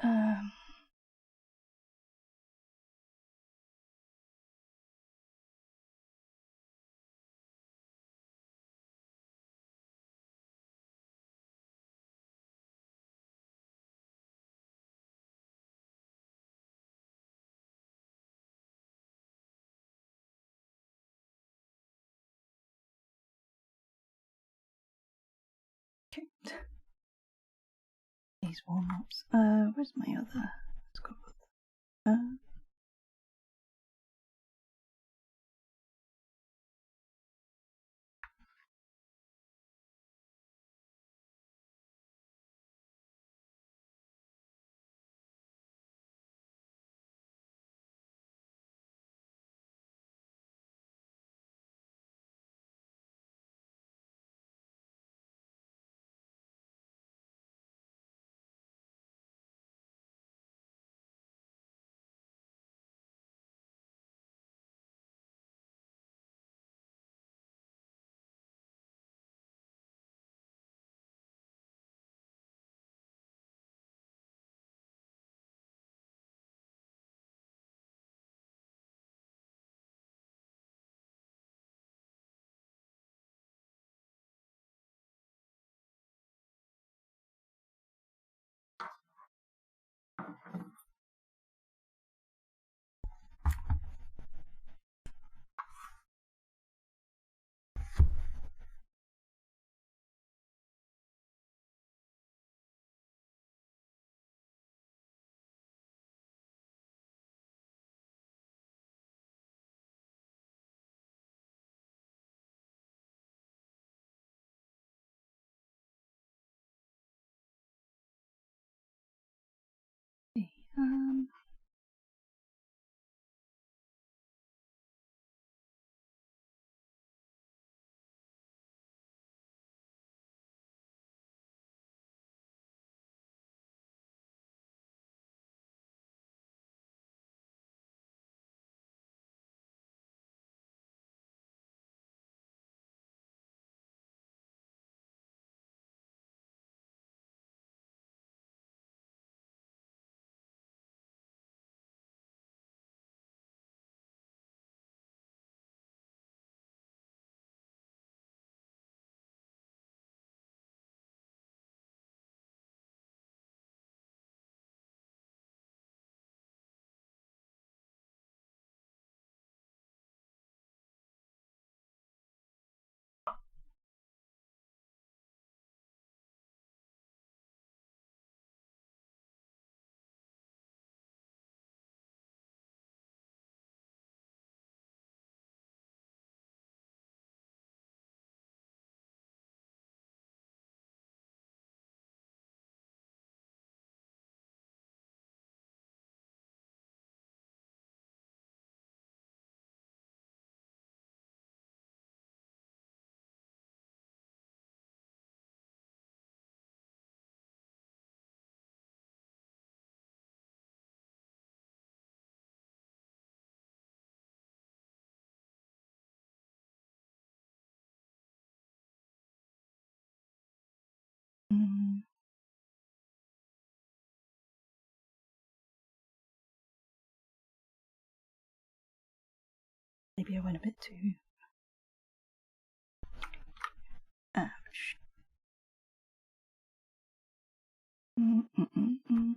Um, okay. These warm-ups. Where's my other? Let's go with um, mm, maybe I went a bit too. Ouch. Mm, mm, mm, mm.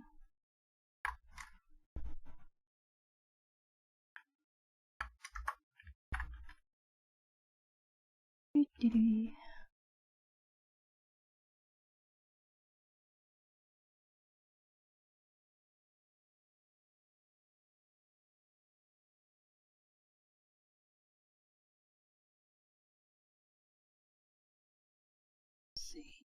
Doo-doo-doo. See.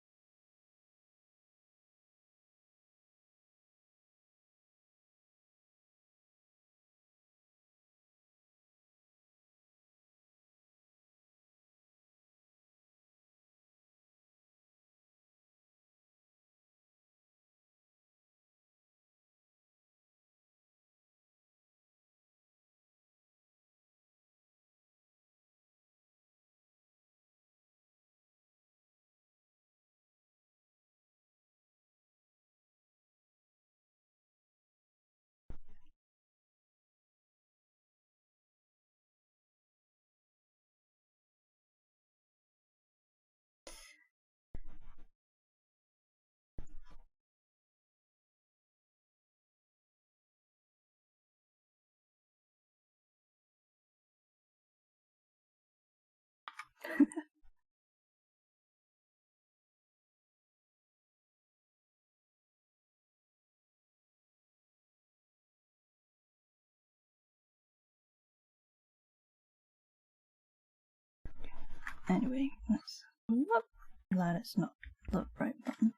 Anyway, let's look. Glad it's not the right button.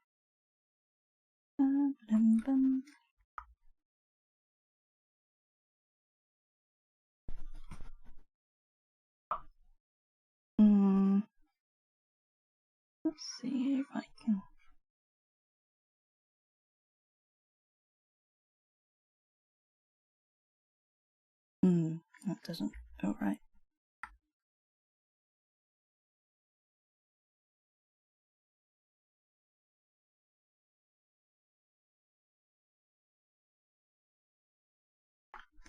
Let's see if I can. That doesn't feel right.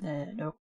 Nope.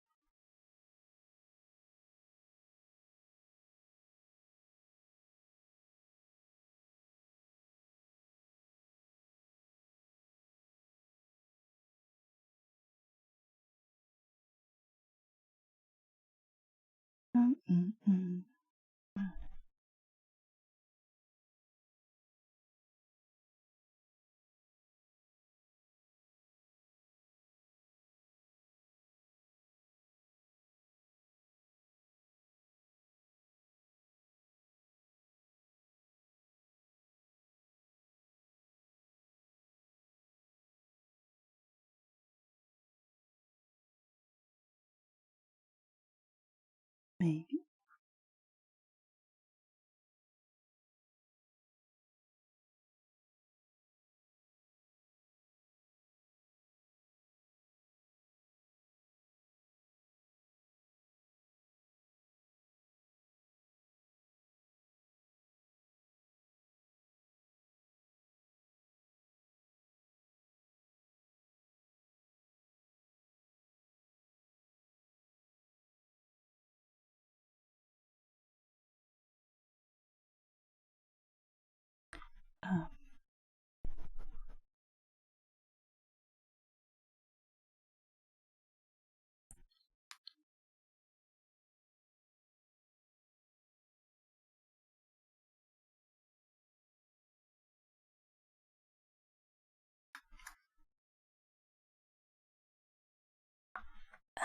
Maybe.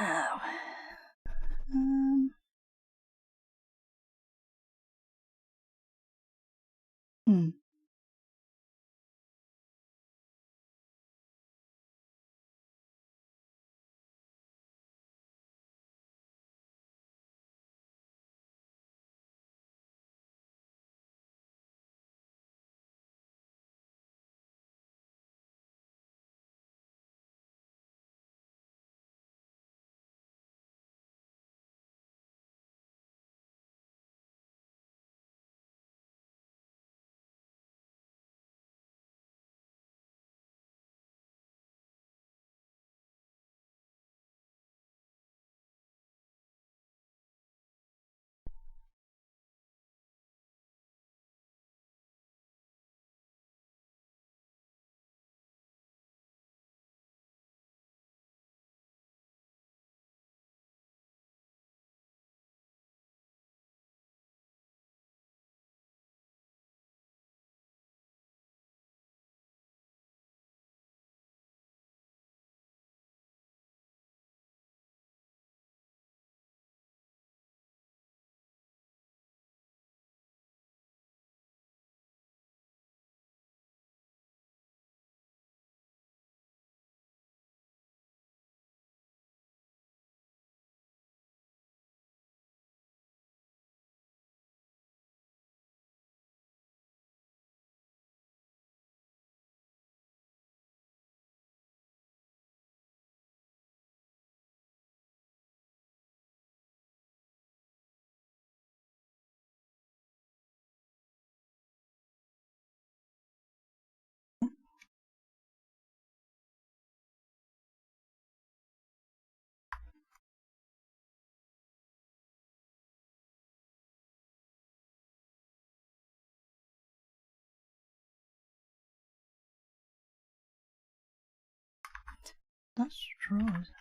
Ow. Hmm. That's straws.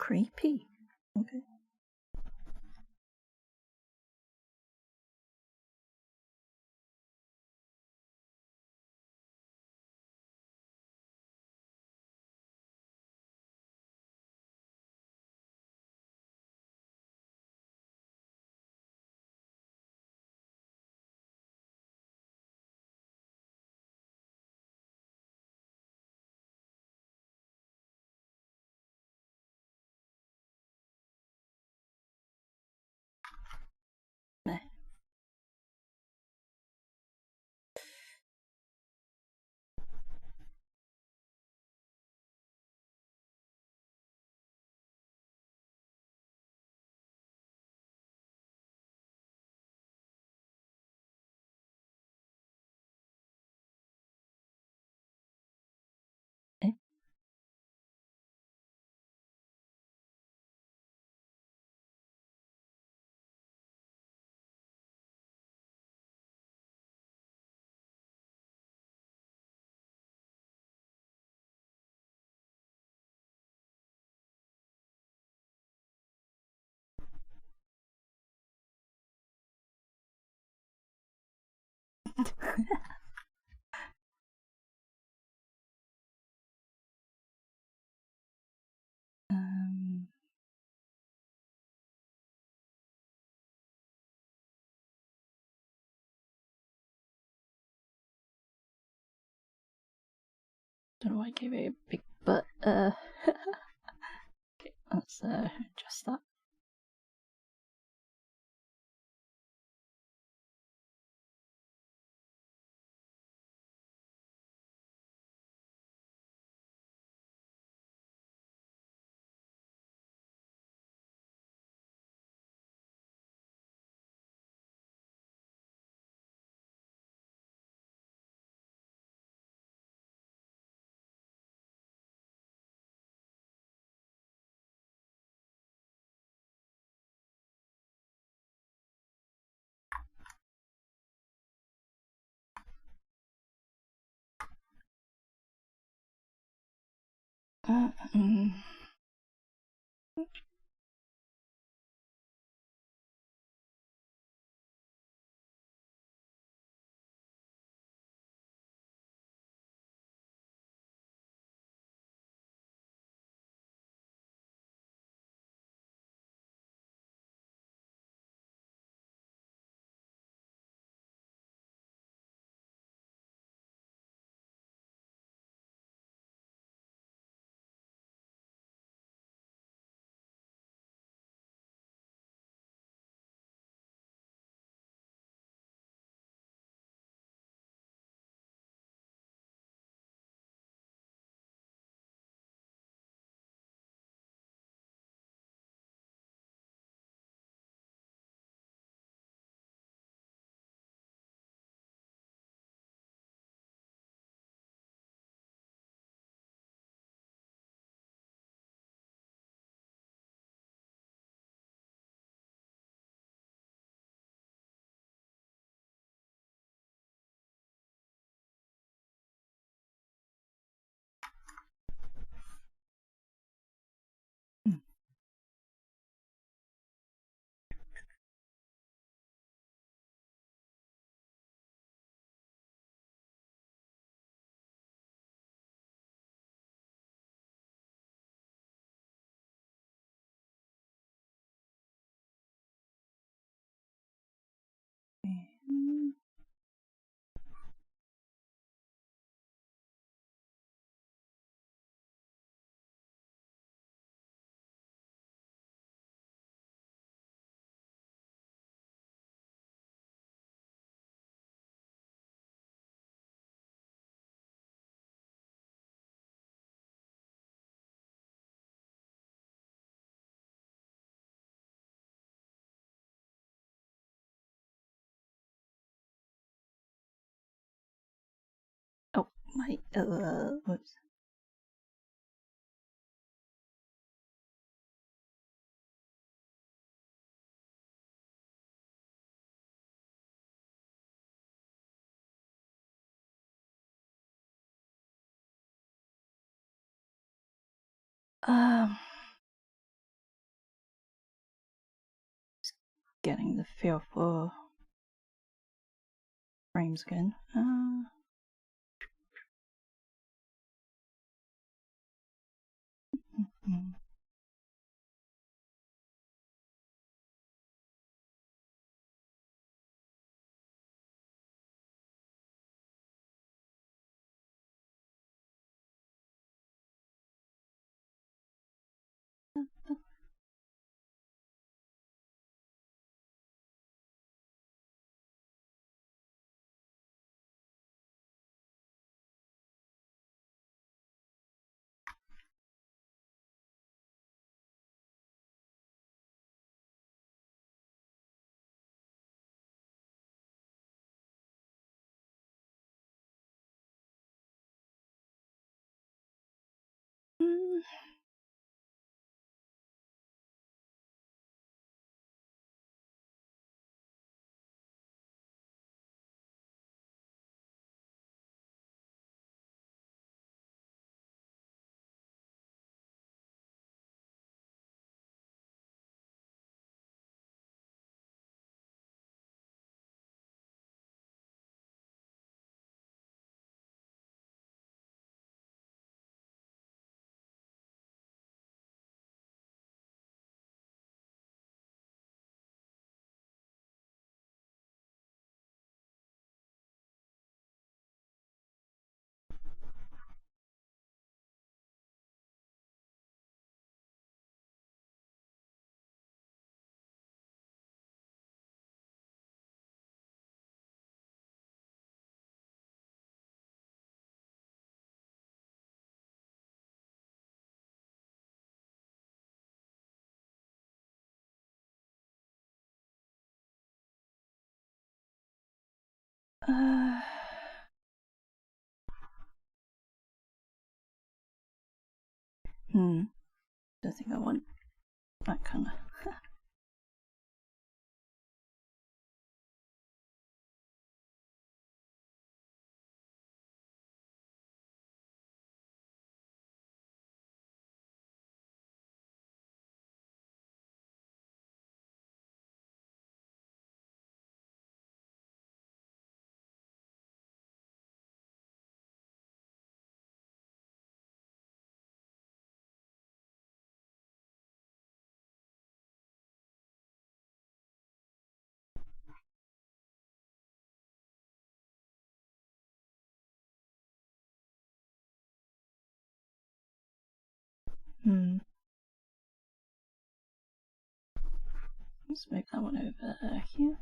Creepy. Okay. Nah. Eh? um. Don't know why I gave it a big butt. Okay, let's adjust that. Mm. Mm. Oh my. Whoops. Um. getting the feel for frames again. Don't think I want that kind of. Let's make that one over here.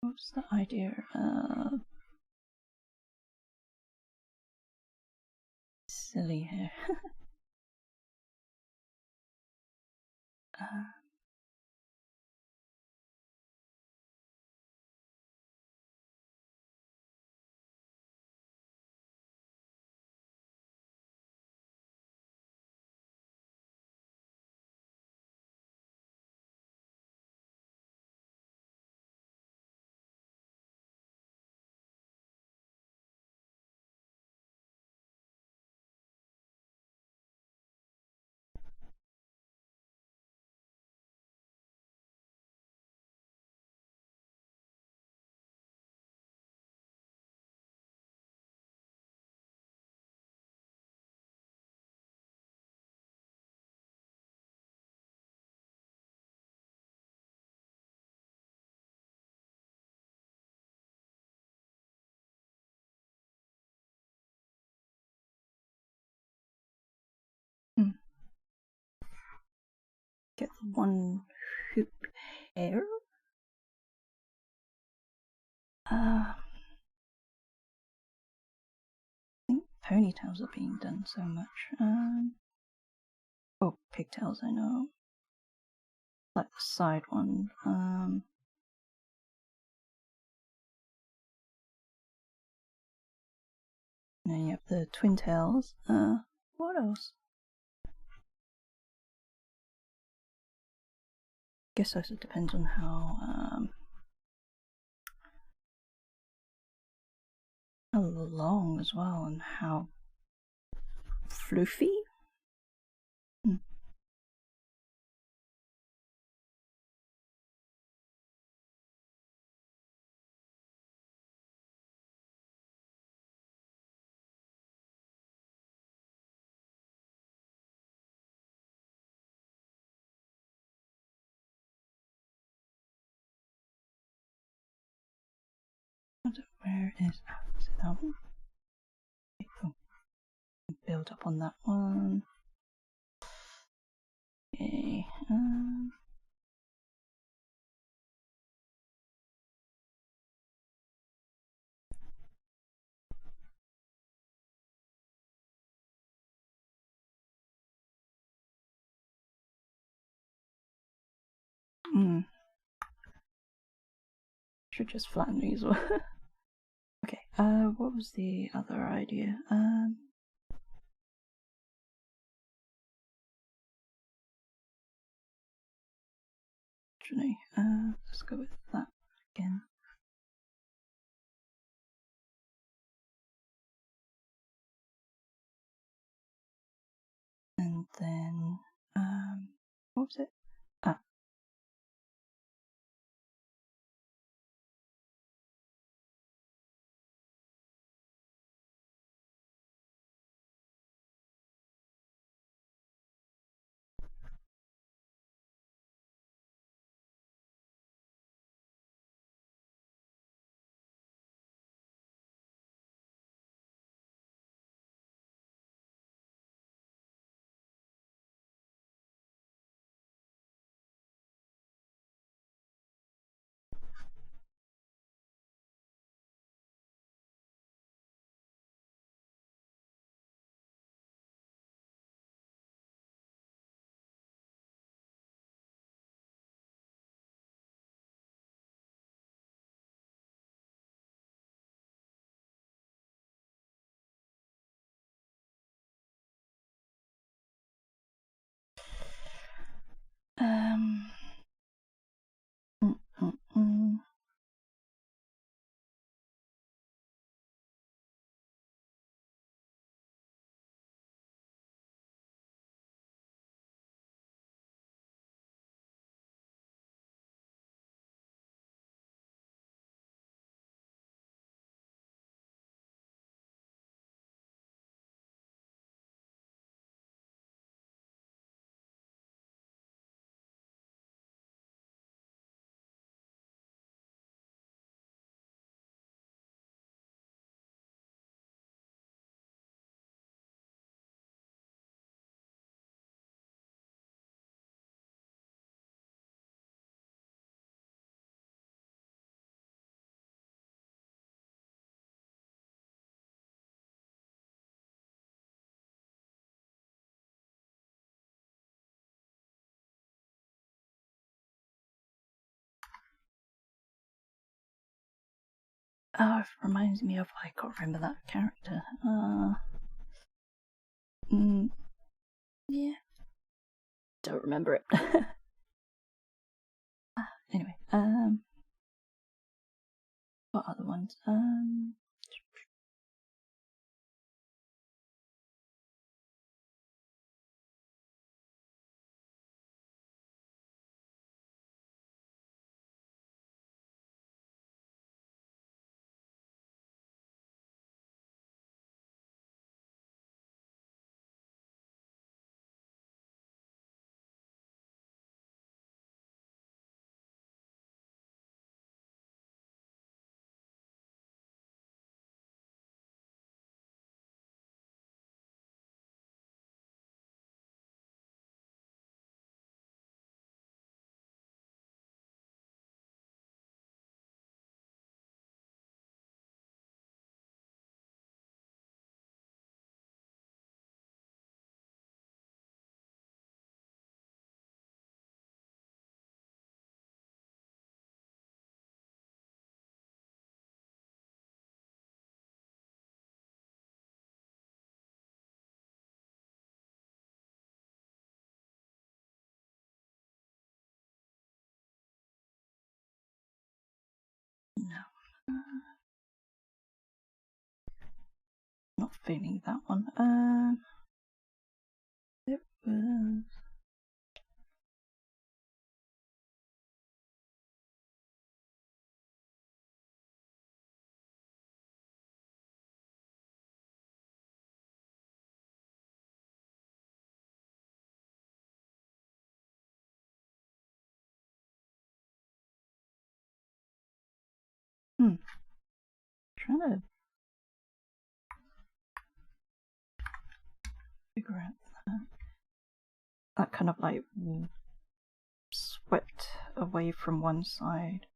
What's the idea of silly hair? Get the one hoop hair. I think ponytails are being done so much. Oh, pigtails, I know. Like the side one. And then you have the twin tails. What else? Guess also depends on how long as well, and how floofy. Where is it? That one? Oh, build up on that one. Okay. Should just flatten these. Okay. What was the other idea? Actually, let's go with that again. And then, what was it? Oh, it reminds me of, I can't remember that character. Yeah. Don't remember it. Anyway, what other ones? Not feeling that one. It was. Trying to figure out that kind of like swept away from one side.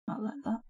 Not like that.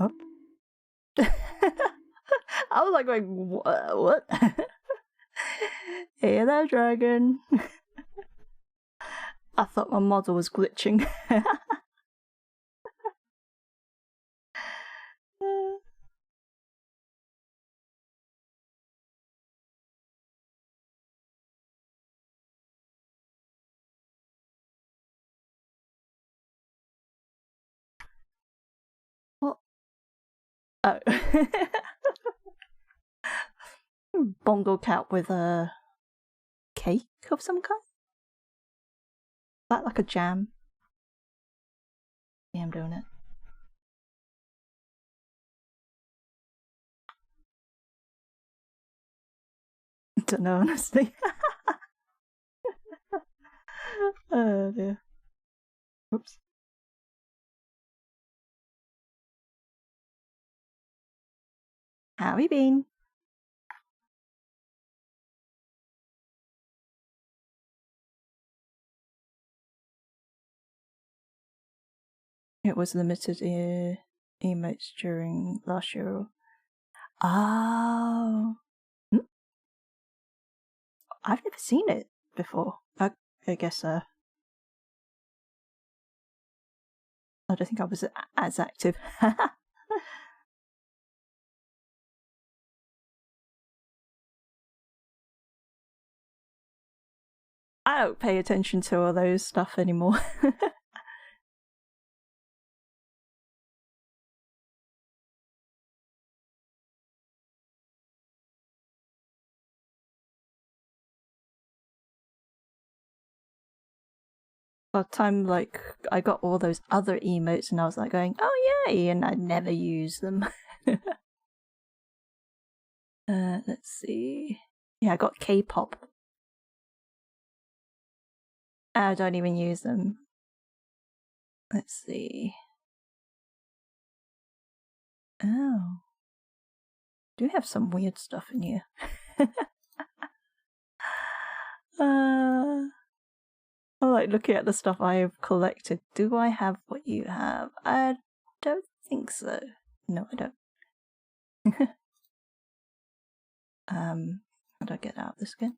Oh. I was like going, what? Hey there, dragon. I thought my model was glitching. What? Oh. Bongo cat with a cake of some kind? Is that like a jam? Yeah, I'm doing it. Don't know, honestly. Oh dear. Oops. How have you been? It was limited emotes during last year. Oh. I've never seen it before. I guess I don't think I was as active. I don't pay attention to all those stuff anymore. By the time like I got all those other emotes and I was like going, oh yay, and I never use them. Let's see. Yeah, I got K-pop. I don't even use them. Let's see. Oh. Do have some weird stuff in here. I'm like looking at the stuff I've collected. Do I have what you have? I don't think so. No, I don't. How do I get out of this again?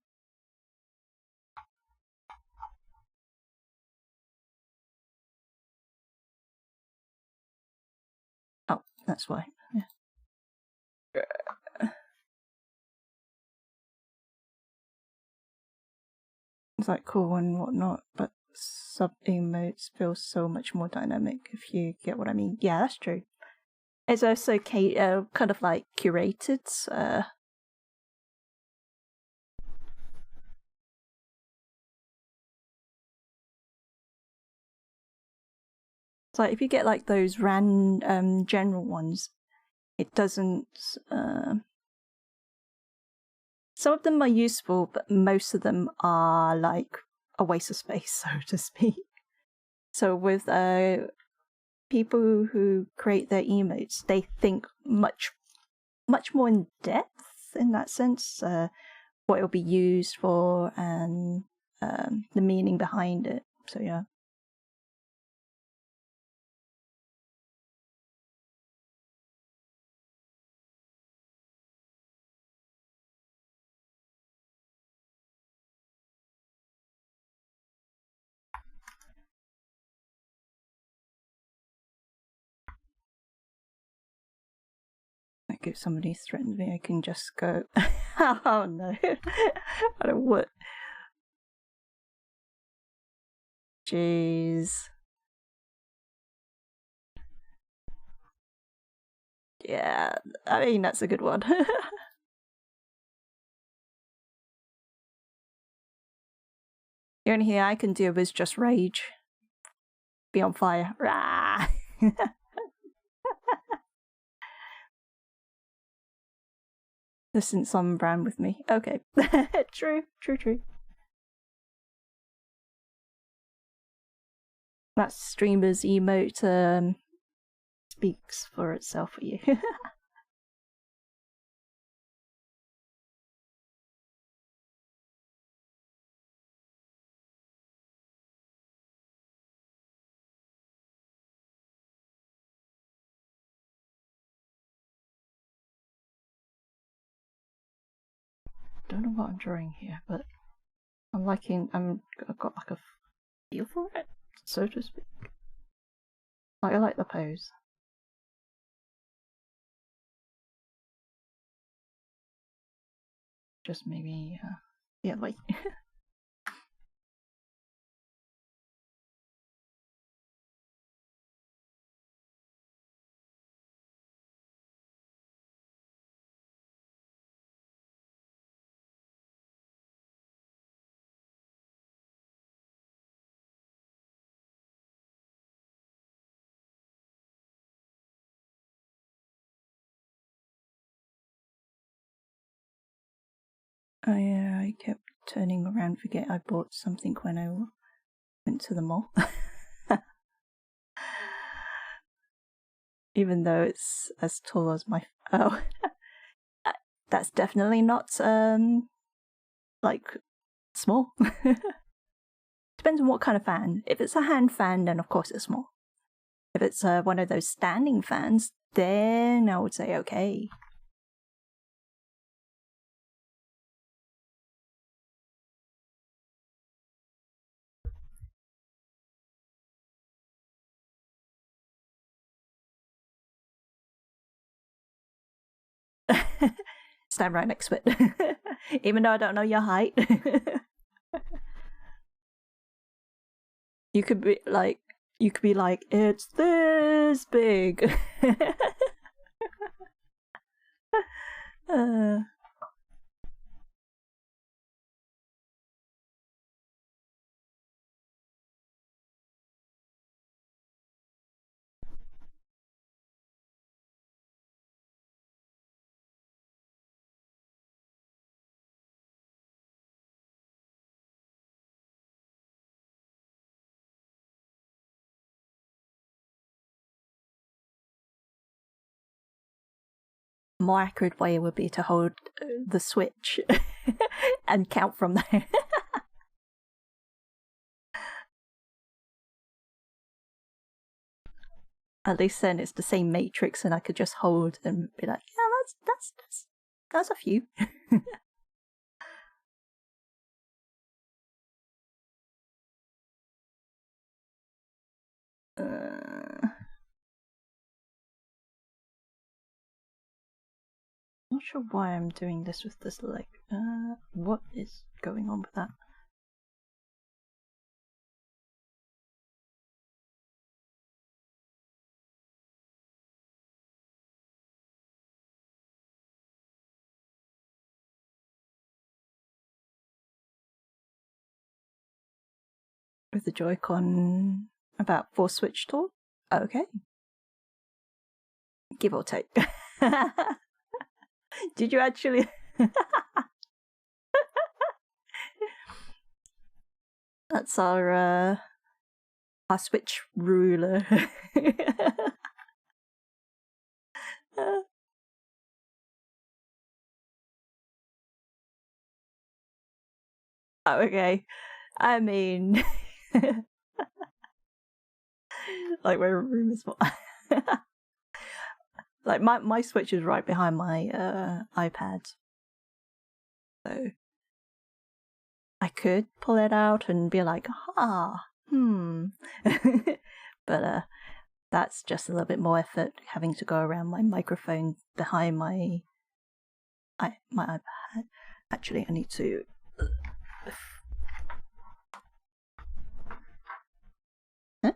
Oh, that's why. Yeah. It's like cool and whatnot, but sub emotes feel so much more dynamic if you get what I mean. Yeah, that's true. It's also kind of like curated. It's like if you get like those general ones, it doesn't. Some of them are useful, but most of them are like a waste of space, so to speak. So with people who create their emotes, they think much more in depth in that sense, what it'll be used for and the meaning behind it. So yeah. Like if somebody threatens me, I can just go, oh no, I don't what. Jeez. Yeah, I mean, that's a good one. The only thing I can do is just rage. Be on fire. Rah! This isn't some brand with me. Okay. True. That streamer's emote speaks for itself for you. Don't know what I'm drawing here, but I'm I've got like a feel for it, so to speak. Like, I like the pose. Just maybe, yeah, like. Oh yeah, I kept turning around, forget I bought something when I went to the mall. Even though it's as tall as my... Oh. That's definitely not, like, small. Depends on what kind of fan. If it's a hand fan, then of course it's small. If it's one of those standing fans, then I would say okay. Stand right next to it. Even though I don't know your height. You could be like, it's this big. More accurate way would be to hold the switch and count from there. At least then it's the same matrix, and I could just hold and be like, yeah, that's a few. Not sure why I'm doing this with this leg. What is going on with that? With the Joy-Con about 4 Switch tall? Okay. Give or take. Did you actually... That's our I switch ruler. Okay. I mean, like my room is like my switch is right behind my iPad, so I could pull it out and be like, but that's just a little bit more effort having to go around my microphone behind my iPad. Actually, I need to. Huh?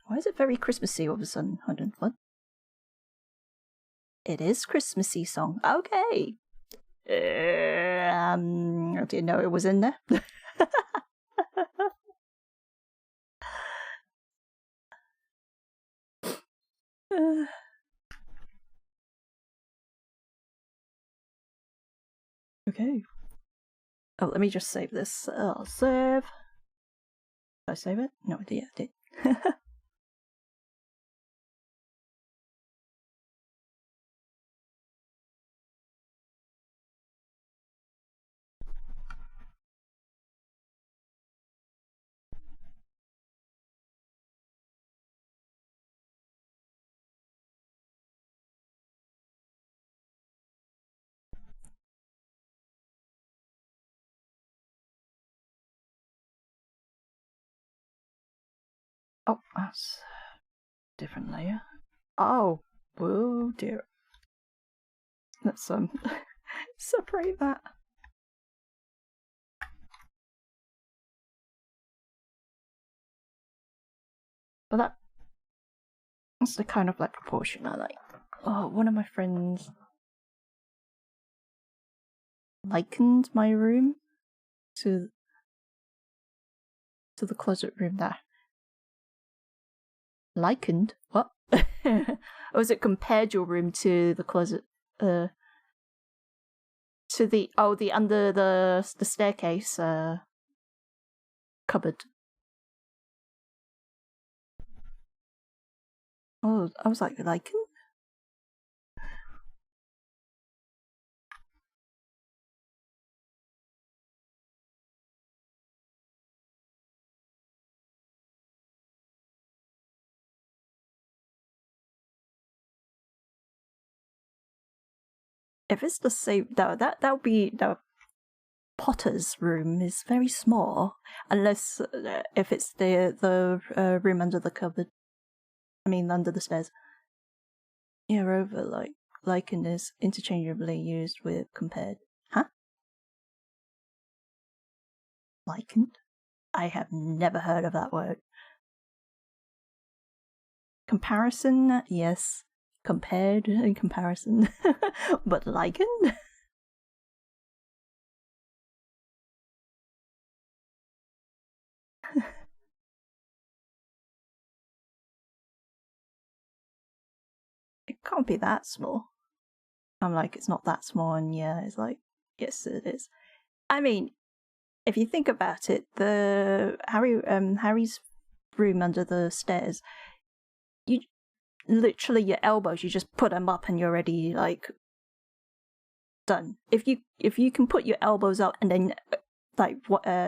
Why is it very Christmassy all of a sudden? Hold on, what? It is Christmassy song. Okay. I didn't know it was in there. Okay. Oh, let me just save this. I'll save. Did I save it? No, I did. Oh, that's a different layer. Oh dear. Let's separate that. But that's the kind of like proportion I like. Oh, one of my friends likened my room to the closet room there. Likened? What? Or was it compared your room to the closet? To the under the staircase cupboard. Oh, I was like likened? If it's the same, that would be Potter's room is very small, unless if it's the room under the cupboard. I mean, under the stairs. Yeah, over like likened is interchangeably used with compared. Huh? Likened? I have never heard of that word. Comparison, yes. Compared in comparison, but likened. It can't be that small. I'm like, it's not that small, and yeah, it's like, yes, it is. I mean, if you think about it, the Harry's room under the stairs, you literally your elbows, you just put them up, and you're already like done. If you can put your elbows up and then like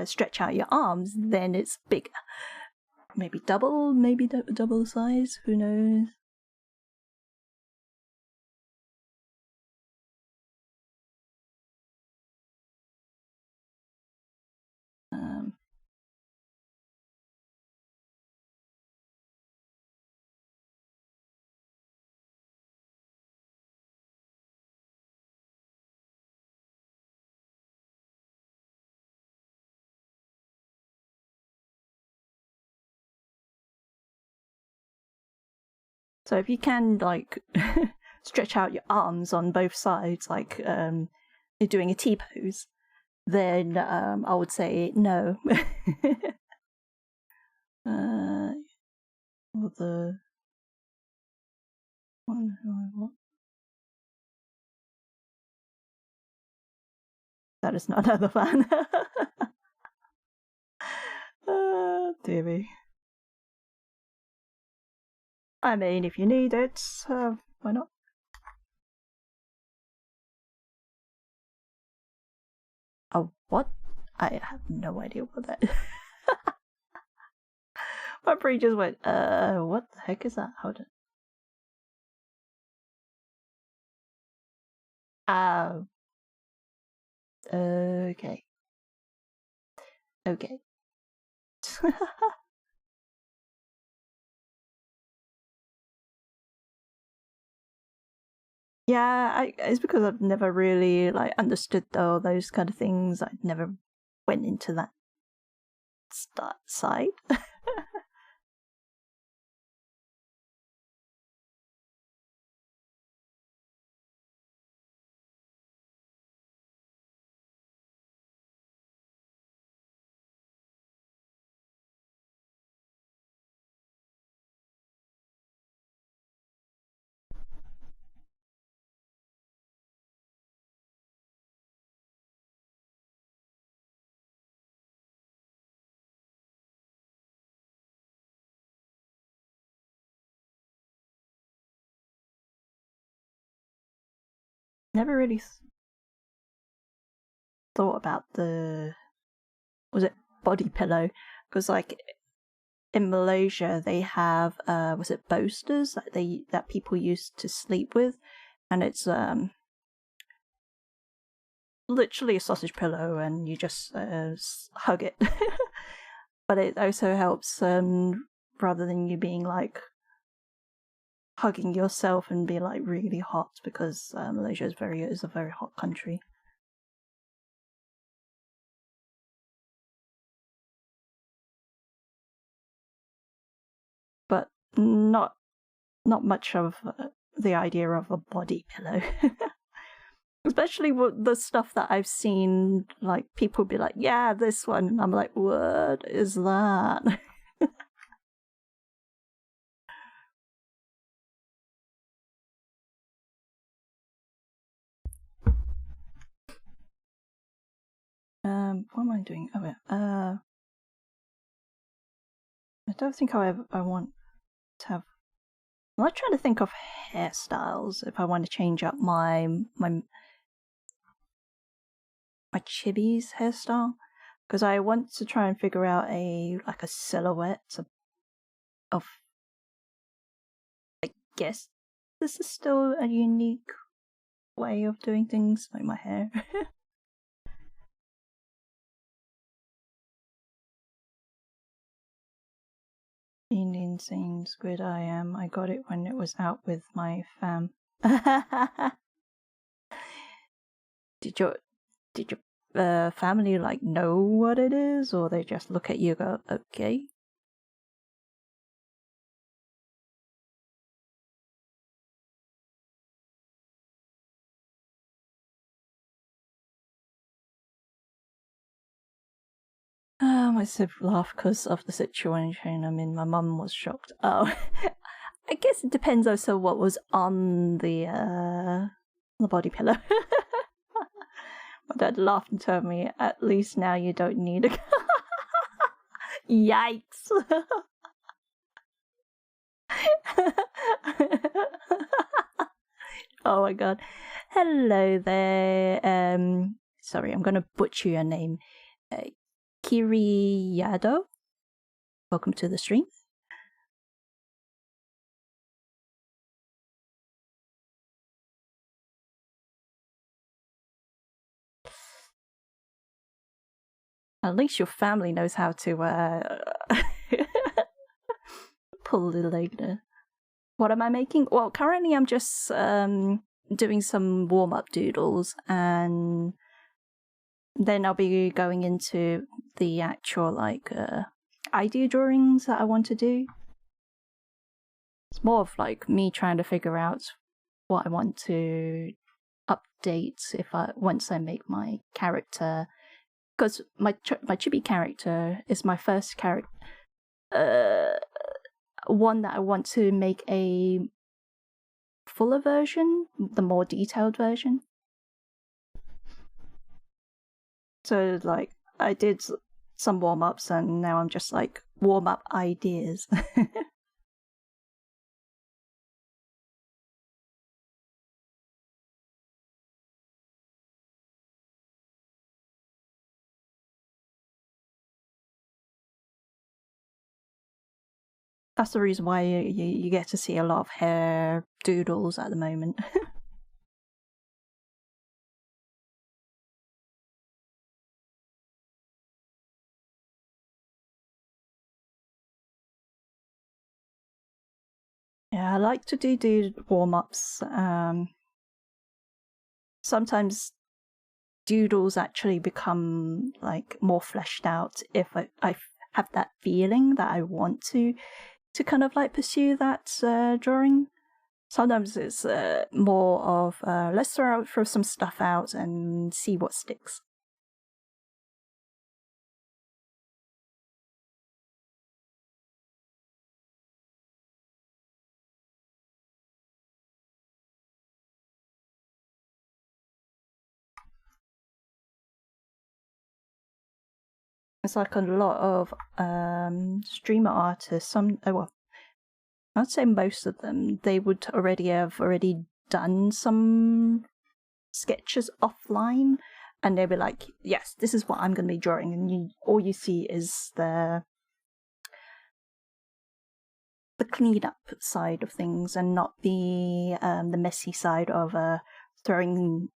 stretch out your arms, then it's bigger. Maybe double size. Who knows? So if you can like stretch out your arms on both sides, like you're doing a T pose, then I would say no. Or the one. That is not another fan. Dear me. I mean, if you need it, why not? Oh, what? I have no idea what that is. My brain just went, what the heck is that? Hold on. Okay. Okay. Yeah, it's because I've never really like understood all those kind of things. I never went into that side. Never really thought about was it body pillow? Because like in Malaysia they have was it bolsters that people used to sleep with, and it's literally a sausage pillow and you just hug it. But it also helps rather than you being like hugging yourself and be like really hot, because Malaysia is a very hot country. But not much of the idea of a body pillow. Especially with the stuff that I've seen, like people be like, yeah, this one, and I'm like, what is that? What am I doing? Oh yeah. I don't think I want to have. I'm not trying to think of hairstyles if I want to change up my chibi's hairstyle, because I want to try and figure out a silhouette of I guess this is still a unique way of doing things, like my hair. Indian insane squid I am. I got it when it was out with my fam. Did your family like know what it is, or they just look at you and go, okay? My sibs laugh because of the situation. I mean, my mum was shocked. Oh, I guess it depends also what was on the body pillow. My dad laughed and told me, at least now you don't need a. Yikes. Oh my god. Hello there. Sorry, I'm gonna butcher your name. Kiriyado. Welcome to the stream. At least your family knows how to pull the leg there. What am I making? Well, currently I'm just doing some warm-up doodles, and then I'll be going into the actual like idea drawings that I want to do. It's more of like me trying to figure out what I want to update once I make my character, because my chibi character is my first character, one that I want to make a fuller version, the more detailed version. So like I did some warm-ups and now I'm just like warm-up ideas. That's the reason why you get to see a lot of hair doodles at the moment. Yeah, I like to do warm-ups. Sometimes doodles actually become like more fleshed out if I have that feeling that I want to kind of like pursue that drawing. Sometimes it's more of let's throw some stuff out and see what sticks. It's like a lot of streamer artists. Well, I'd say most of them, they would already done some sketches offline, and they'd be like, "Yes, this is what I'm going to be drawing," and all you see is the cleanup side of things, and not the messy side of throwing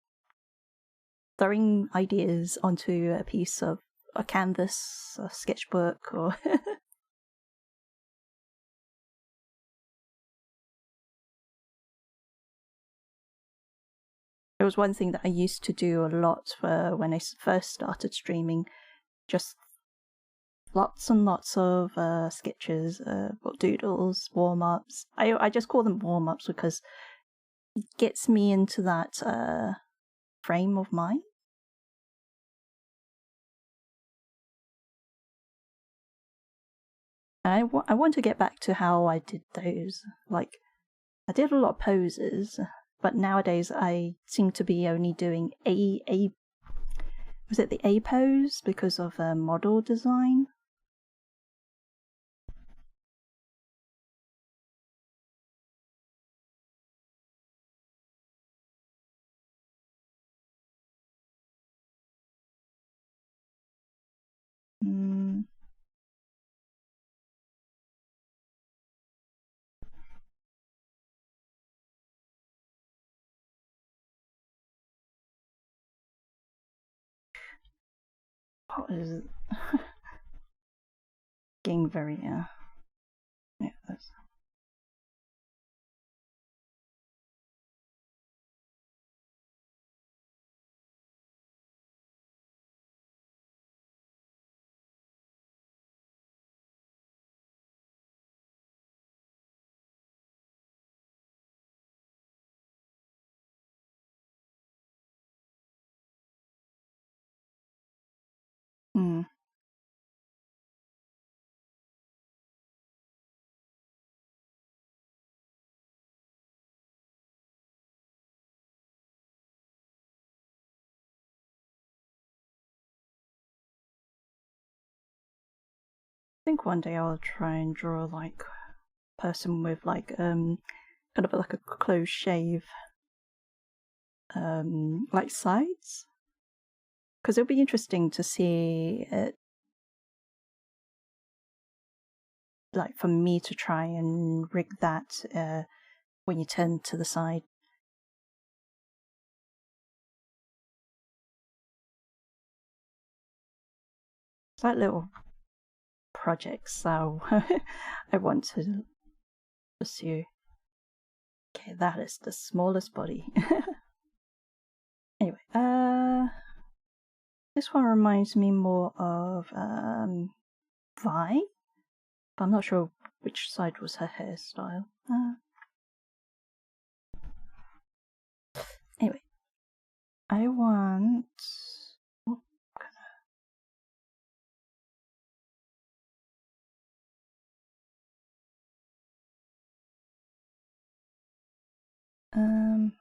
ideas onto a piece of a canvas, a sketchbook, or it was one thing that I used to do a lot when I first started streaming, just lots and lots of sketches, doodles, warm-ups. I just call them warm-ups because it gets me into that frame of mind. And I want to get back to how I did those. Like, I did a lot of poses, but nowadays I seem to be only doing was it the A pose because of model design? Mm. What is getting very yeah, that's mm. I think one day I'll try and draw like a person with like kind of like a close shave like sides, because it'll be interesting to see it, like for me to try and rig that when you turn to the side. It's like little projects so I want to pursue. Okay, that is the smallest body. Anyway, this one reminds me more of Vi, but I'm not sure which side was her hairstyle. Anyway, I want. Um,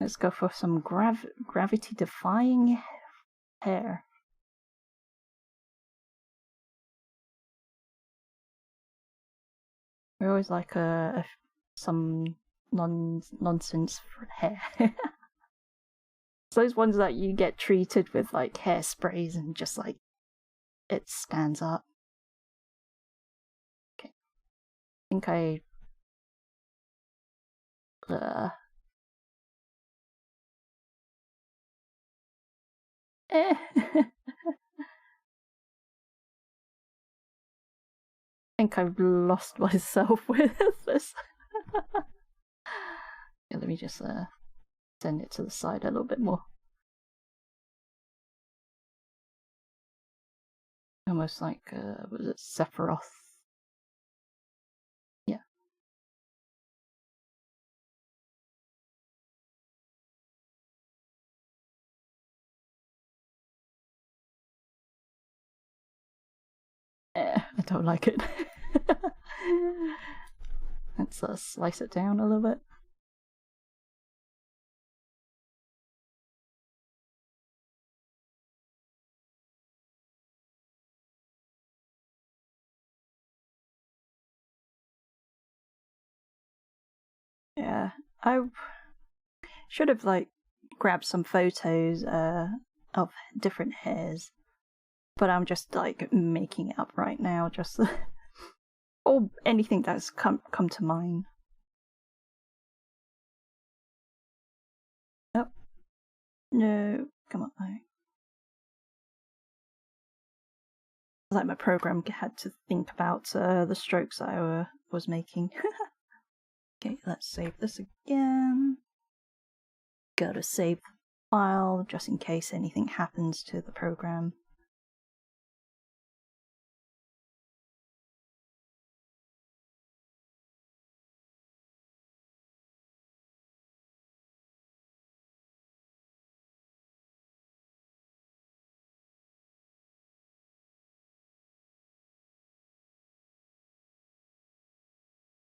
Let's go for some gravity-defying hair. We always like some nonsense for hair. It's those ones that you get treated with like hairsprays and just like it stands up. Okay, I think I I think I've lost myself with this. Yeah, let me just send it to the side a little bit more. Almost like, was it Sephiroth? Yeah. I don't like it. Let's slice it down a little bit. Yeah, I should have like grabbed some photos of different hairs, but I'm just like making it up right now, just or anything that's come to mind. Oh no, come on now. Like my program had to think about the strokes I was making. Okay, let's save this again. Go to save file just in case anything happens to the program.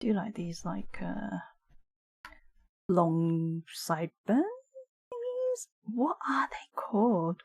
Do you like these like long sideburns? What are they called?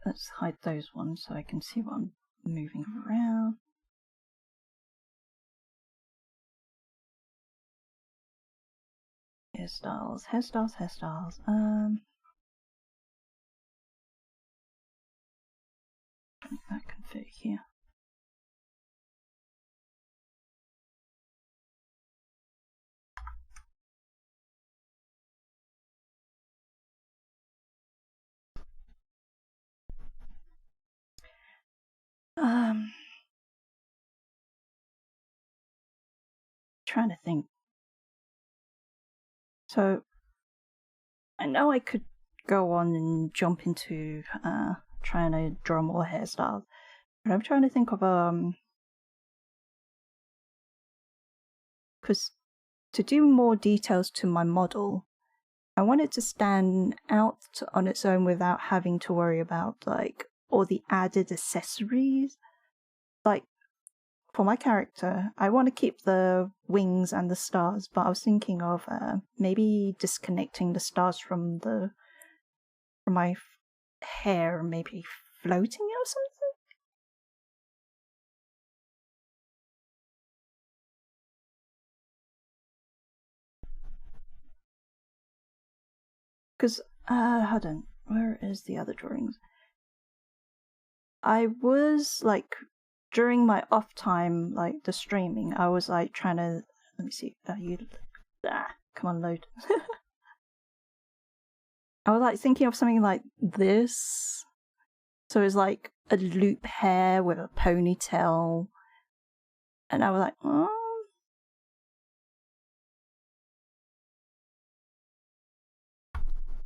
Let's hide those ones so I can see what I'm moving around. Hairstyles. That can fit here. Trying to think. So I know I could go on and jump into trying to draw more hairstyles, but I'm trying to think of because to do more details to my model, I want it to stand out on its own without having to worry about like all the added accessories. Like for my character, I want to keep the wings and the stars, but I was thinking of maybe disconnecting the stars from my hair, maybe floating or something. Because hold on, where is the other drawings? I was like during my off time, like the streaming, I was like trying to let me see. Come on, load. I was like thinking of something like this. So it's like a loop hair with a ponytail, and I was like, oh.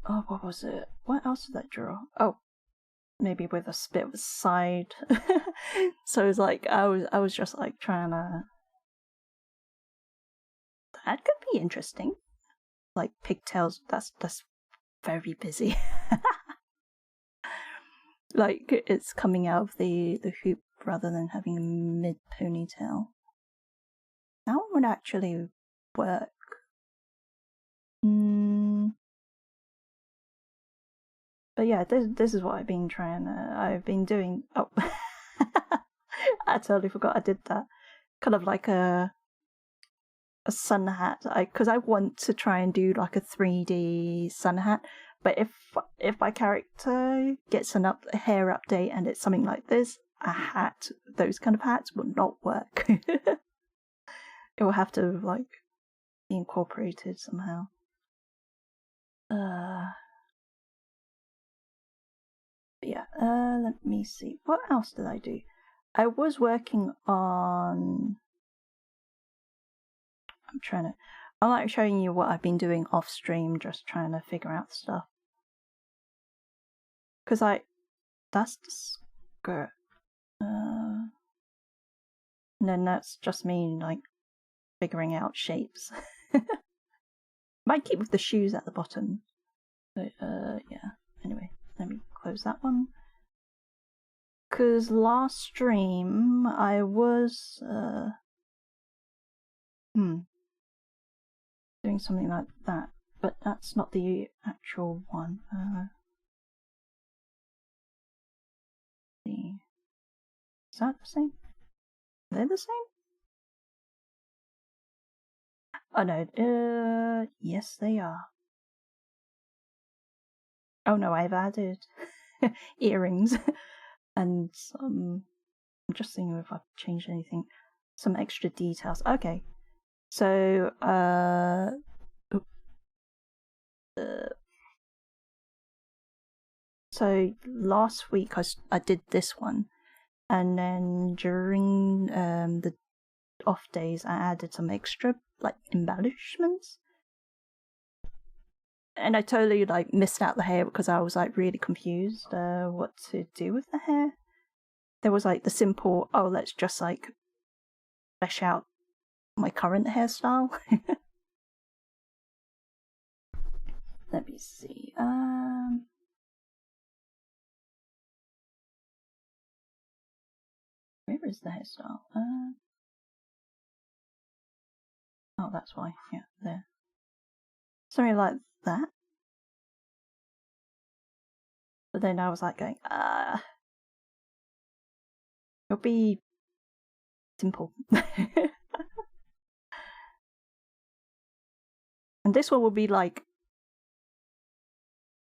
Oh, what was it? What else did I draw? Oh, maybe with a bit of a side. So it's like I was just like trying to. That could be interesting. Like pigtails. That's very busy. Like it's coming out of the hoop rather than having a mid ponytail. That one would actually work. But yeah, this is what I've been trying. I've been doing. Oh, I totally forgot I did that. Kind of like a sun hat. Because I want to try and do like a 3D sun hat. But if my character gets a hair update and it's something like this, a hat, those kind of hats will not work. It will have to like be incorporated somehow. Yeah, let me see. What else did I do? I was working on... I'm like showing you what I've been doing off stream, just trying to figure out stuff. Because that's the skirt. And then that's just me, like, figuring out shapes. Might keep with the shoes at the bottom. But, yeah. Anyway, let me close that one. Because last stream, I was, doing something like that. But that's not the actual one. Is that the same? Are they the same? Oh no, yes they are. Oh no, I've added earrings and I'm just seeing if I've changed anything. Some extra details. Okay. So, so last week I did this one, and then during the off days I added some extra like embellishments. And I totally like missed out the hair because I was like really confused what to do with the hair. There was like the simple, oh, let's just like flesh out my current hairstyle. Let me see. Where is the hairstyle? Oh, that's why. Yeah, there. Something like that. But then I was like going, it'll be simple. And this one will be like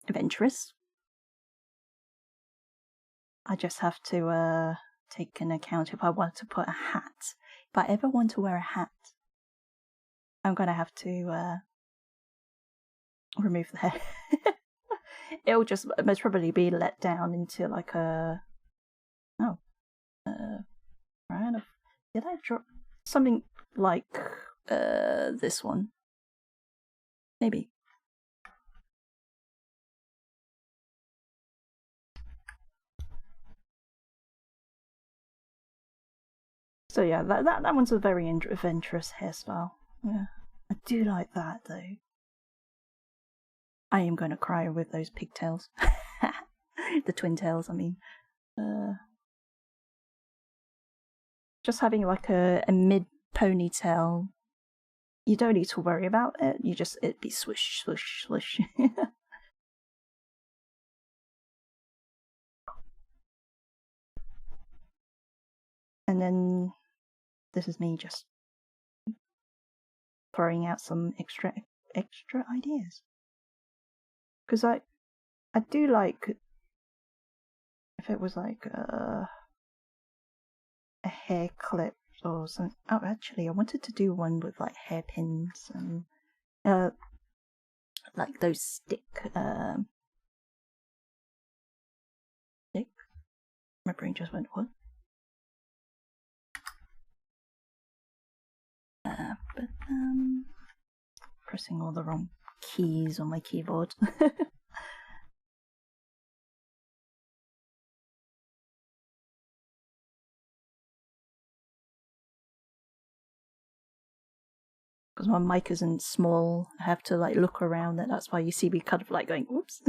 adventurous. I just have to take an account if I want to put a hat. If I ever want to wear a hat, I'm gonna have to remove the hair. It'll just most probably be let down into like a kind of, did I draw something like this one? Maybe. So yeah, that one's a very adventurous hairstyle. Yeah, I do like that though. I am going to cry with those pigtails. The twin tails, I mean. Just having like a mid ponytail, you don't need to worry about it. It'd be swish, swish, swish. And then this is me just throwing out some extra ideas. Because I do like, if it was like a hair clip or something. Oh, actually, I wanted to do one with like hairpins and like those stick. My brain just went what? But pressing all the wrong keys on my keyboard. because my mic isn't small, I have to like look around it. That's why you see me kind of like going, oops.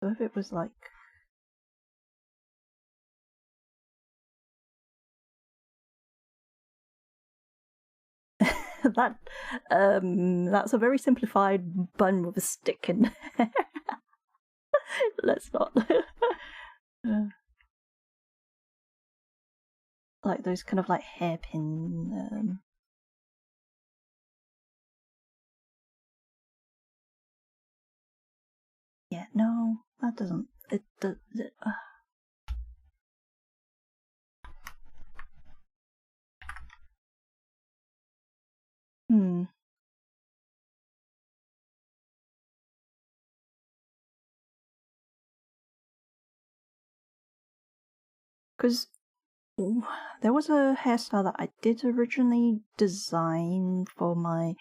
So if it was like that, that's a very simplified bun with a stick in. Let's not. Like those kind of like hairpin. Yeah, no, that doesn't. It does. Hmm. Because there was a hairstyle that I did originally design for my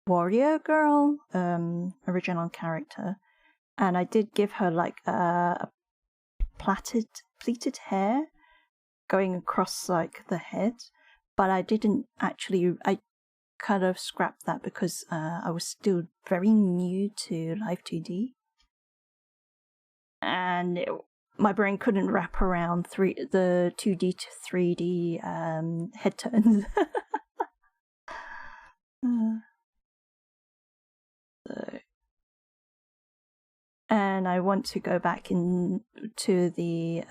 warrior girl original character, and I did give her like a pleated hair going across like the head, but I didn't actually. I kind of scrapped that because I was still very new to Live 2D, and my brain couldn't wrap around the 2D to 3D head turns. So, and I want to go back into the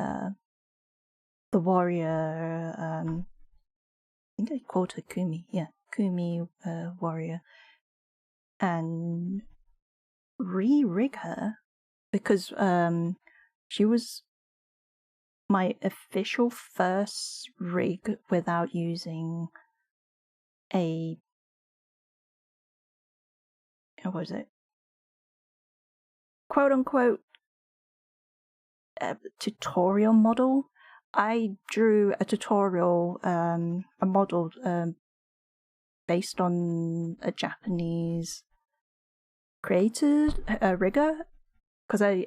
warrior. I think I called her Kumi. Yeah, Kumi warrior, and re-rig her because she was my official first rig without using a, what was it, quote unquote tutorial model. I drew a tutorial, a model based on a Japanese creator, rigger, because I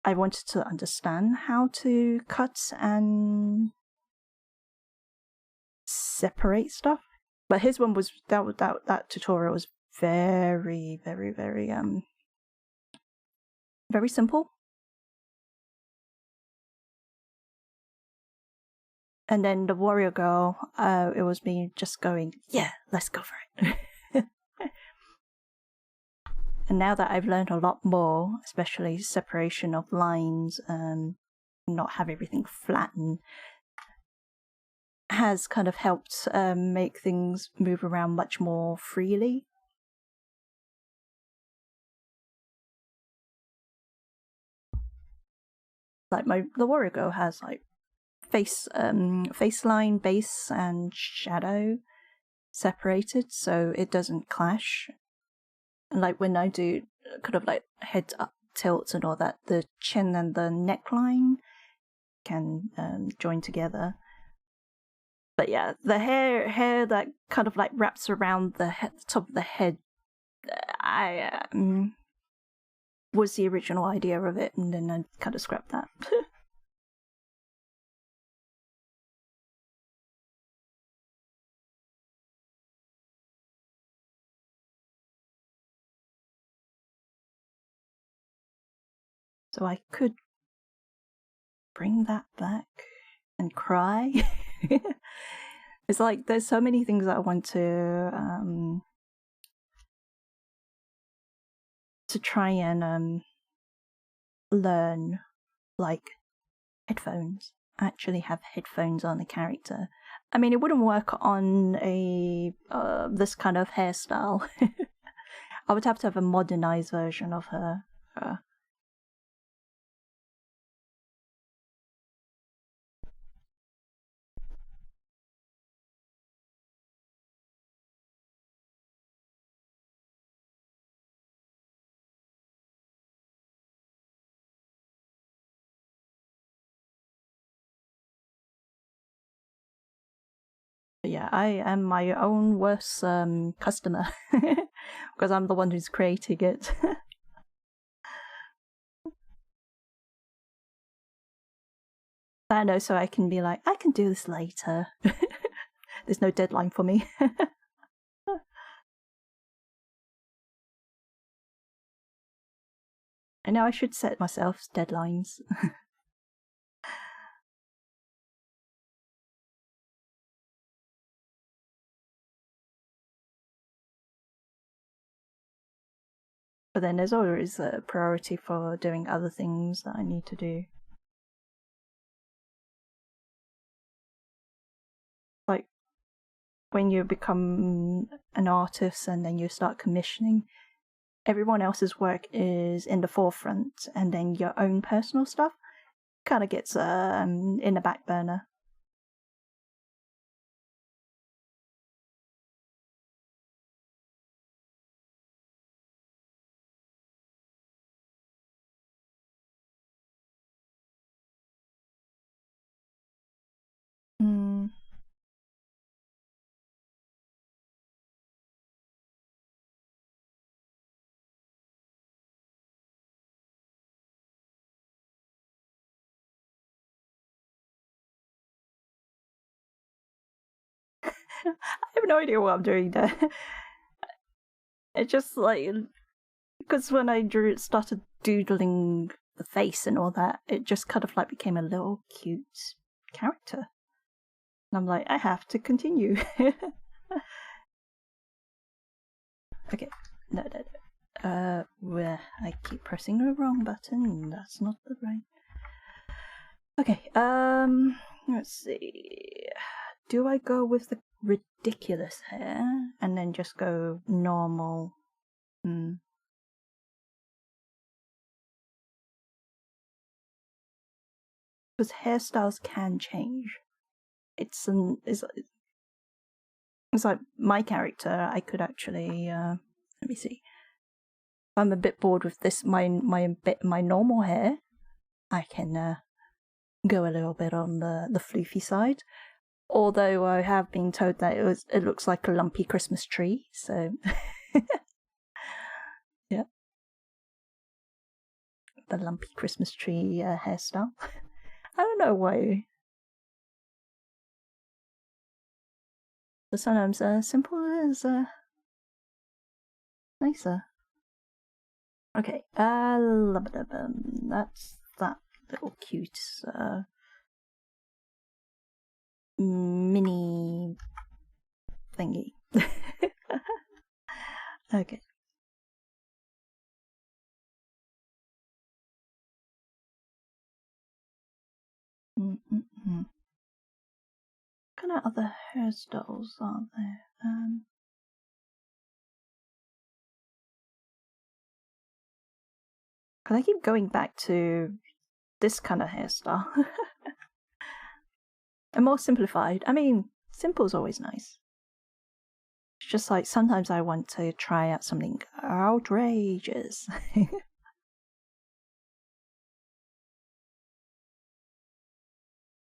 wanted to understand how to cut and separate stuff. But his one was that tutorial was very, very, very very simple. And then the warrior girl, it was me just going, yeah, let's go for it. And now that I've learned a lot more, especially separation of lines, not have everything flattened, has kind of helped make things move around much more freely. Like the warrior girl has like face line, base, and shadow separated, so it doesn't clash. And like when I do kind of like head up tilts and all that, the chin and the neckline can join together. But yeah, the hair that kind of like wraps around the top of the head, I was the original idea of it, and then I kind of scrapped that. So I could bring that back and cry. It's like there's so many things that I want to try and learn, like headphones. Actually have headphones on a character. I mean, it wouldn't work on a this kind of hairstyle. I would have to have a modernized version of her. But yeah, I am my own worst customer because I'm the one who's creating it. I know, so I can be like, I can do this later. There's no deadline for me. I know I should set myself deadlines. But then there's always a priority for doing other things that I need to do. Like when you become an artist and then you start commissioning, everyone else's work is in the forefront, and then your own personal stuff kind of gets in the back burner. Mm. I have no idea what I'm doing there. It's just like, because when I started doodling the face and all that, it just kind of like became a little cute character. And I'm like, I have to continue. Okay, no. Where I keep pressing the wrong button. That's not the right. Okay, let's see. Do I go with the ridiculous hair and then just go normal? Because hairstyles can change. It's like my character. I could actually let me see. If I'm a bit bored with this my normal hair, I can go a little bit on the floofy side. Although I have been told that it looks like a lumpy Christmas tree, so yeah, the lumpy Christmas tree hairstyle. I don't know why. But sometimes simple is nicer. Okay, that's that little cute mini thingy. Okay. What kind of other hairstyles are there? Cause I keep going back to this kind of hairstyle. And more simplified. I mean, simple's always nice. It's just like sometimes I want to try out something outrageous.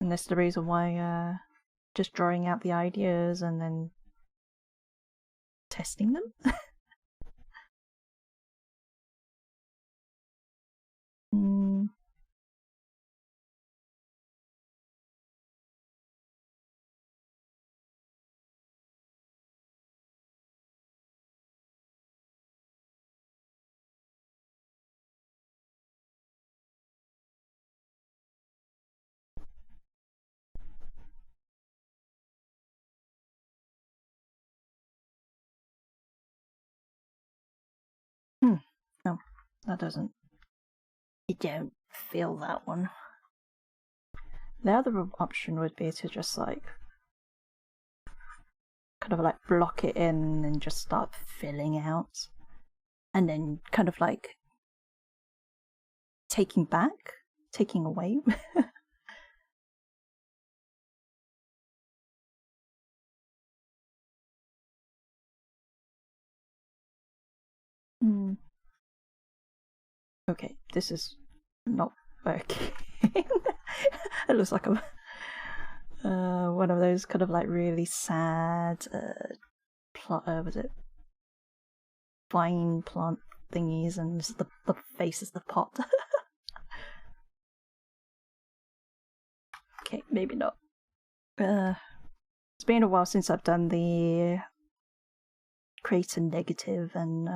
And that's the reason why just drawing out the ideas and then testing them. No, that doesn't. You don't feel that one. The other option would be to just like kind of like block it in and just start filling out, and then kind of like taking away. Okay, this is not working. It looks like a one of those kind of like really sad plot. Was it vine plant thingies, and the face is the pot. Okay, maybe not. It's been a while since I've done the create a negative, and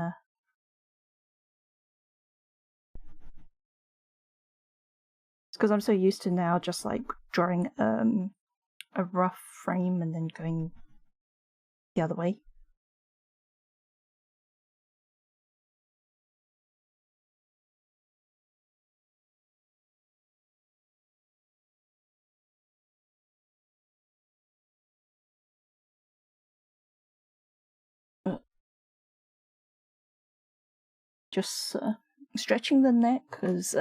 it's because I'm so used to now just like drawing a rough frame and then going the other way. Just stretching the neck, because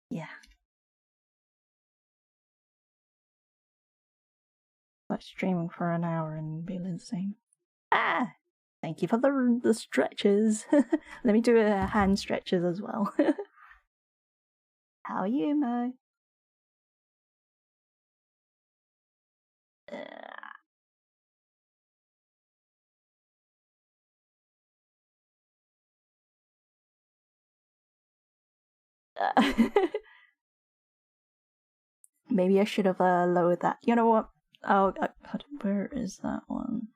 yeah, like streaming for an hour and be the same. Ah, thank you for the stretches. Let me do hand stretches as well. How are you, Mo? Maybe I should have lowered that. You know what? Oh, where is that one?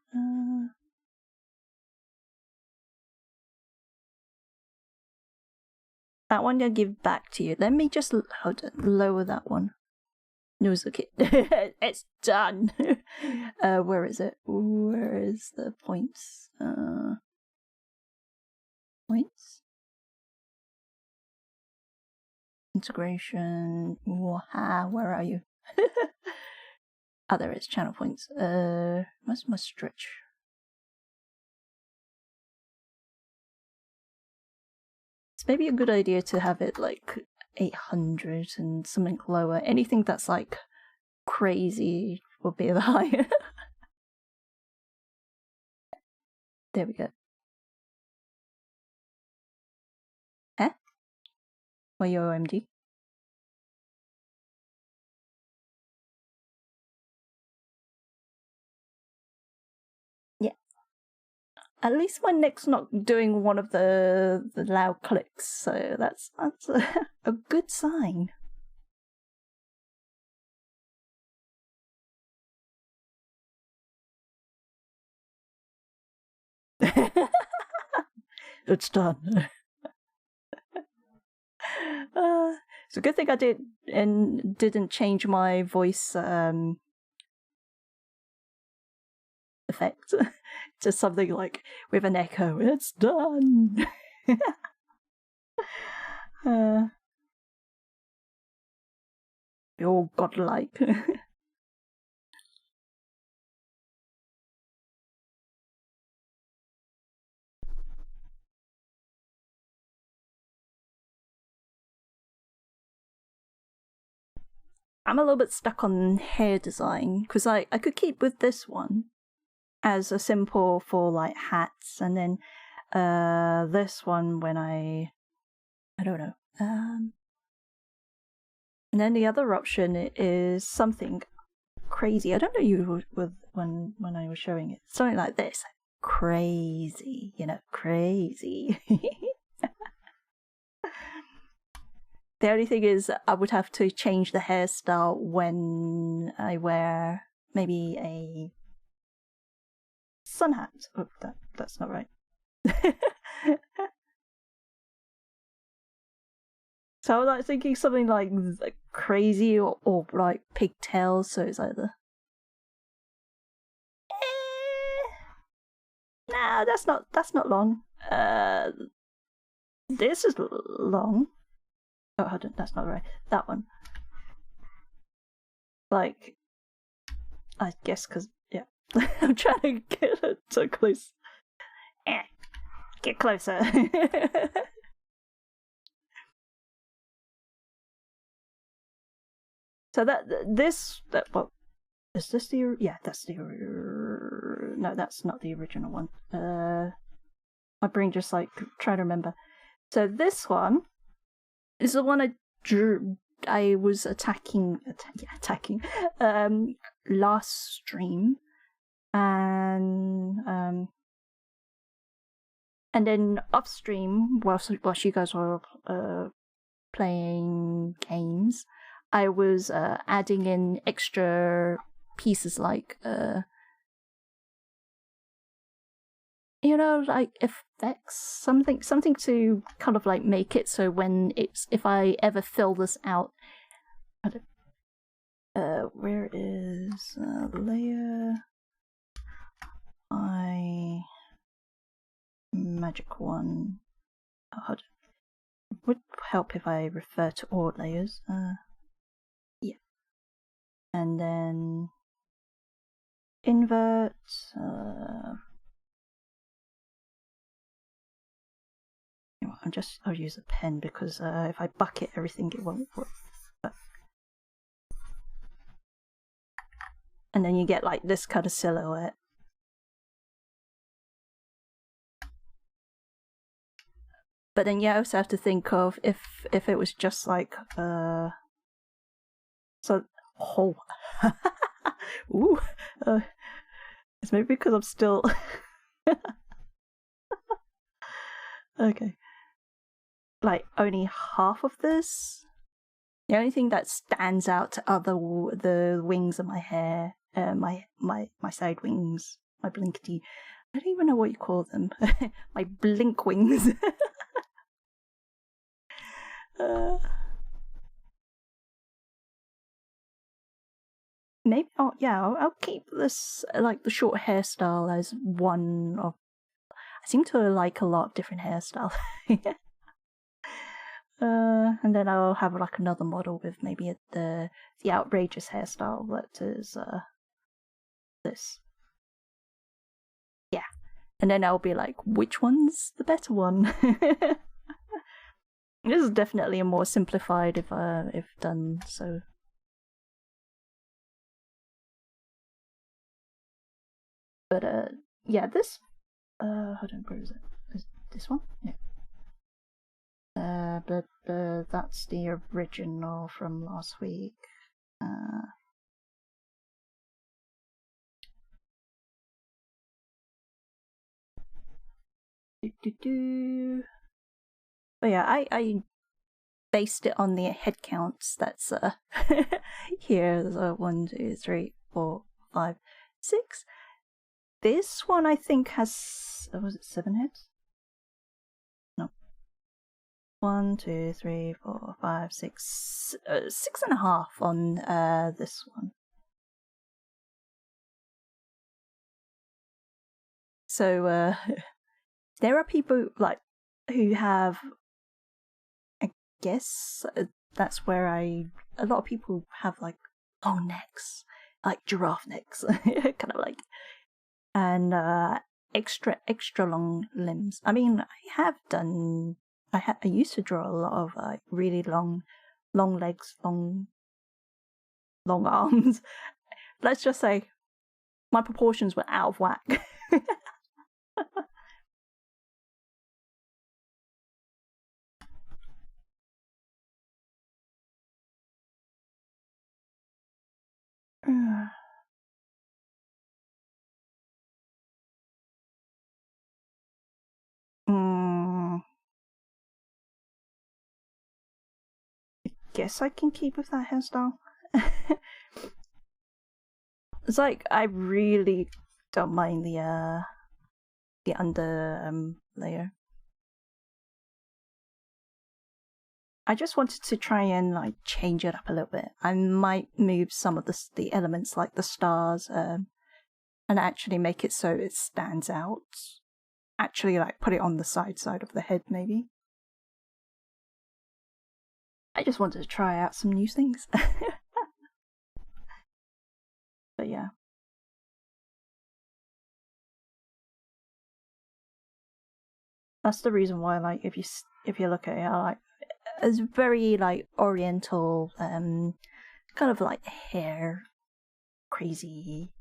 That one I'll give back to you. Let me just lower that one. No, it's okay. It's done. Where is it? Where is the points? Points? Integration. Waha, where are you? Oh, there is channel points. What's my stretch? It's maybe a good idea to have it like 800 and something lower. Anything that's like crazy will be the higher. There we go. Eh? Why your OMG? Yeah. At least my neck's not doing one of the loud clicks, so that's a good sign. It's done. It's a good thing I didn't change my voice effect to something like with an echo. It's done. You're godlike. I'm a little bit stuck on hair design, because I could keep with this one as a simple for like hats, and then this one when I don't know. And then the other option is something crazy. I don't know you with when I was showing it. Something like this. Crazy, crazy. The only thing is I would have to change the hairstyle when I wear maybe a sun hat. Oh, that's not right. So I was like thinking something like crazy or like pigtails, so it's either. No, that's not long. This is long. Oh, hold on, that's not right. That one. Like, I guess because, yeah. I'm trying to get it so close. Get closer. So well, is this the, yeah, that's the, no, that's not the original one. My brain just like, trying to remember. So this one is the one I drew. I was attacking last stream, And then upstream, whilst you guys were playing games, I was adding in extra pieces like like effects, something to kind of like make it so when if I ever fill this out, where is layer magic one? Would help if I refer to all layers. Yeah, and then invert. I'll use a pen because if I bucket everything, it won't work. And then you get like this kind of silhouette. But then you also have to think of if it was just like so ooh, it's maybe because I'm still okay. Like only half of this. The only thing that stands out to the wings of my hair, my side wings, my blinkety. I don't even know what you call them. My blink wings. Maybe I'll keep this like the short hairstyle as one of. I seem to like a lot of different hairstyles. And then I'll have like another model with maybe the outrageous hairstyle that is this. Yeah. And then I'll be like, which one's the better one? This is definitely a more simplified if done so. But yeah, this hold on, where is it? Is this one? Yeah. But that's the original from last week. But yeah, I based it on the head counts that's here. There's 1, 2, 3, 4, 5, 6. This one I think has was it 7 heads? No. 1, 2, 3, 4, 5, 6, 6.5 on this one. So there are people like who have, I guess that's where a lot of people have like long necks, like giraffe necks, kind of like, and extra long limbs. I mean, I used to draw a lot of like really long legs, long arms. Let's just say my proportions were out of whack. Guess I can keep with that hairstyle. It's like I really don't mind the under layer. I just wanted to try and like change it up a little bit. I might move some of the elements like the stars and actually make it so it stands out. Actually, like put it on the side of the head, maybe. I just wanted to try out some new things. But yeah. That's the reason why, like, if you look at it, like, it's very like oriental, kind of like hair, crazy,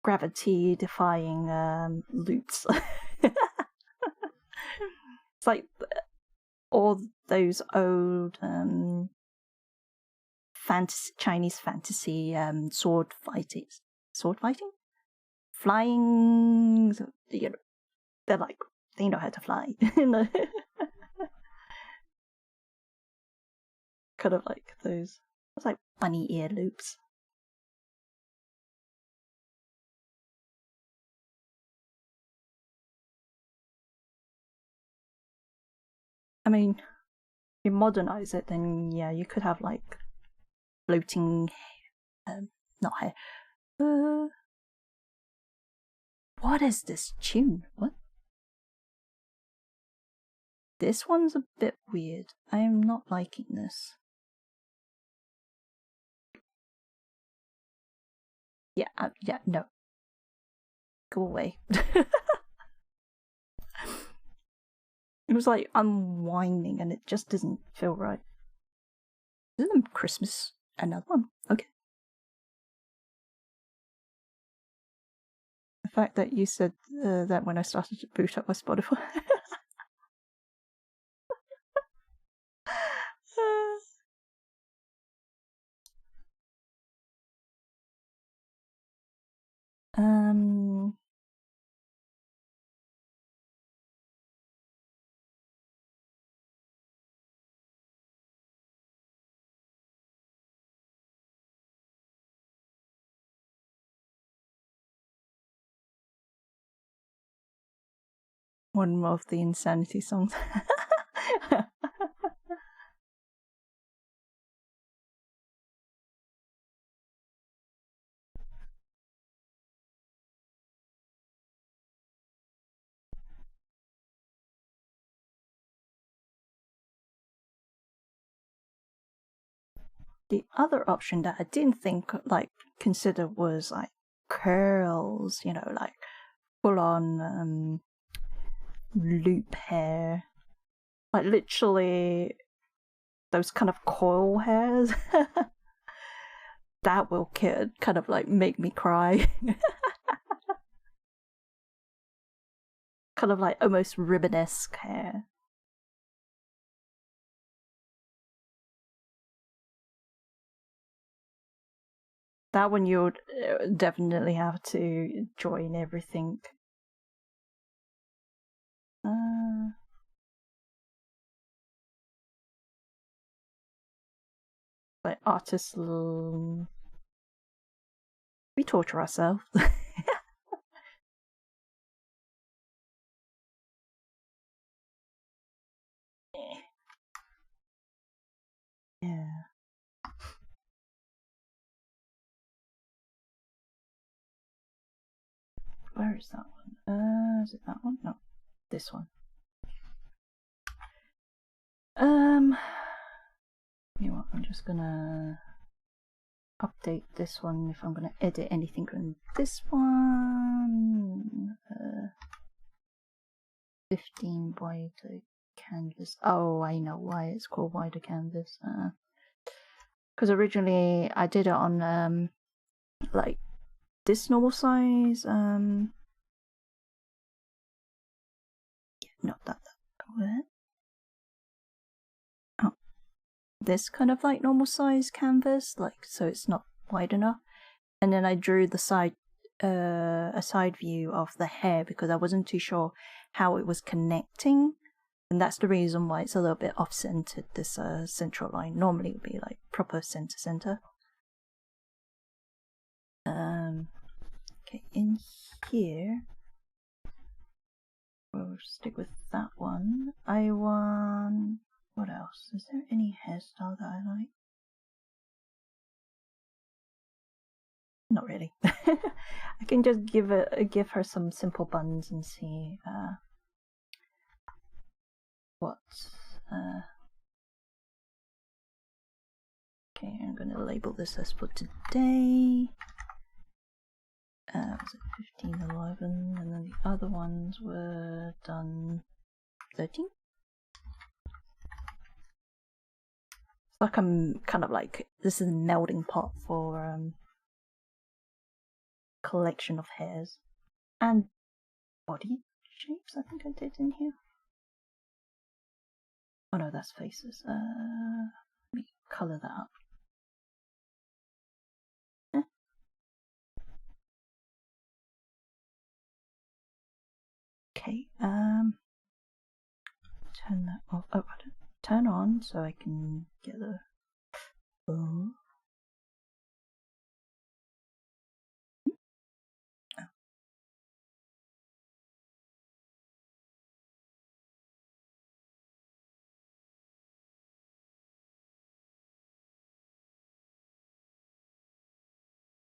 gravity defying loops. It's like all those old Chinese fantasy sword fighting. flying, you know, they're like, they know how to fly. Kind of like those, it's like bunny ear loops. I mean, you modernize it, then yeah, you could have like floating, not hair. What is this tune? What? This one's a bit weird. I am not liking this. Yeah, yeah, no. Go away. It was like unwinding and it just doesn't feel right. Isn't Christmas another one? Okay. The fact that you said that when I started to boot up my Spotify. um. One of the Insanity songs. The other option that I didn't think like consider was like curls, you know, like full on loop hair, like literally those kind of coil hairs. That will kind of like make me cry. Kind of like almost ribbon-esque hair. That one you would definitely have to join everything. Like artists, we torture ourselves. Yeah. Where is that one? Is it that one? No, this one. You know what? I'm just gonna update this one if I'm gonna edit anything from this one. 15 wider canvas. Oh, I know why it's called wider canvas. Because originally I did it on like this normal size. Not that. What? Oh, this kind of like normal size canvas, like so it's not wide enough. And then I drew the side, a side view of the hair because I wasn't too sure how it was connecting, and that's the reason why it's a little bit off-centered. This central line normally would be like proper center. Okay, in here we'll stick with that one. I want. What else? Is there any hairstyle that I like? Not really. I can just give her some simple buns and see what. Okay, I'm gonna label this as for today. Was it 15, 11, and then the other ones were done 13. It's like I'm kind of like this is a melting pot for collection of hairs and body shapes. I think I did in here. Oh no, that's faces. Let me color that up. Okay, turn that off. Oh, turn on so I can get the. Oh.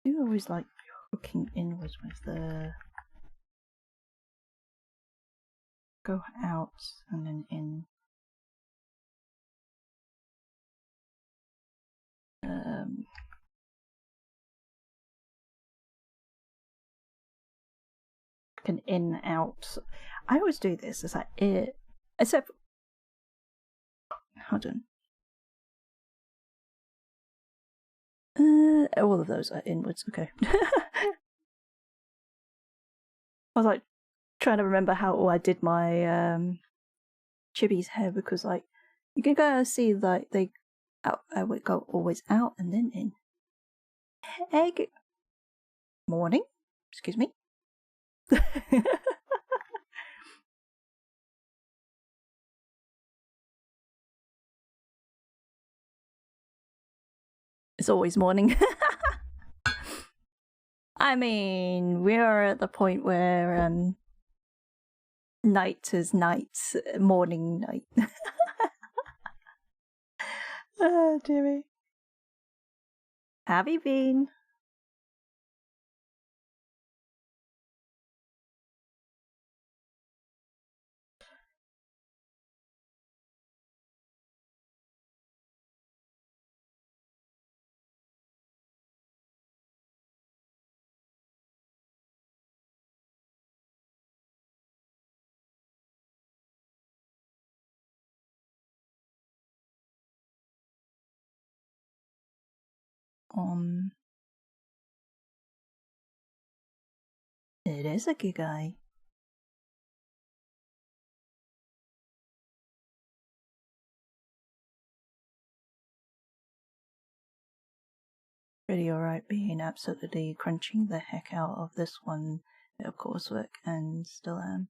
I do always like hooking inwards with the go out and then in. Can in out. I always do this. It's like it, except hold on. All of those are inwards. Okay. I was like trying to remember how I did my Chibi's hair because like you can go and see like they out. I would go always out and then in. Egg. Morning. Excuse me. It's always morning. I mean, we are at the point where night is night, morning night. Oh, dearie. Have you been? It is a good guy. Pretty alright being absolutely crunching the heck out of this one bit of coursework and still am.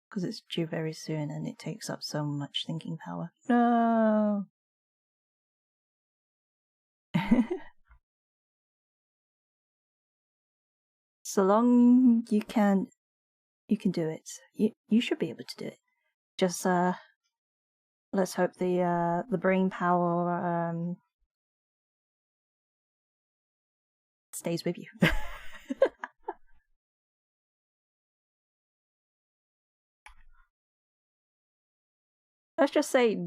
Because it's due very soon and it takes up so much thinking power. No! So long you can do it. You should be able to do it. Just let's hope the brain power stays with you. Let's just say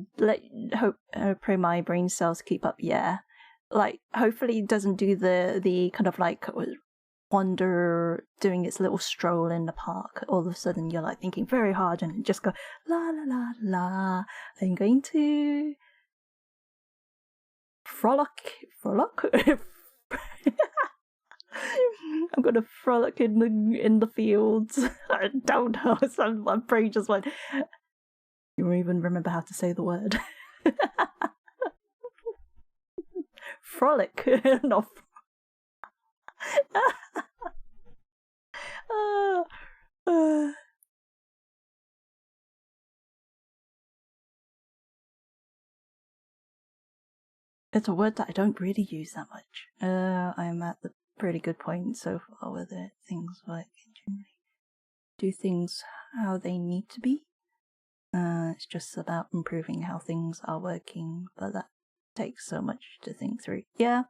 pray my brain cells keep up. Yeah, like hopefully it doesn't do the kind of like wander doing its little stroll in the park. All of a sudden you're like thinking very hard and just go la la la la. I'm going to frolic. I'm gonna frolic in the fields. I don't know. My brain just went. You won't even remember how to say the word. Frolic, not. It's a word that I don't really use that much. I'm at the pretty good point so far with it. Things like generally do things how they need to be. It's just about improving how things are working, but that takes so much to think through. Yeah.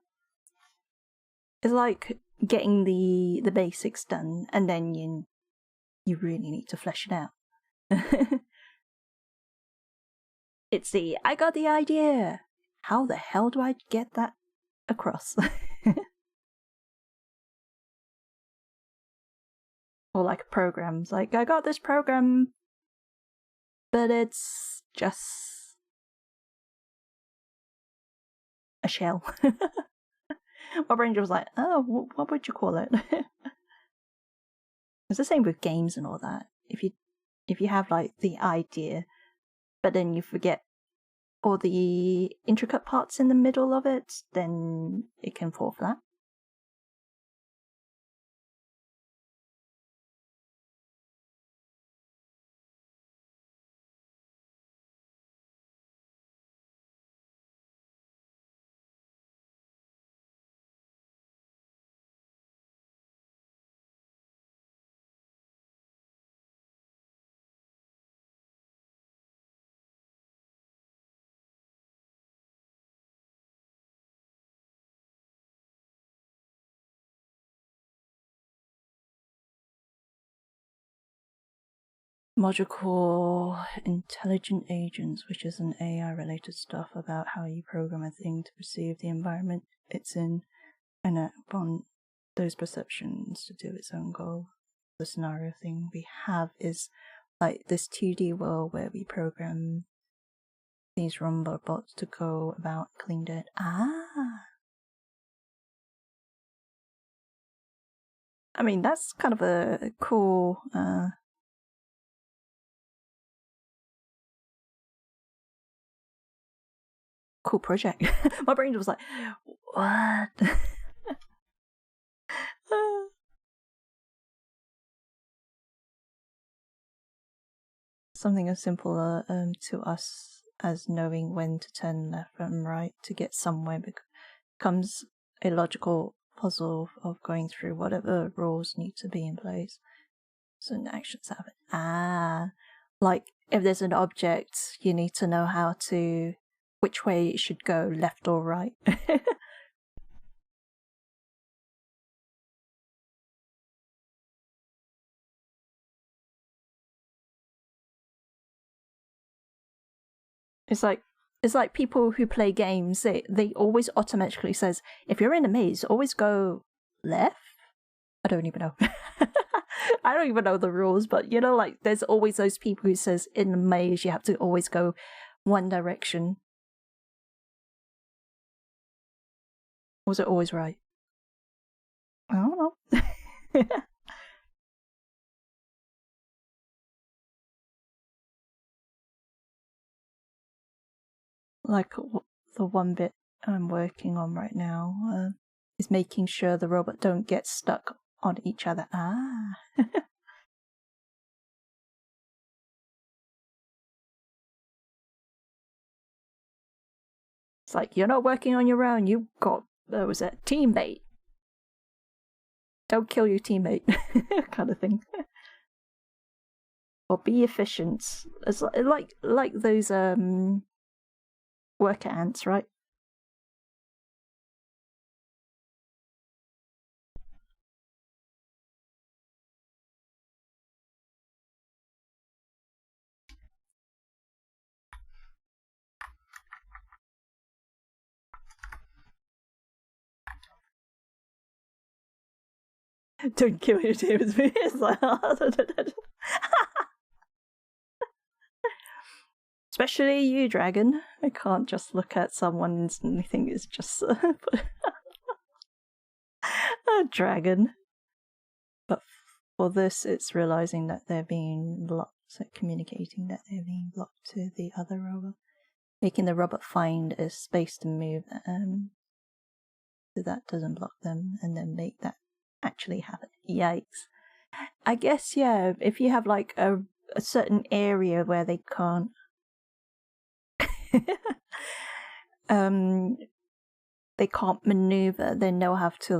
It's like getting the basics done, and then you really need to flesh it out. It's the I got the idea. How the hell do I get that across? Or like programs, like I got this program, but it's just a shell. My brain was like, oh, what would you call it? It's the same with games and all that. If you have like the idea, but then you forget all the intricate parts in the middle of it, then it can fall flat. cosmological intelligent agents, which is an AI related stuff about how you program a thing to perceive the environment it's in and act upon those perceptions to do its own goal. The scenario thing we have is like this 2D world where we program these robots to go about killing dead. I mean, that's kind of a cool cool project. My brain was like, what? Something as simple to us as knowing when to turn left and right to get somewhere becomes a logical puzzle of going through whatever rules need to be in place. Certain actions happen. Like if there's an object, you need to know which way it should go, left or right. It's like people who play games, they always automatically says, if you're in a maze, always go left. I don't even know. I don't even know the rules, but you know, like there's always those people who says in the maze you have to always go one direction. Was it always right? I don't know. Like the one bit I'm working on right now is making sure the robot don't get stuck on each other. It's like, you're not working on your own, you've got, was it, teammate. Don't kill your teammate, kind of thing. Or be efficient. It's like those worker ants, right? Don't kill your teammate. It's like, especially you, dragon. I can't just look at someone and instantly think it's just a dragon. But for this, it's realizing that they're being blocked, so communicating that they're being blocked to the other robot, making the robot find a space to move, so that doesn't block them, and then make that actually happen. Yikes! I guess yeah. If you have like a certain area where they can't, they can't maneuver, then they'll have to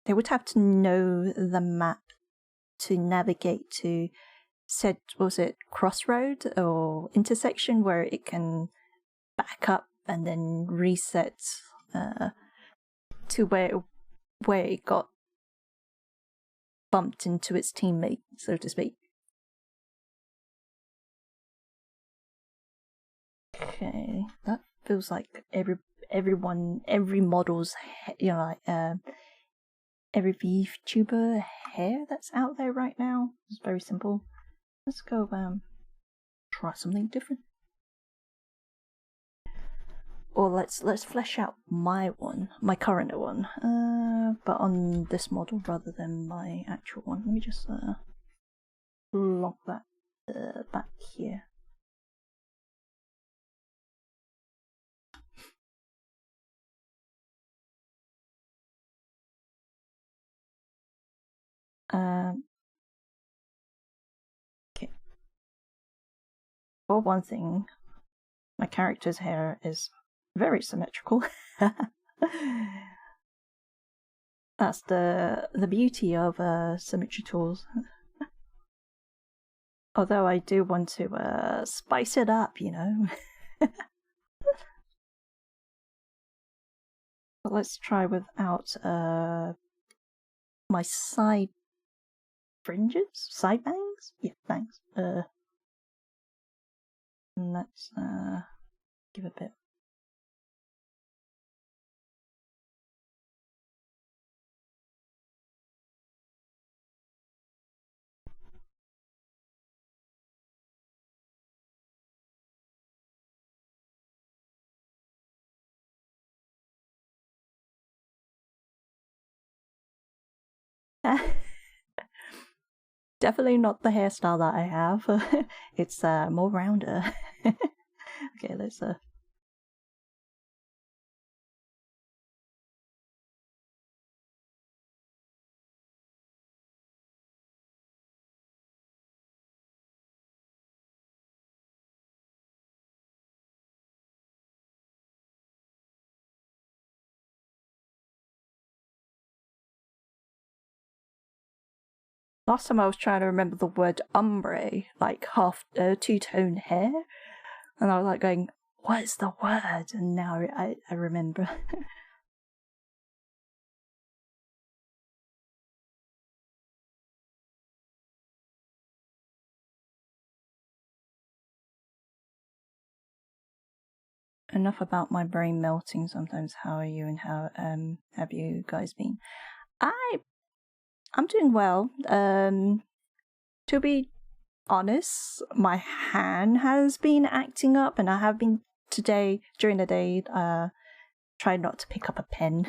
they would have to know the map to navigate to said, was it crossroad or intersection where it can back up and then reset to where it got bumped into its teammate, so to speak. Okay, that feels like every model's, you know, like every VTuber hair that's out there right now. It's very simple. Let's go try something different. Or let's flesh out my current one, but on this model rather than my actual one. Let me just lock that back here. Okay. For one thing, my character's hair is very symmetrical. That's the beauty of symmetry tools. Although I do want to spice it up, you know. But let's try without my side fringes, side bangs. thanks. Yeah, thanks. Let's give a bit. Definitely not the hairstyle that I have. It's more rounder. Okay, let's Last time I was trying to remember the word ombre, like half two-tone hair, and I was like going, "What is the word?" And now I remember. Enough about my brain melting sometimes. How are you, and how have you guys been? I'm doing well. To be honest, my hand has been acting up, and I have been today during the day trying not to pick up a pen.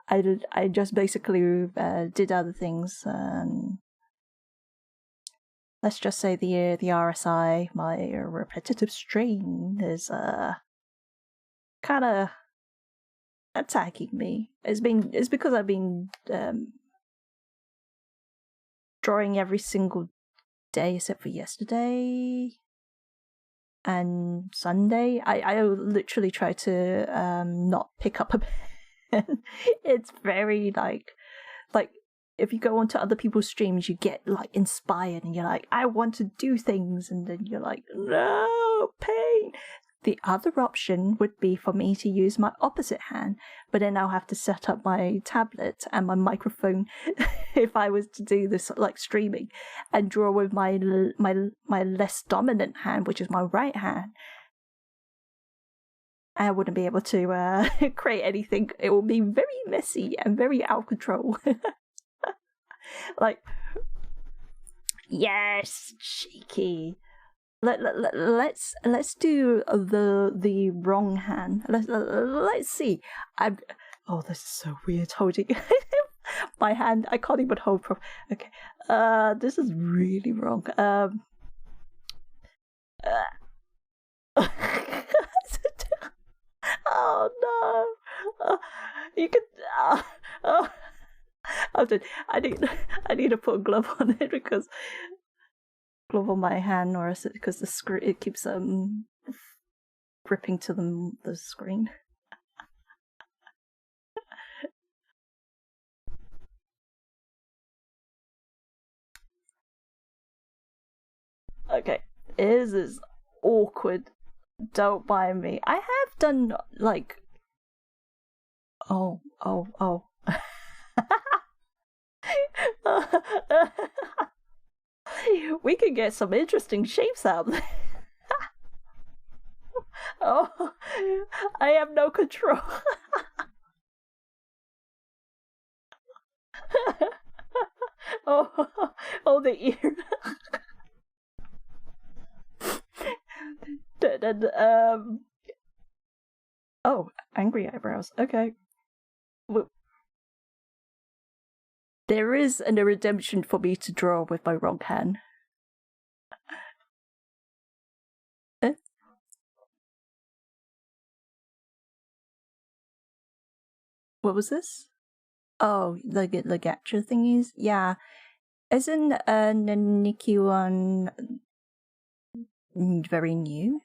I just basically did other things. Let's just say the RSI, my repetitive strain, is kind of attacking me. It's because I've been drawing every single day except for yesterday and Sunday. I literally try to not pick up a pen. It's very like if you go onto other people's streams, you get like inspired and you're like, I want to do things, and then you're like, no, pain. The other option would be for me to use my opposite hand, but then I'll have to set up my tablet and my microphone if I was to do this like streaming and draw with my less dominant hand, which is my right hand. I wouldn't be able to create anything. It will be very messy and very out of control. Like, yes, cheeky. Let's do the wrong hand. Let's see. Oh, this is so weird holding my hand. I can't even hold properly. Okay. This is really wrong. Oh no. You could. Oh. I need to put a glove on it because glove on my hand, or else because the screen it keeps gripping to the screen. Okay, this is awkward. Don't mind me. I have done like oh. We could get some interesting shapes out there. Oh, I have no control. Oh, the ear. Oh, angry eyebrows. Okay. Well, there is a redemption for me to draw with my wrong hand. What was this? Oh, the gacha thingies? Yeah. Isn't the Nikki one very new?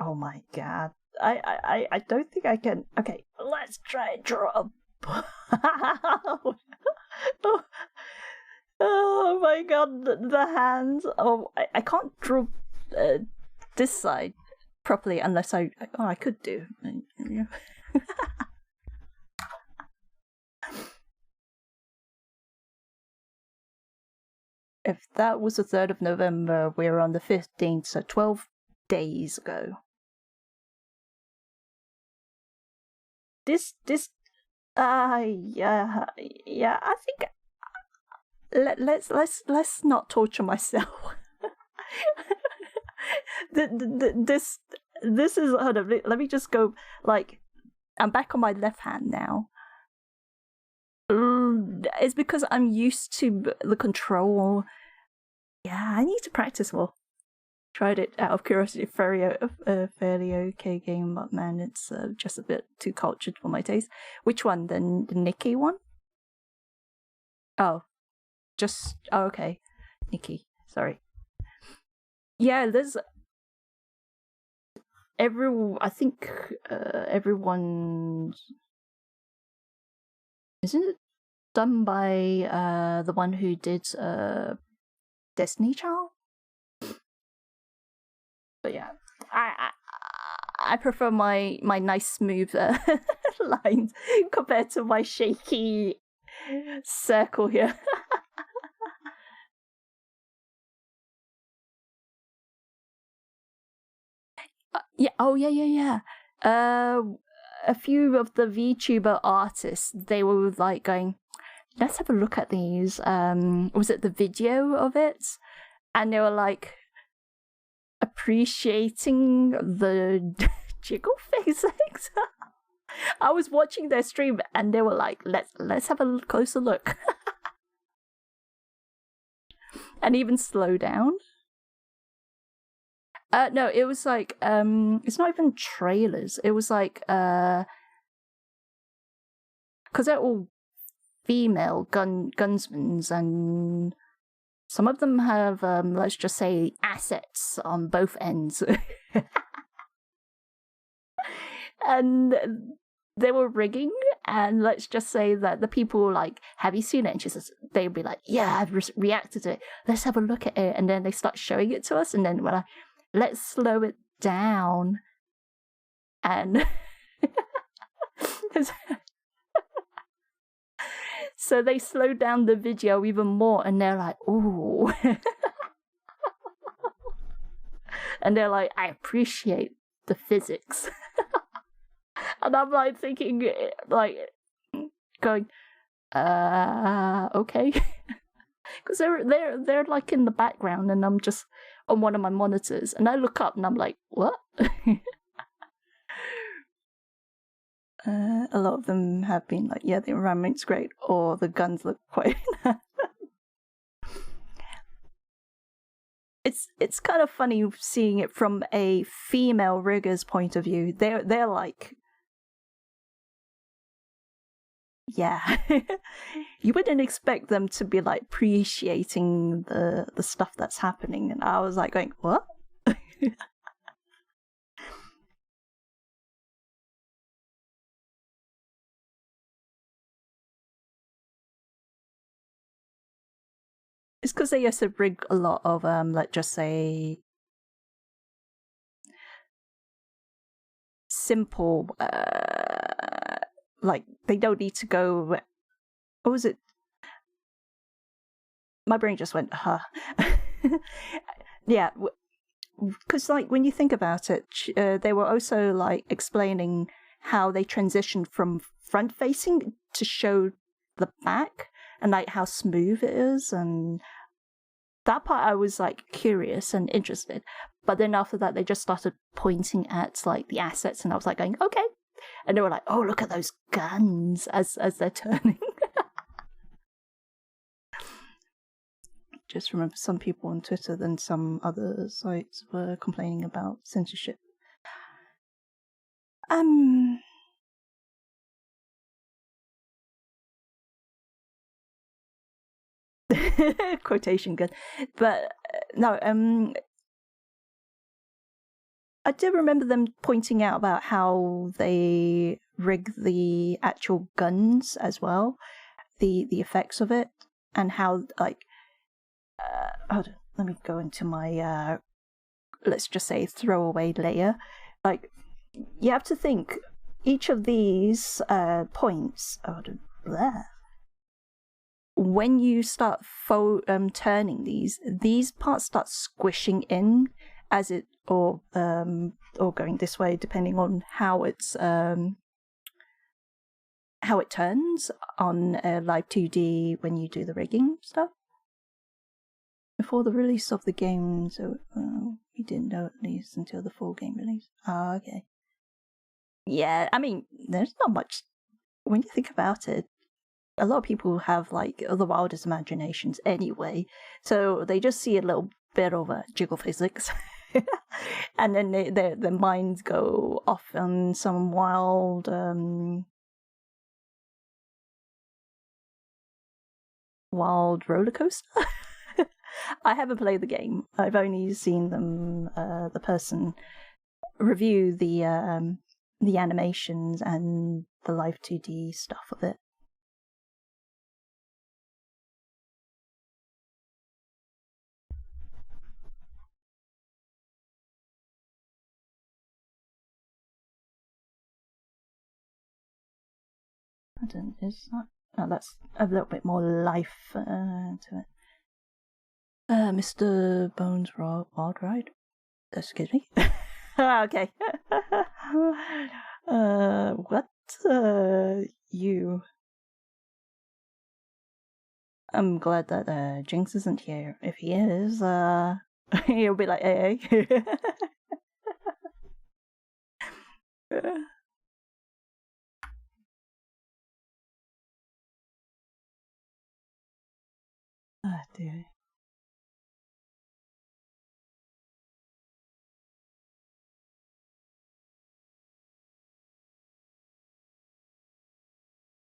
Oh my god. I don't think I can. Okay, let's try and draw a. Oh my god, the hands. Oh, I can't draw this side properly unless I. Oh, I could do. If that was the 3rd of November, we're on the 15th, so 12 days ago. Yeah, I think let's not torture myself. This is, hold on, let me just go, like, I'm back on my left hand now. It's because I'm used to the control. Yeah, I need to practice more. Tried it out of curiosity, fairly okay game, but man, it's just a bit too cultured for my taste. Which one? The Nikki one? Oh, okay, Nikki. Sorry. Yeah, there's I think everyone, isn't it done by the one who did Destiny Child? But yeah, I prefer my nice smooth lines compared to my shaky circle here. Yeah. Oh yeah. A few of the VTuber artists, they were like going, let's have a look at these. Was it the video of it? And they were like appreciating the jiggle faces. I was watching their stream and they were like, let's have a closer look. And even slow down. No, it was like it's not even trailers. It was like because they're all female gunsmen, and some of them have let's just say assets on both ends. And they were rigging, and let's just say that the people were like, have you seen it? And she says, they'd be like, yeah, I've reacted to it. Let's have a look at it. And then they start showing it to us, and then we're like, let's slow it down. And so they slowed down the video even more, and they're like, ooh. And they're like, I appreciate the physics. And I'm like thinking, like, going, okay. Because they're like in the background, and I'm just on one of my monitors, and I look up and I'm like, what? A lot of them have been like, yeah, the environment's great, or the guns look quite it's kind of funny seeing it from a female rigger's point of view. They're like, yeah. You wouldn't expect them to be like appreciating the stuff that's happening, and I was like going, what? It's because they used to rig a lot of let's just say simple like they don't need to go, what was it? My brain just went, huh. Yeah, because like when you think about it, they were also like explaining how they transitioned from front facing to show the back, and like how smooth it is, and that part I was like curious and interested. But then after that, they just started pointing at like the assets, and I was like going, okay. And they were like, oh, look at those guns as they're turning. Just remember, some people on Twitter and some other sites were complaining about censorship. Quotation good. But no, I do remember them pointing out about how they rig the actual guns as well, the effects of it, and how like hold on, let me go into my let's just say throwaway layer. Like, you have to think each of these points when you start turning these parts start squishing in as it or going this way, depending on how it turns on Live 2D when you do the rigging stuff. Before the release of the game, so we didn't know at least until the full game release. Oh, okay. Yeah, I mean, there's not much when you think about it. A lot of people have like the wildest imaginations anyway, so they just see a little bit of jiggle physics, and then their minds go off on some wild roller coaster. I haven't played the game. I've only seen them, the person review the animations and the Live 2D stuff of it. I don't. Is that? Oh, that's a little bit more life to it. Mr. Bones Wild Ride. Excuse me. Okay. What? You. I'm glad that Jinx isn't here. If he is, he'll be like, hey. Oh, dear.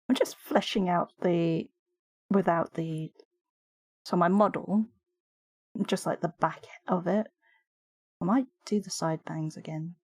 I'm just fleshing out so my model, just like the back of it. I might do the side bangs again.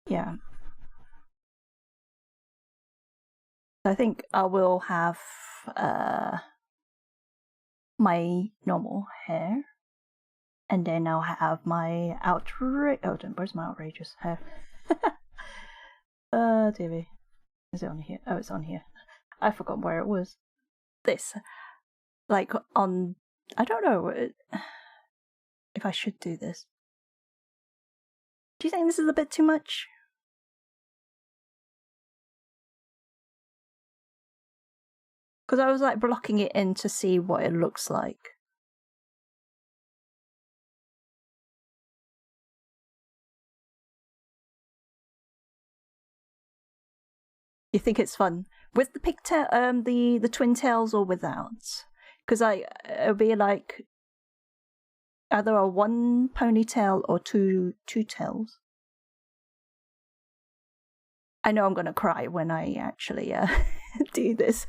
Yeah. I think I will have my normal hair, and then I'll have my where's my outrageous hair? TV. Is it on here? Oh, it's on here. I forgot where it was. This. Like on... I don't know if I should do this. Do you think this is a bit too much? Because I was like blocking it in to see what it looks like. You think it's fun with the pigtail, the twin tails, or without? Because it'll be like either a one ponytail or two tails. I know I'm gonna cry when I actually do this,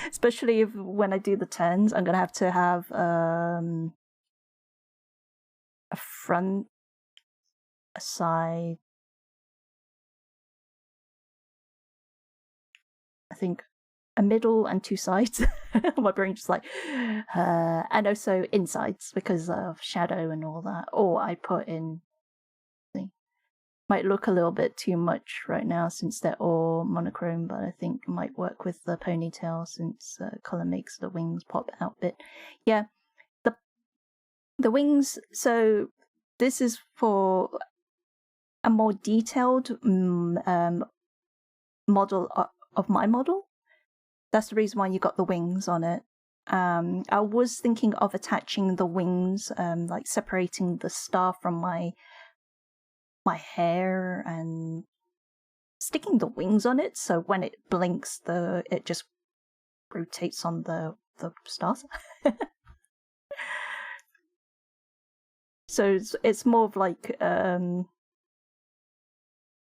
especially when I do the turns. I'm gonna have to have a front, a side. I think a middle and two sides. My brain just like, and also insides because of shadow and all that. Or I put in, might look a little bit too much right now since they're all monochrome, but I think it might work with the ponytail since color makes the wings pop out a bit. Yeah, the wings. So this is for a more detailed model of my model. That's the reason why you got the wings on it. I was thinking of attaching the wings, like separating the star from my hair and sticking the wings on it, so when it blinks, it just rotates on the stars. So it's more of like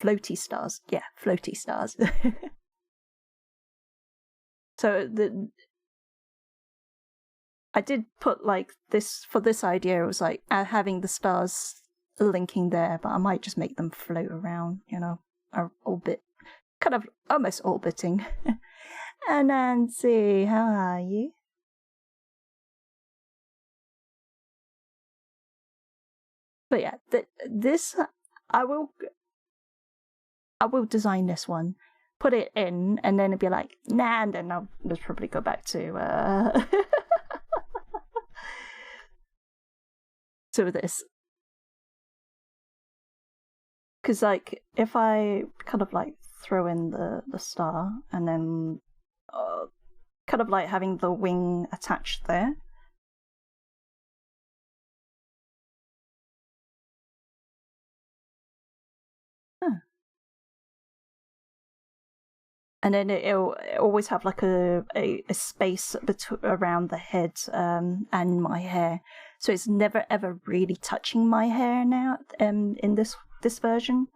floaty stars. Yeah, floaty stars. So I did put like this for this idea. It was like having the stars linking there, but I might just make them float around, you know, or orbit, kind of almost orbiting. And Nancy, how are you? But yeah, this I will design this one, put it in, and then it'd be like, nah, and then I'll just probably go back to to this. Because like if I kind of like throw in the star and then kind of like having the wing attached there. Huh. And then it'll always have like a space around the head and my hair, so it's never ever really touching my hair now in this version.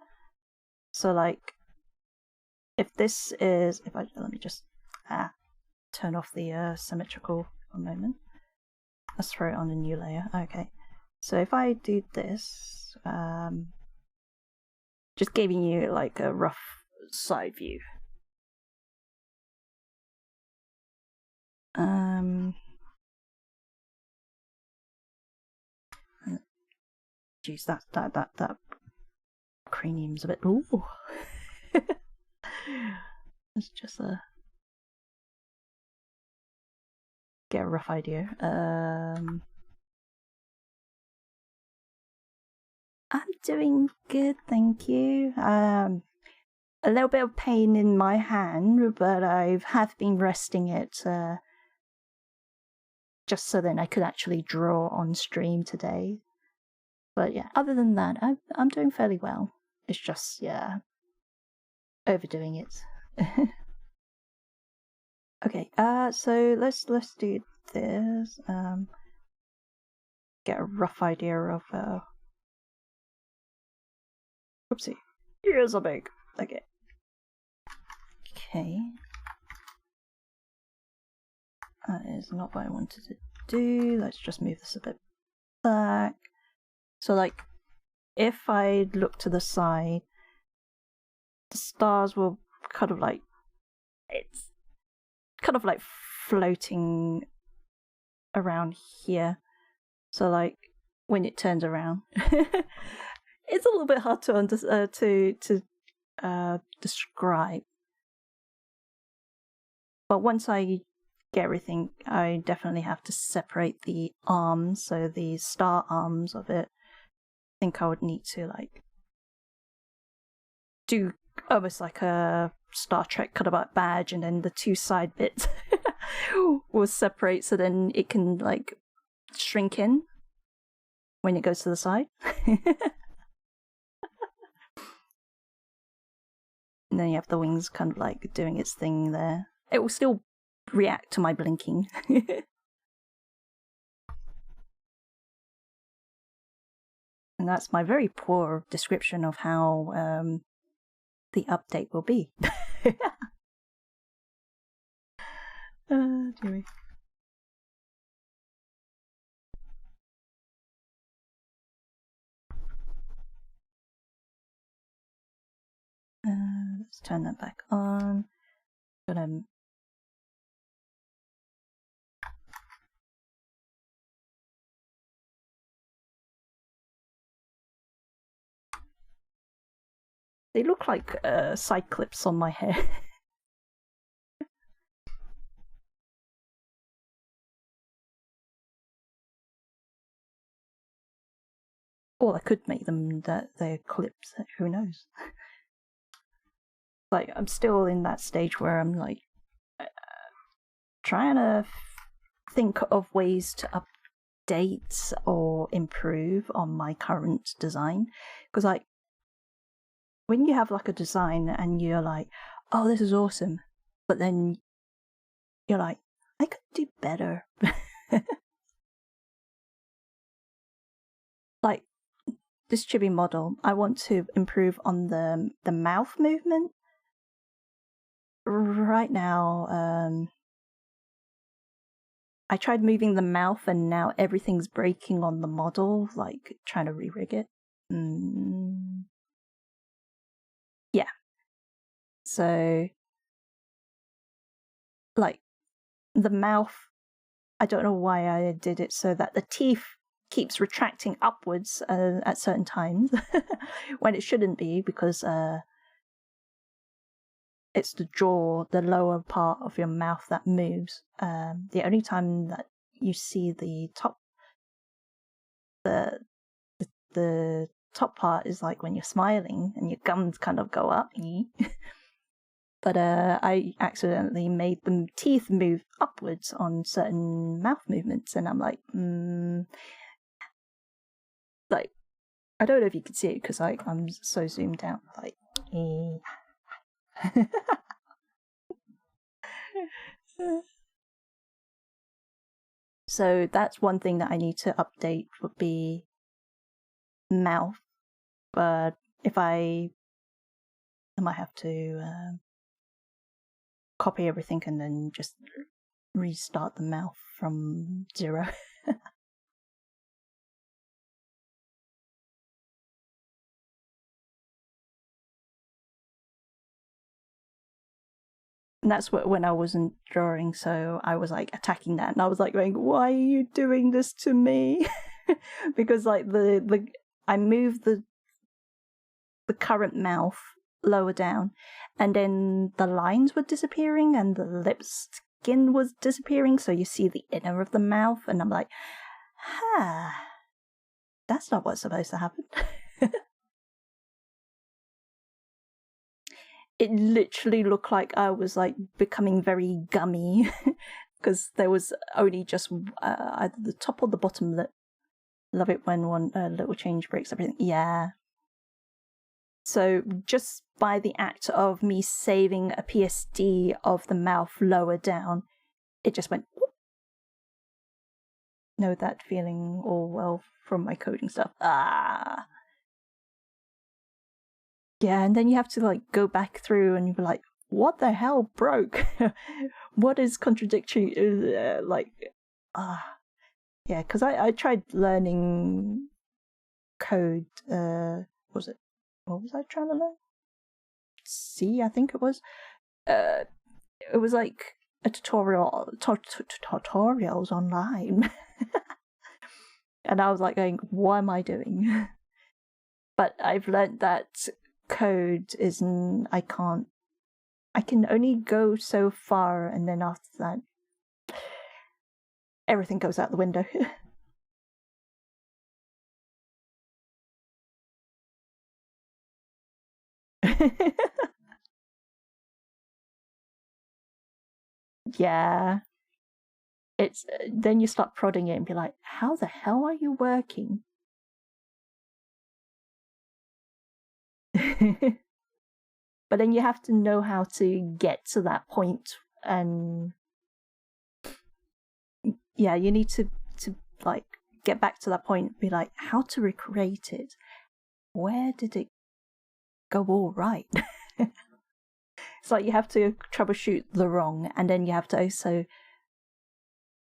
So like if this is, if I let me just turn off the symmetrical for a moment. Let's throw it on a new layer. Okay, so if I do this, just giving you like a rough side view. Geez, that cranium's a bit. Ooh. Let's just get a rough idea. I'm doing good, thank you. A little bit of pain in my hand, but I have been resting it just so then I could actually draw on stream today. But yeah, other than that, I'm doing fairly well. It's just, yeah, overdoing it. Okay, so let's do this. Get a rough idea of oopsie. Here's a big. Okay. Okay. That is not what I wanted to do. Let's just move this a bit back. So like, if I look to the side, the stars will kind of like, it's kind of like floating around here. So like, when it turns around, it's a little bit hard to describe. But once I get everything, I definitely have to separate the arms. So the star arms of it, I think I would need to like do almost like a Star Trek kind of like badge, and then the two side bits will separate, so then it can like shrink in when it goes to the side. And then you have the wings kind of like doing its thing there. It will still react to my blinking. And that's my very poor description of how the update will be. Dearie. Let's turn that back on. Gonna they look like side clips on my hair. Or I could make them that they're clips. Who knows? Like, I'm still in that stage where I'm like trying to think of ways to update or improve on my current design. Because like, when you have like a design and you're like, oh, this is awesome, but then you're like, I could do better. Like this chibi model, I want to improve on the mouth movement. Right now, I tried moving the mouth and now everything's breaking on the model, like trying to re-rig it. Yeah. So, like, the mouth, I don't know why I did it so that the teeth keeps retracting upwards at certain times when it shouldn't be, because it's the jaw, the lower part of your mouth that moves. The only time that you see the top, the top part is like when you're smiling and your gums kind of go up. But I accidentally made the teeth move upwards on certain mouth movements, and I'm like, like, I don't know if you can see it because I'm so zoomed out, like. So that's one thing that I need to update, would be mouth. But if I might have to copy everything and then just restart the mouth from 0. And that's what, when I wasn't drawing, so I was like attacking that, and I was like going, "Why are you doing this to me?" Because like the I moved the current mouth lower down, and then the lines were disappearing and the lip skin was disappearing, so you see the inner of the mouth, and I'm like, that's not what's supposed to happen. It literally looked like I was like becoming very gummy because there was only just either the top or the bottom lip. Love it when one little change breaks everything. Yeah. So just by the act of me saving a PSD of the mouth lower down, it just went. Whoop. Know that feeling all well from my coding stuff. Yeah, and then you have to like go back through and you're like, what the hell broke? What is contradictory? Yeah, because I tried learning code. What was I trying to learn? C, I think it was. It was like a tutorials online. And I was like going, what am I doing? But I've learned that code I can only go so far, and then after that, everything goes out the window. Yeah. It's then you start prodding it and be like, how the hell are you working? But then you have to know how to get to that point, and yeah, you need to like get back to that point and be like, how to recreate it? Where did it go all right? It's like you have to troubleshoot the wrong, and then you have to also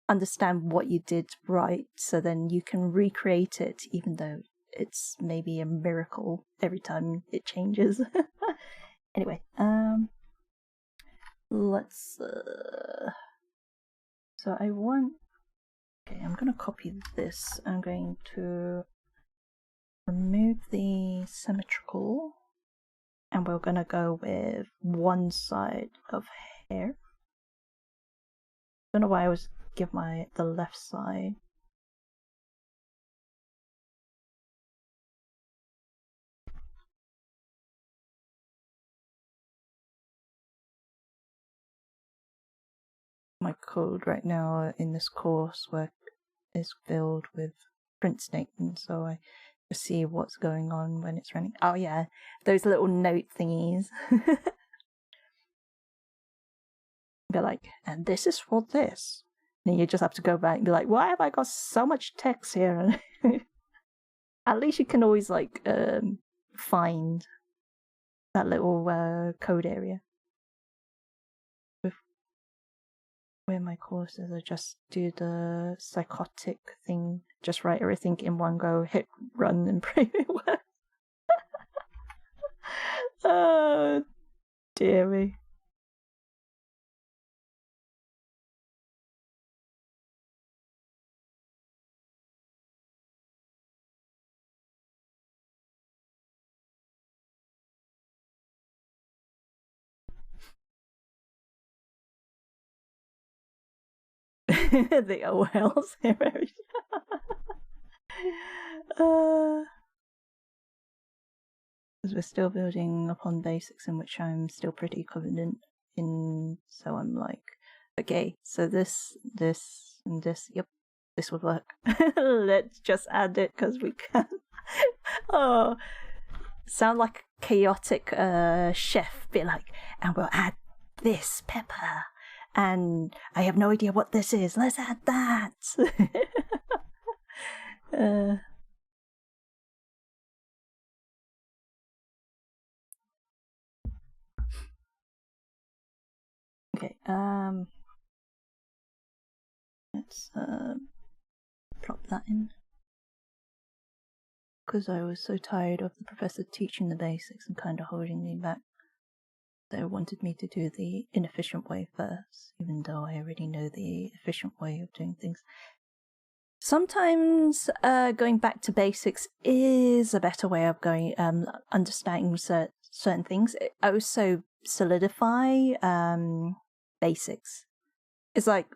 understand what you did right, so then you can recreate it, even though it's maybe a miracle every time it changes. Anyway, let's so I want, okay, I'm gonna copy this. I'm going to remove the symmetrical, and we're gonna go with one side of hair. Don't know why I always give the left side. My code right now in this coursework is filled with print statements, so I see what's going on when it's running. Oh yeah, those little note thingies. Be like, and this is for this. And you just have to go back and be like, why have I got so much text here? At least you can always like find that little code area. Where my courses, I just do the psychotic thing, just write everything in one go, hit run, and pray it works. Oh, dear me. The OLs. Because we're still building upon basics in which I'm still pretty confident in. So I'm like, okay, so this, and this, yep, this would work. Let's just add it because we can. Oh, sound like a chaotic chef. Be like, and we'll add this pepper. And I have no idea what this is. Let's add that. Okay. Let's plop that in. Because I was so tired of the professor teaching the basics and kind of holding me back. They wanted me to do the inefficient way first, even though I already know the efficient way of doing things. Sometimes going back to basics is a better way of going understanding certain things. It also solidify basics. It's like,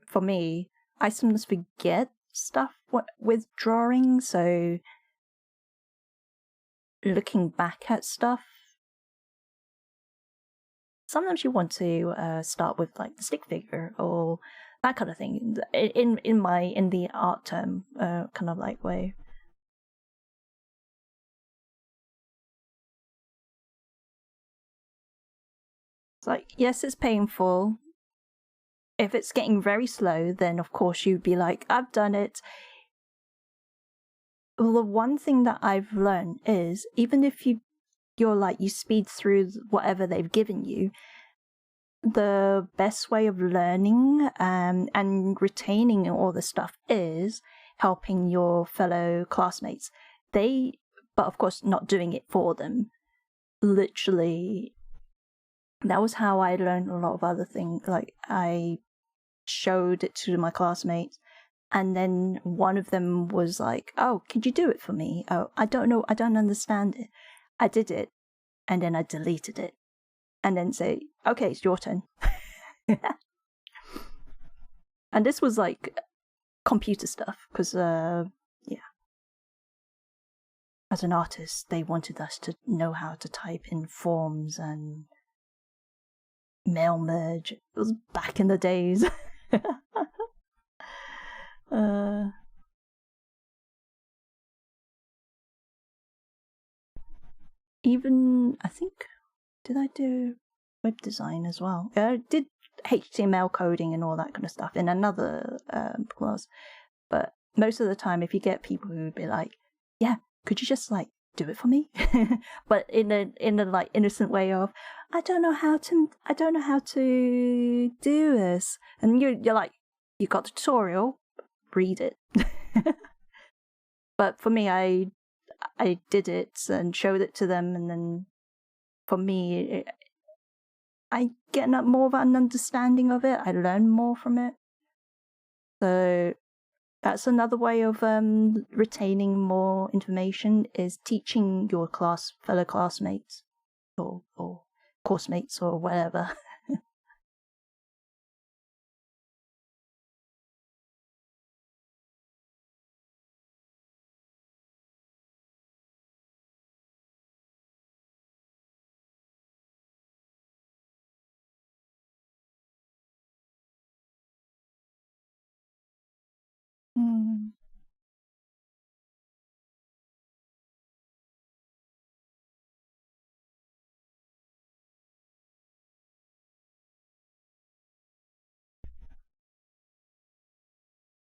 for me, I sometimes forget stuff with drawing, so looking back at stuff, sometimes you want to start with like the stick figure or that kind of thing in the art term kind of like way. It's like, yes, it's painful. If it's getting very slow, then of course you'd be like, I've done it. Well, the one thing that I've learned is even if you're like you speed through whatever they've given you, the best way of learning and retaining all the stuff is helping your fellow classmates. But of course not doing it for them. Literally, that was how I learned a lot of other things. Like, I showed it to my classmates, and then one of them was like, oh, could you do it for me? Oh, I don't know, I don't understand it. I did it, and then I deleted it, and then say, okay, it's your turn. And this was like computer stuff, because yeah, as an artist they wanted us to know how to type in forms and mail merge. It was back in the days. Even I think, did I do web design as well? I did HTML coding and all that kind of stuff in another class, but most of the time if you get people who would be like, yeah, could you just like do it for me? But in a like innocent way of, I don't know how to do this, and you're like, you got the tutorial, read it. But for me, I did it and showed it to them, and then for me, I get more of an understanding of it. I learn more from it. So that's another way of retaining more information, is teaching your fellow classmates or course mates or whatever. Mm.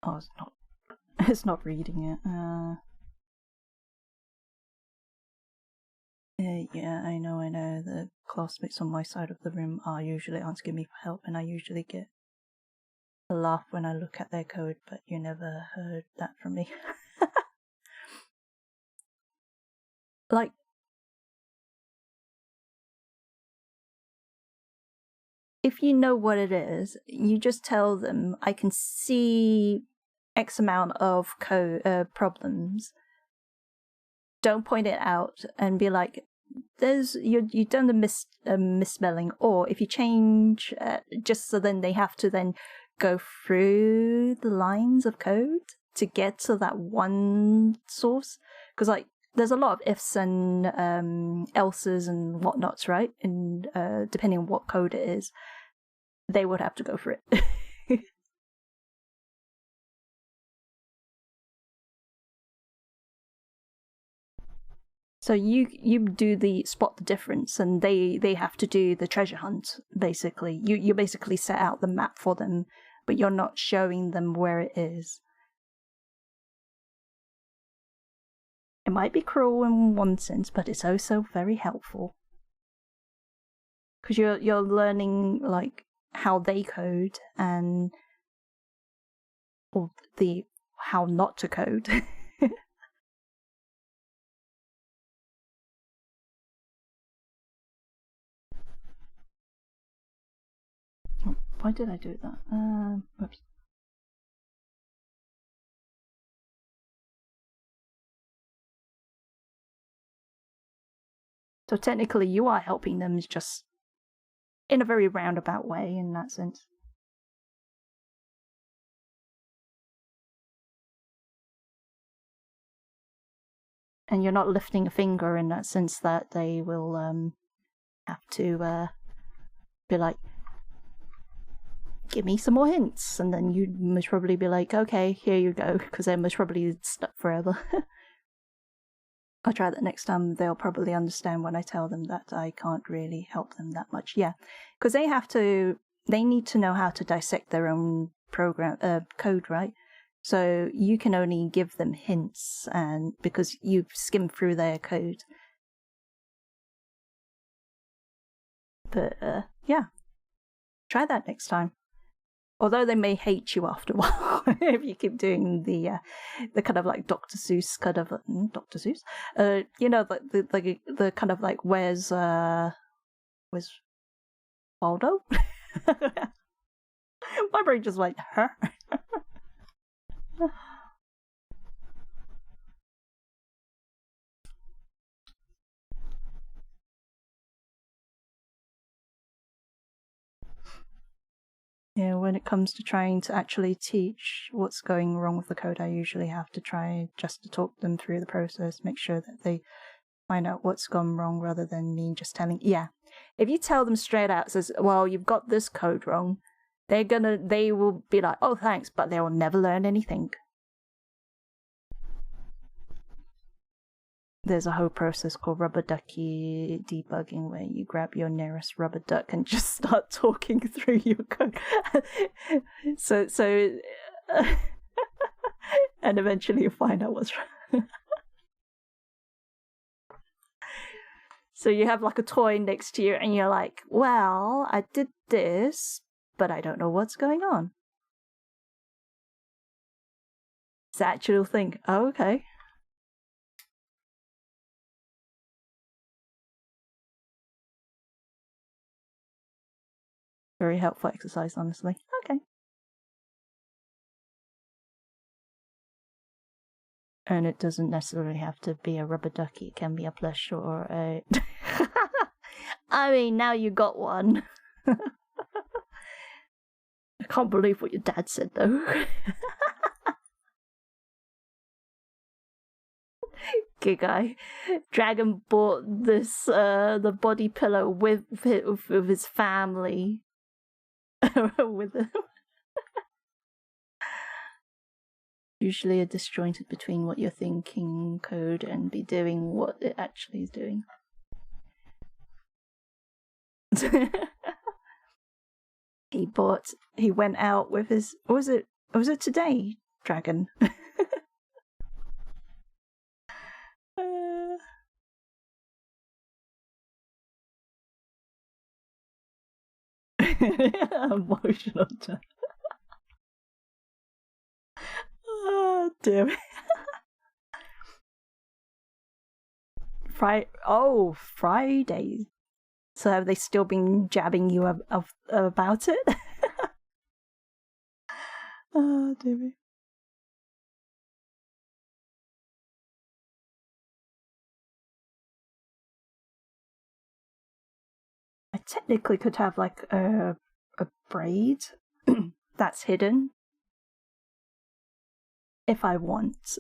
Oh, it's not. It's not reading it. Yeah, I know. The classmates on my side of the room are usually asking me for help, and I usually get a laugh when I look at their code, but you never heard that from me. Like, if you know what it is, you just tell them, I can see X amount of problems. Don't point it out and be like, you've done the misspelling, or if you change, just so then they have to then go through the lines of code to get to that one source. Because like there's a lot of ifs and elses and whatnots, right? And depending on what code it is, they would have to go for it. So you do the spot the difference, and they have to do the treasure hunt. Basically, you basically set out the map for them, but you're not showing them where it is. It might be cruel in one sense, but it's also very helpful because you're learning like how they code and or the how not to code. Why did I do that? Whoops. So technically, you are helping them, just in a very roundabout way, in that sense. And you're not lifting a finger in that sense that they will have to be like, give me some more hints, and then you'd most probably be like, okay, here you go, because they're most probably stuck forever. I'll try that next time. They'll probably understand when I tell them that I can't really help them that much. Yeah, because they need to know how to dissect their own program code, right? So you can only give them hints, and because you've skimmed through their code. But yeah, try that next time. Although they may hate you after a while if you keep doing the kind of like Dr. Seuss kind of Dr. Seuss, you know, the kind of like where's Waldo? My brain just went, huh? Yeah, when it comes to trying to actually teach what's going wrong with the code, I usually have to try just to talk them through the process, make sure that they find out what's gone wrong rather than me just telling. Yeah, if you tell them straight out, says, well, you've got this code wrong, they will be like, oh, thanks, but they will never learn anything. There's a whole process called rubber ducky debugging where you grab your nearest rubber duck and just start talking through your code. so and eventually you find out what's wrong. So you have like a toy next to you and you're like, well, I did this, but I don't know what's going on. It's the actual thing. Oh, okay. Very helpful exercise, honestly. Okay. And it doesn't necessarily have to be a rubber ducky. It can be a plush or a... I mean, now you got one. I can't believe what your dad said, though. Good guy. Dragon bought this, the body pillow with his family. With him. Usually a disjointed between what you're thinking code and be doing what it actually is doing. He went out with his, was it today, Dragon? Emotional. Oh, damn it. Friday. So have they still been jabbing you about it? Oh, dear me. I technically could have like a braid that's hidden if I want.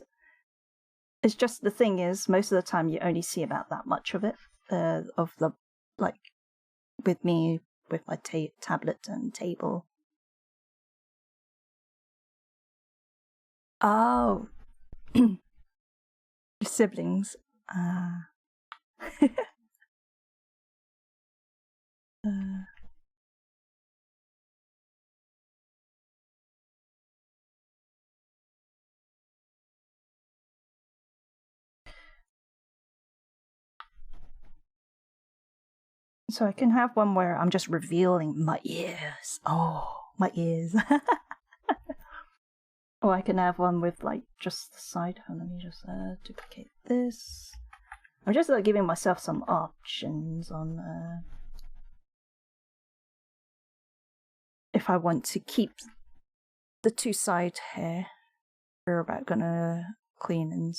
It's just the thing is, most of the time you only see about that much of it, of the, like, with me, with my tablet and table. Oh. Siblings. So I can have one where I'm just revealing my ears. Oh, my ears. Or I can have one with like just the side. Let me just duplicate this. I'm just like giving myself some options on if I want to keep the two side hair. We're about gonna clean and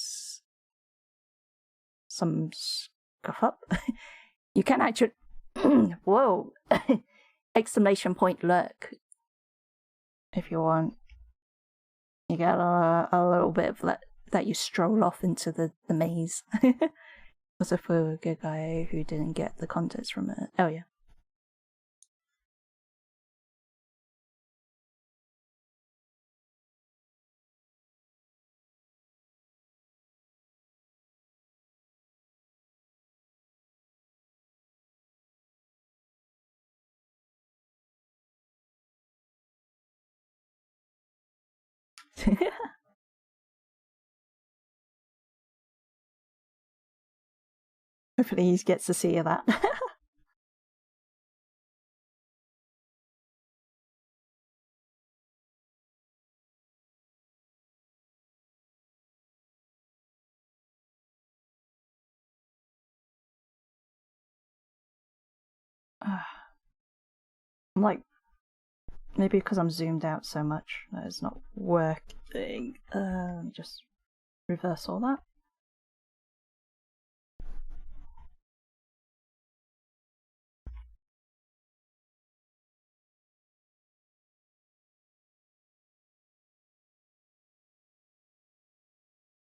some scuff up. You can actually whoa exclamation point lurk if you want. You get a little bit of that you stroll off into the maze. Also for a good guy who didn't get the context from it. Oh yeah. Hopefully he gets to see that. I'm like, maybe because I'm zoomed out so much that it's not working. Let me just reverse all that.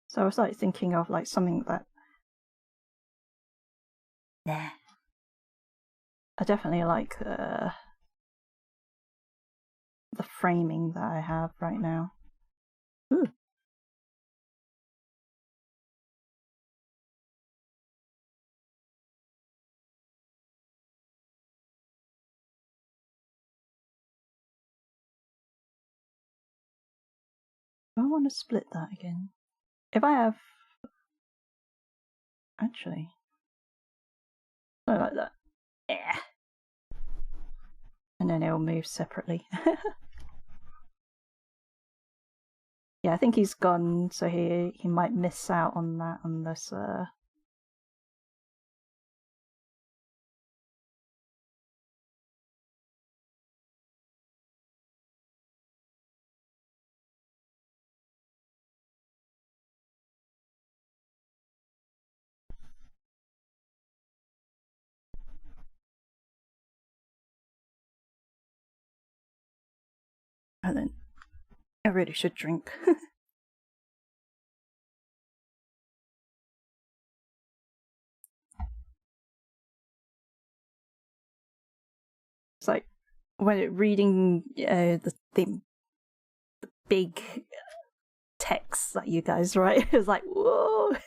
So I was like thinking of like something that. Nah. I definitely like the framing that I have right now. Ooh. I want to split that again. If I have. Actually. I like that. Yeah. And then it'll move separately. Yeah, I think he's gone, so he might miss out on that unless and then I really should drink. It's like when reading the big texts that you guys write, it's like whoa.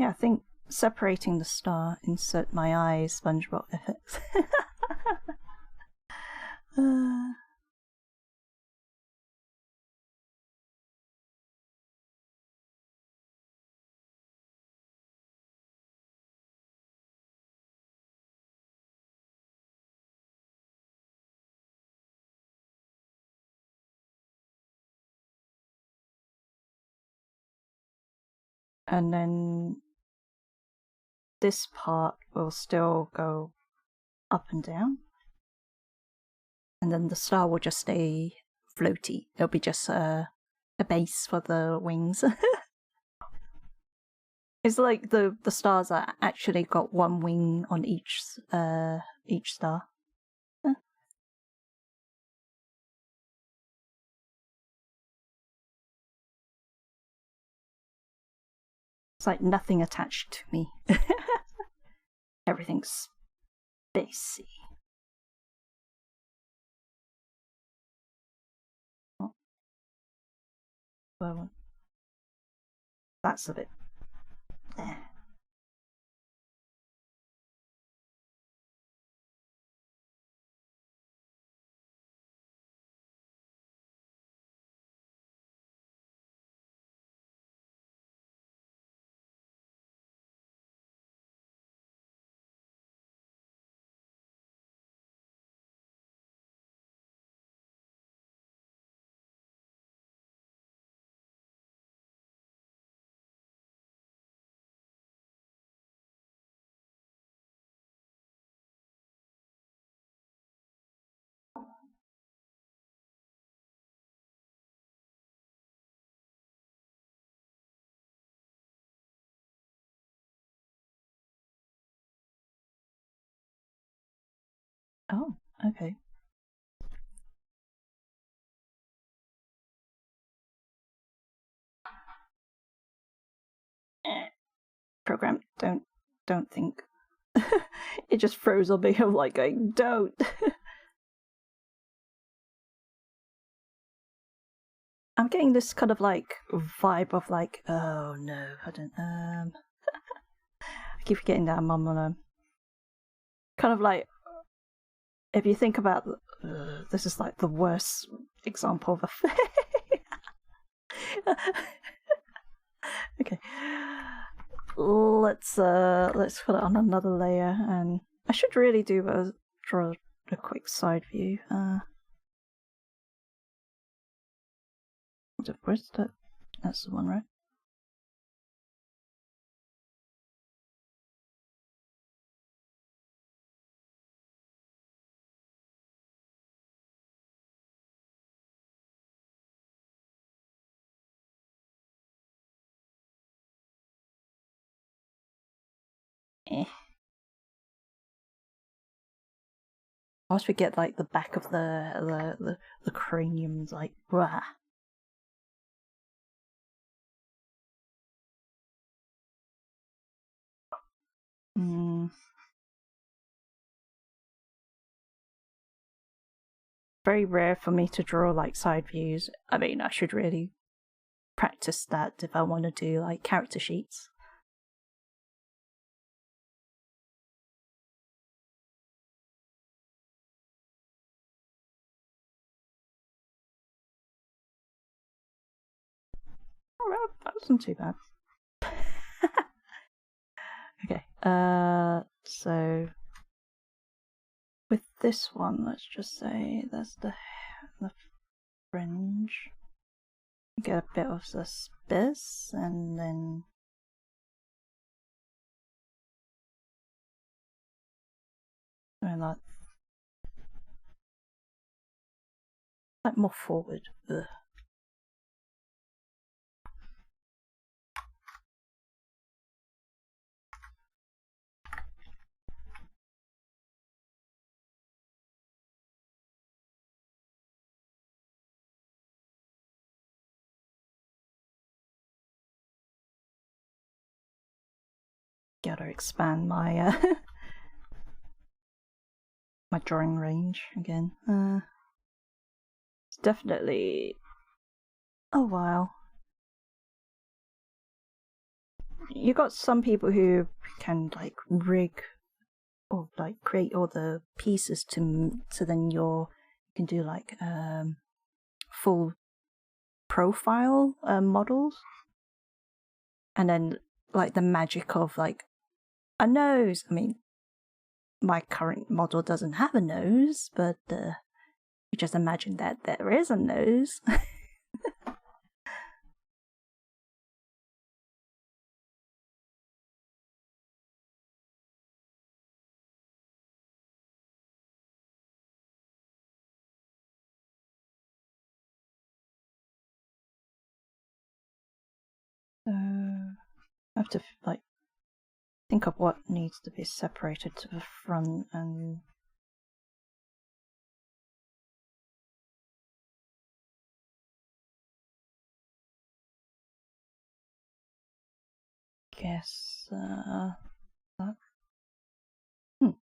Yeah, I think separating the star, insert my eyes, SpongeBob effects. and then this part will still go up and down, and then the star will just stay floaty. It'll be just a base for the wings. It's like the stars are actually got one wing on each star. It's like nothing attached to me. Everything's spacey. Oh. Well, that's a bit. Oh, okay. Program, don't think. It just froze on me. I'm like going, don't. I'm getting this kind of like vibe of like, oh no, I don't. I keep getting that mum. Kind of like, if you think about, this is like the worst example of a thing. Okay, let's put it on another layer, and I should really draw a quick side view. Where's that? That's the one, right? I always forget like the back of the cranium's like rah. Very rare for me to draw like side views. I mean, I should really practice that if I want to do like character sheets. Oh, well, that wasn't too bad. Okay, so with this one, let's just say that's the fringe. Get a bit of the space, and then like more forward. Ugh. Gotta expand my my drawing range again. It's definitely a while. You got some people who can like rig or like create all the pieces so then you can do like full profile models, and then like the magic of like a nose. I mean, my current model doesn't have a nose, but you just imagine that there is a nose. I have to like think of what needs to be separated to the front and guess that. Is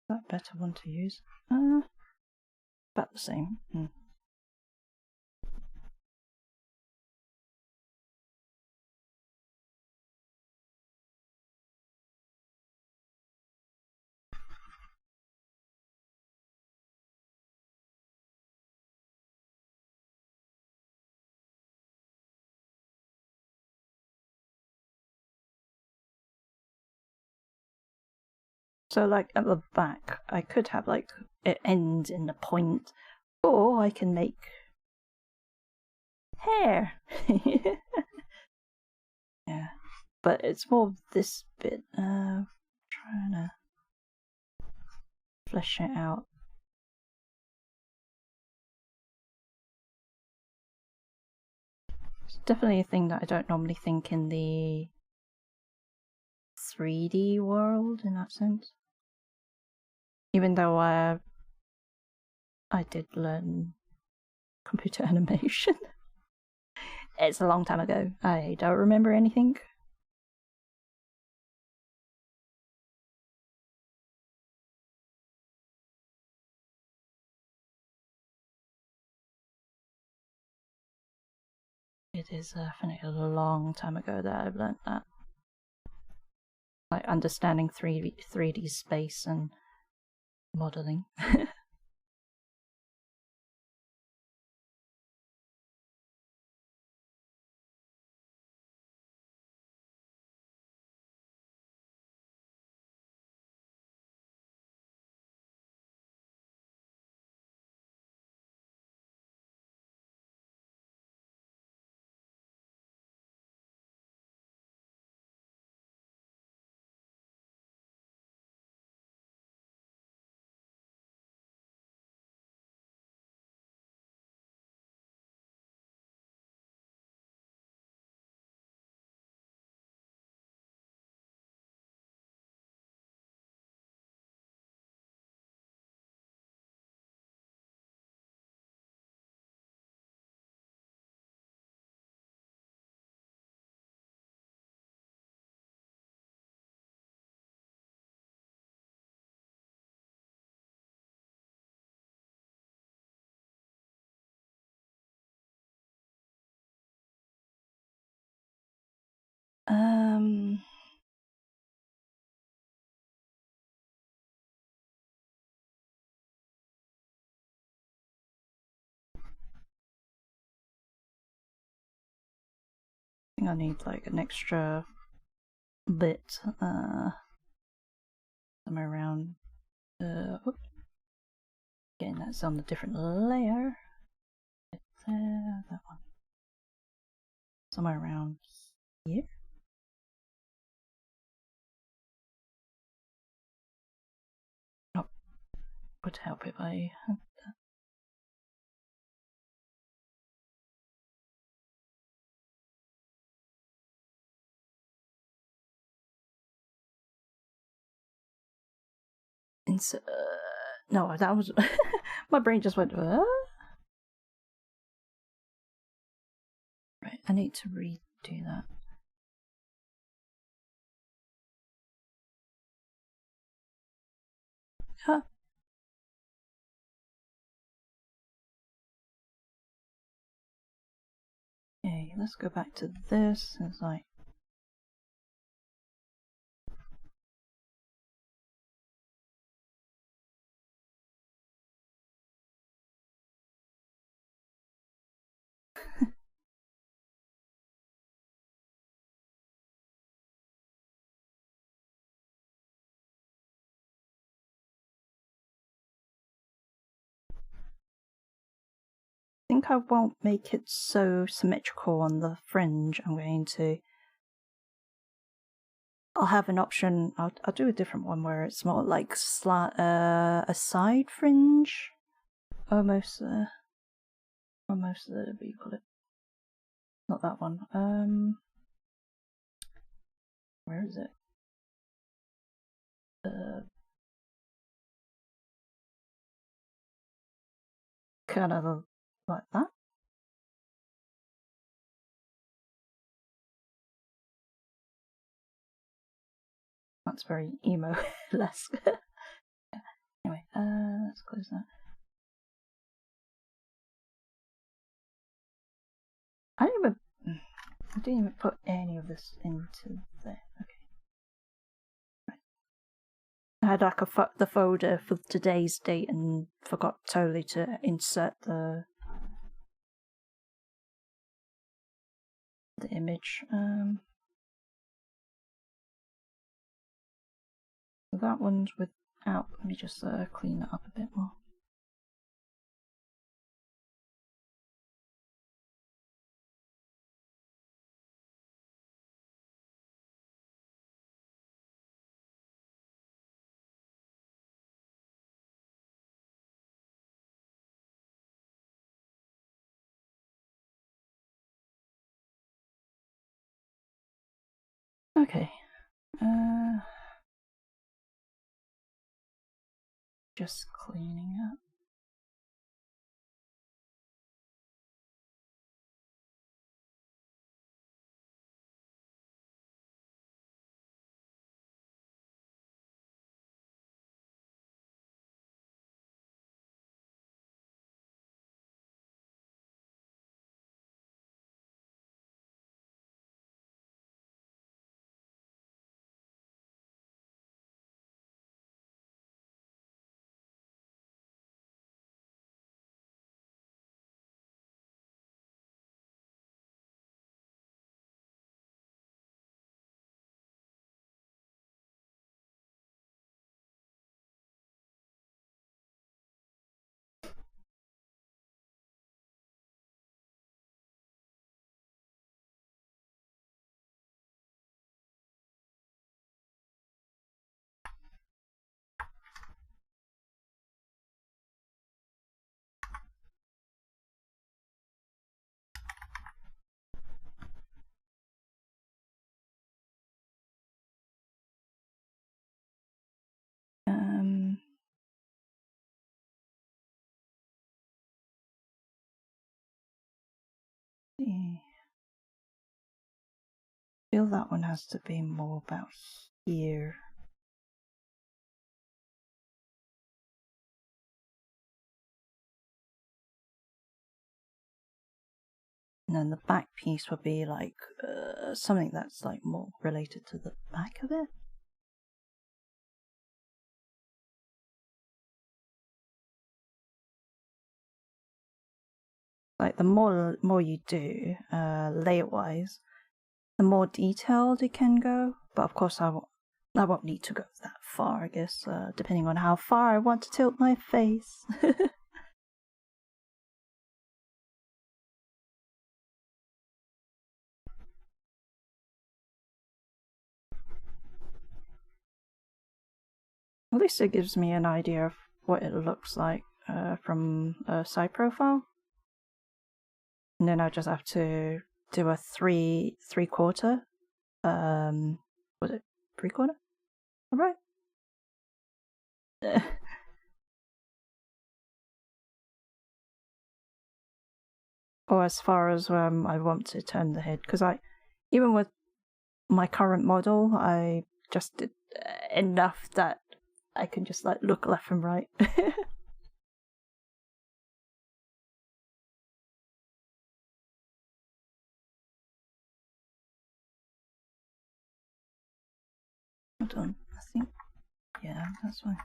that a better one to use? About the same. So like at the back, I could have like it ends in a point, or I can make hair. Yeah, but it's more this bit. Trying to flesh it out. It's definitely a thing that I don't normally think in the 3D world in that sense. Even though I did learn computer animation. It's a long time ago. I don't remember anything. It is definitely a long time ago that I've learned that. Like understanding 3D space and modeling. I think I need like an extra bit somewhere around again, that's on a different layer. There, that one. Somewhere around here. Oh, would help if I had that. No, that was my brain just went. Right, I need to redo that. Huh. Okay, let's go back to this. It's like I think I won't make it so symmetrical on the fringe. I'm going to. I'll have an option. I'll do a different one where it's more like a side fringe almost there. Almost there, what do you call it? Not that one. Where is it? Kind of like that. That's very emo-esque. Anyway, let's close that. I didn't even put any of this into there. Okay. Right. I had like the folder for today's date and forgot totally to insert the image. That one's without. Let me just clean it up a bit more. Okay. Just cleaning up. I feel that one has to be more about here. And then the back piece would be like something that's like more related to the back of it. Like the more you do layout wise, the more detailed it can go. But of course, I won't need to go that far. I guess depending on how far I want to tilt my face. At least it gives me an idea of what it looks like from a side profile. And then I just have to do a three-quarter. Was it 3/4? All right. Or as far as I want to turn the head, because even with my current model, I just did enough that I can just like look left and right. Hold on, I think, yeah, that's fine.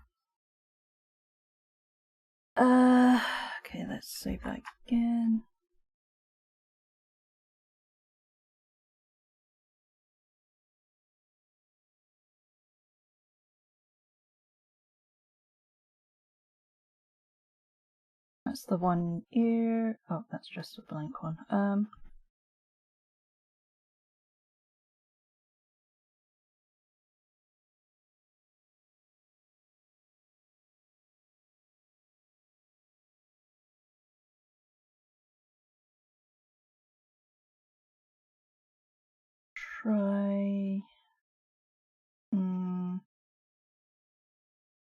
Okay, let's save that again. That's the one ear. Oh, that's just a blank one. try...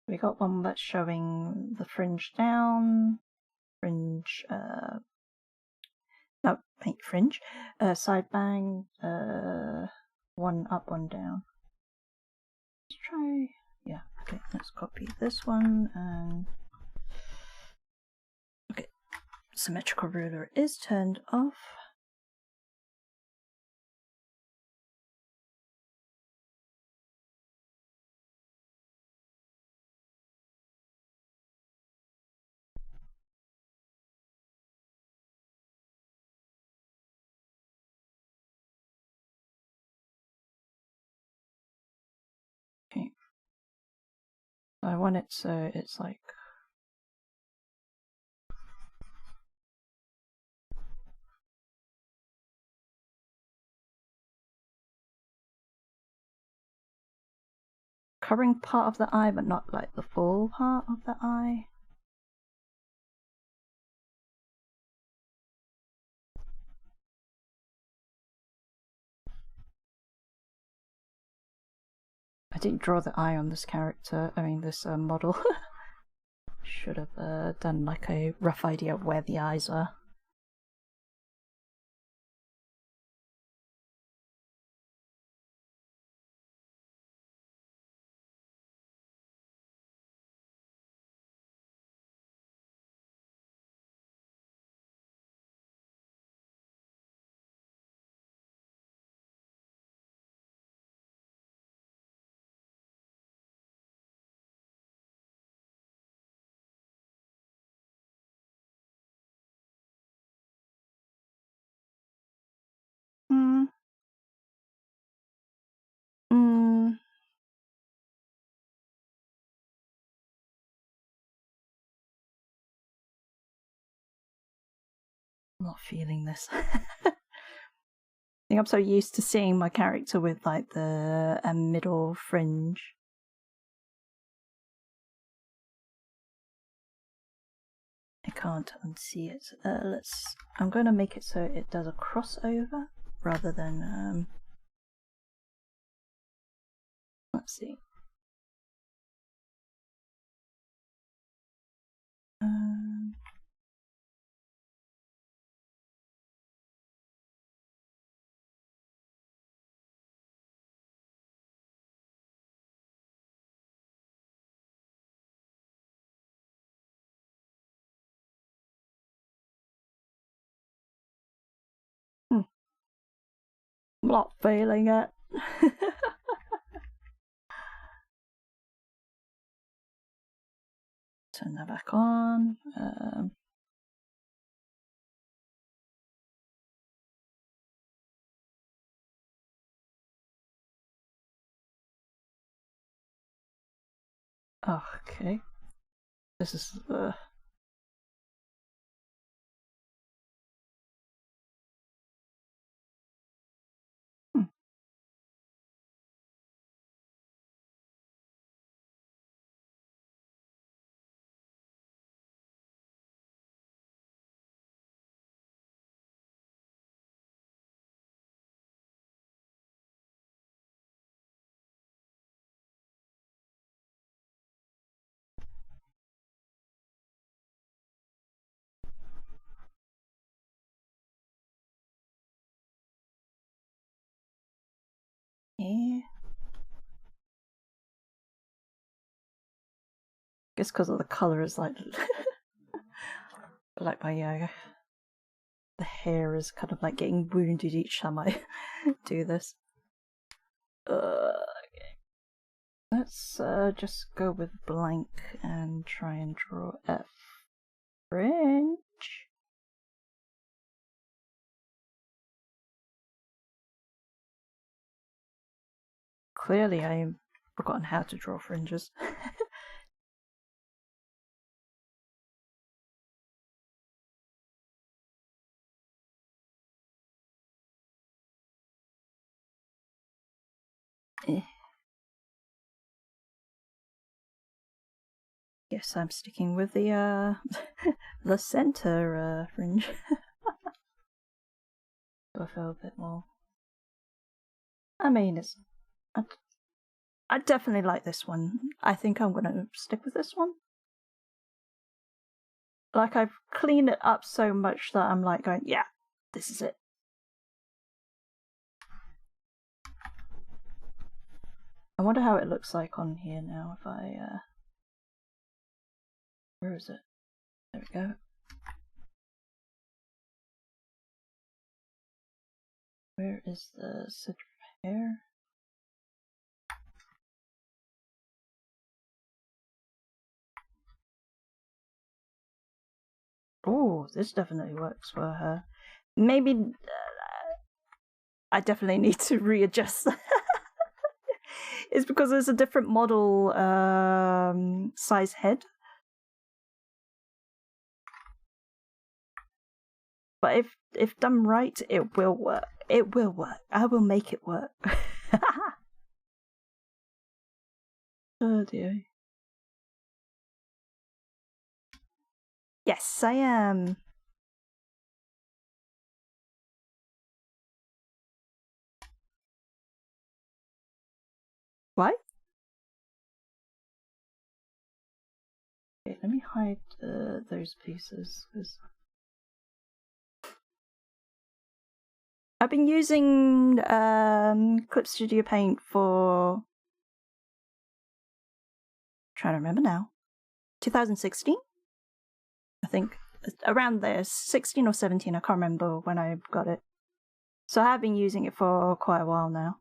We got one that's showing the fringe down, fringe, no, paint fringe, side bang, one up, one down. Let's try, yeah, okay, let's copy this one, and okay, symmetrical ruler is turned off. Okay, I want it so it's like covering part of the eye, but not like the full part of the eye. I didn't draw the eye on this character, I mean this model. Should have done like a rough idea of where the eyes are. I'm not feeling this. I think I'm so used to seeing my character with like the middle fringe. I can't unsee it. I'm going to make it so it does a crossover rather than let's see. I'm not feeling it. Turn that back on. Oh, okay. This is yeah. Guess because of the color is like like my the hair is kind of like getting wounded each time I do this. Okay. Let's just go with blank and try and draw a fringe. Clearly I've forgotten how to draw fringes. Guess I'm sticking with the the center fringe. I feel a bit more I mean, I definitely like this one. I think I'm gonna stick with this one. Like, I've cleaned it up so much that I'm like going, yeah, this is it. I wonder how it looks like on here now if I, where is it? There we go. Where is the center of hair? Oh, this definitely works for her. Maybe I definitely need to readjust that. It's because there's a different model size head. But if done right, it will work. It will work. I will make it work. Oh dear. Yes, I am. What? Okay, let me hide those pieces, because I've been using Clip Studio Paint for, trying to remember now, 2016? I think around there, 16 or 17, I can't remember when I got it. So I have been using it for quite a while now.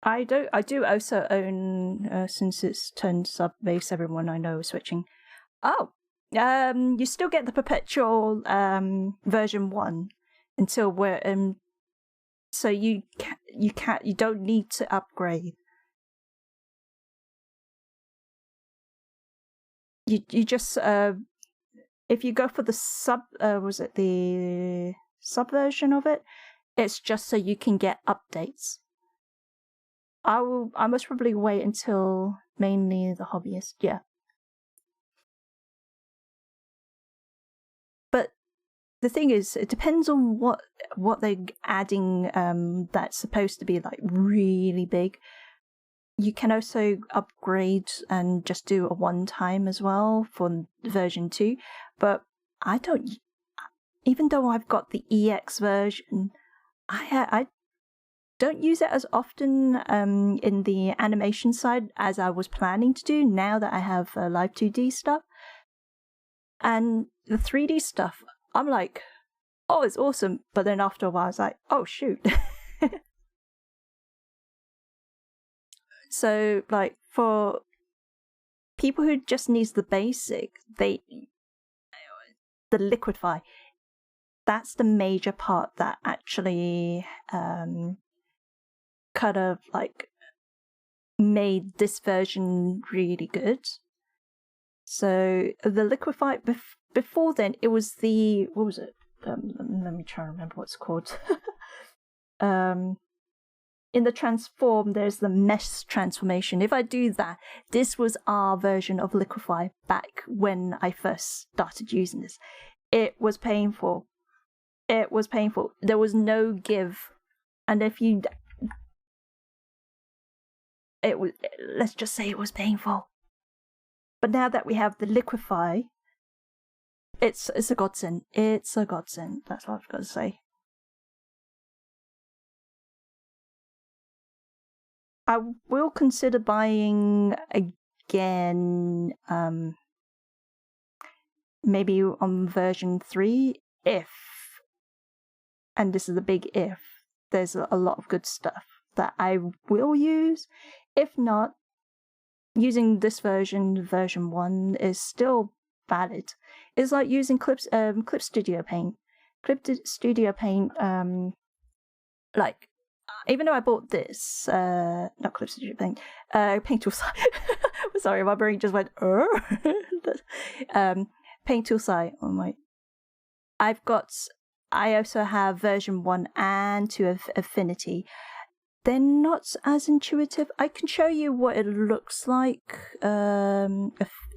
I do also own, since it's turned sub-base, everyone I know is switching. Oh, you still get the perpetual version 1 until we're so you don't need to upgrade. You just if you go for the was it the sub version of it? It's just so you can get updates. I must probably wait until mainly the hobbyist, yeah. But the thing is, it depends on what they're adding that's supposed to be like really big. You can also upgrade and just do a one-time as well for version 2. But I don't, even though I've got the EX version, I don't use it as often in the animation side as I was planning to do now that I have Live 2D stuff. And the 3D stuff, I'm like, oh, it's awesome. But then after a while, I was like, oh, shoot. So, like, for people who just needs the basic, the liquify, that's the major part that actually kind of like made this version really good. So the liquify before then, it was the, what was it? Let me try and remember what it's called. In the transform, there's the mesh transformation. If I do that, this was our version of liquify back when I first started using this. It was painful. It was painful. There was no give. And if you, it was, let's just say it was painful. But now that we have the liquify, it's a godsend. It's a godsend. That's what I've got to say. I will consider buying again, maybe on version 3, if, and this is a big if, there's a lot of good stuff that I will use. if not, using this version 1, is still valid. It's like using Clip Studio Paint. Clip Studio Paint, like, even though I bought this, not Clip Studio Paint, Paint Tool Site. Sorry, my brain just went, Paint Tool Site. Oh my. I also have version 1 and 2 of Affinity. They're not as intuitive. I can show you what it looks like.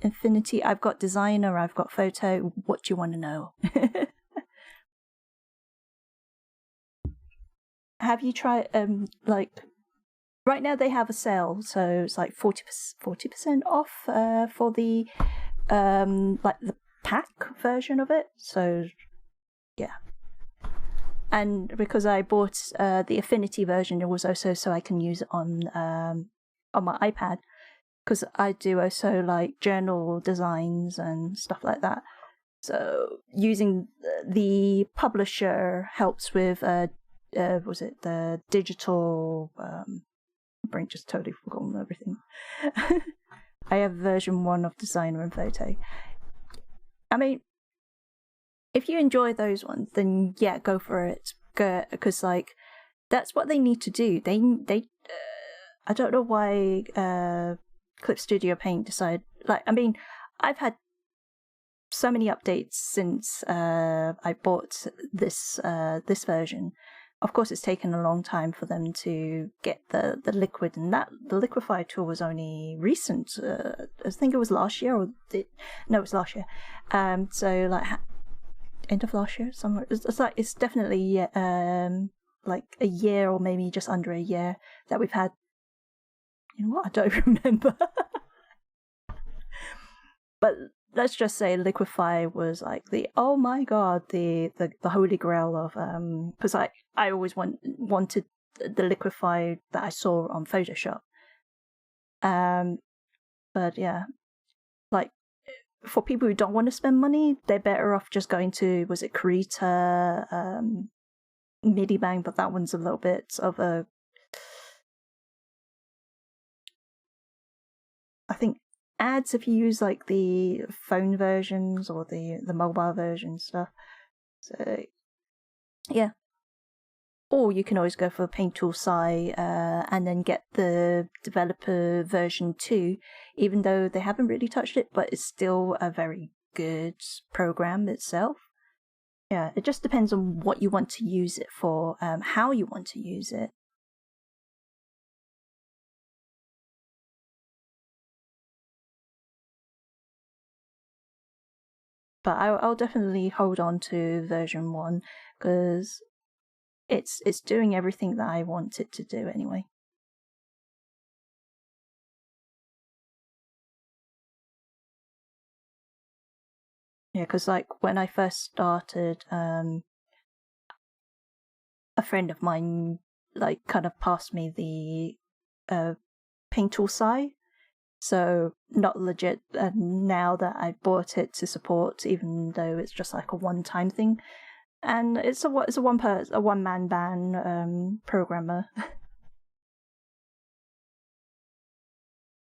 Affinity. I've got Designer, I've got Photo. What do you want to know? Have you tried, like, right now they have a sale, so it's like 40% off for the, like, the pack version of it. So, yeah. And because I bought the Affinity version, it was also so I can use it on my iPad, because I do also like journal designs and stuff like that. So using the publisher helps with was it the digital? Brain just totally forgotten everything. I have version 1 of Designer and Photo. I mean, if you enjoy those ones, then yeah, go for it. Because like that's what they need to do. They I don't know why Clip Studio Paint decided. Like, I mean, I've had so many updates since I bought this version. Of course, it's taken a long time for them to get the liquid, and the liquify tool was only recent. I think it was last year, it was last year. So like end of last year, somewhere. It's definitely like a year or maybe just under a year that we've had. You know what? I don't remember. But let's just say Liquify was like the oh my god, the holy grail of because I always wanted the Liquify that I saw on Photoshop. But yeah, like for people who don't want to spend money, they're better off just going to, was it Krita, Midibang, but that one's a little bit of a, I think ads if you use like the phone versions or the mobile version stuff. So yeah. Or you can always go for Paint Tool Sci and then get the developer version 2, even though they haven't really touched it, but it's still a very good program itself. Yeah, it just depends on what you want to use it for, how you want to use it. But I'll definitely hold on to version 1 because it's doing everything that I want it to do anyway. Yeah, because like when I first started, a friend of mine like kind of passed me the Paint Tool Sci, so not legit. And now that I bought it to support, even though it's just like a one-time thing, and it's a one-man band programmer.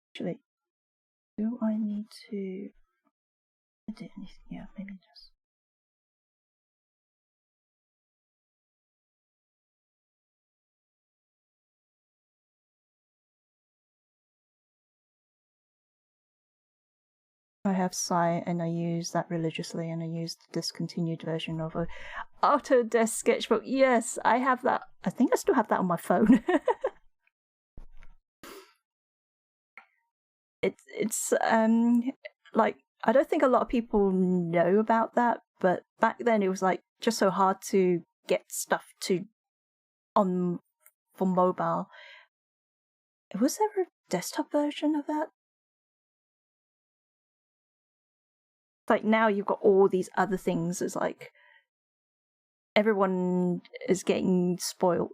Actually, do I need to edit anything? Yeah, maybe just. I have Sci and I use that religiously, and I use the discontinued version of a Autodesk Sketchbook. Yes, I have that. I think I still have that on my phone. It's like I don't think a lot of people know about that, but back then it was like just so hard to get stuff to on for mobile. Was there a desktop version of that? Like now you've got all these other things. It's like everyone is getting spoiled.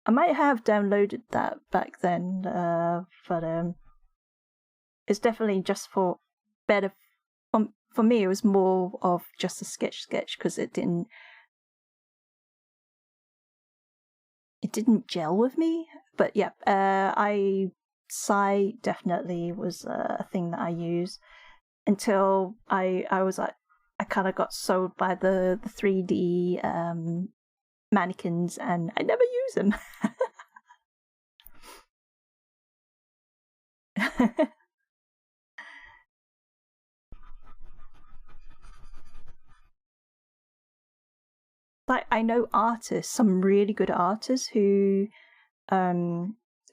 I might have downloaded that back then, but it's definitely just for better. For me, it was more of just a sketch because it didn't. it didn't gel with me. But yeah, Psy definitely was a thing that I used until I was like, I kind of got sold by the 3D mannequins, and I never use them. Like, I know artists, some really good artists who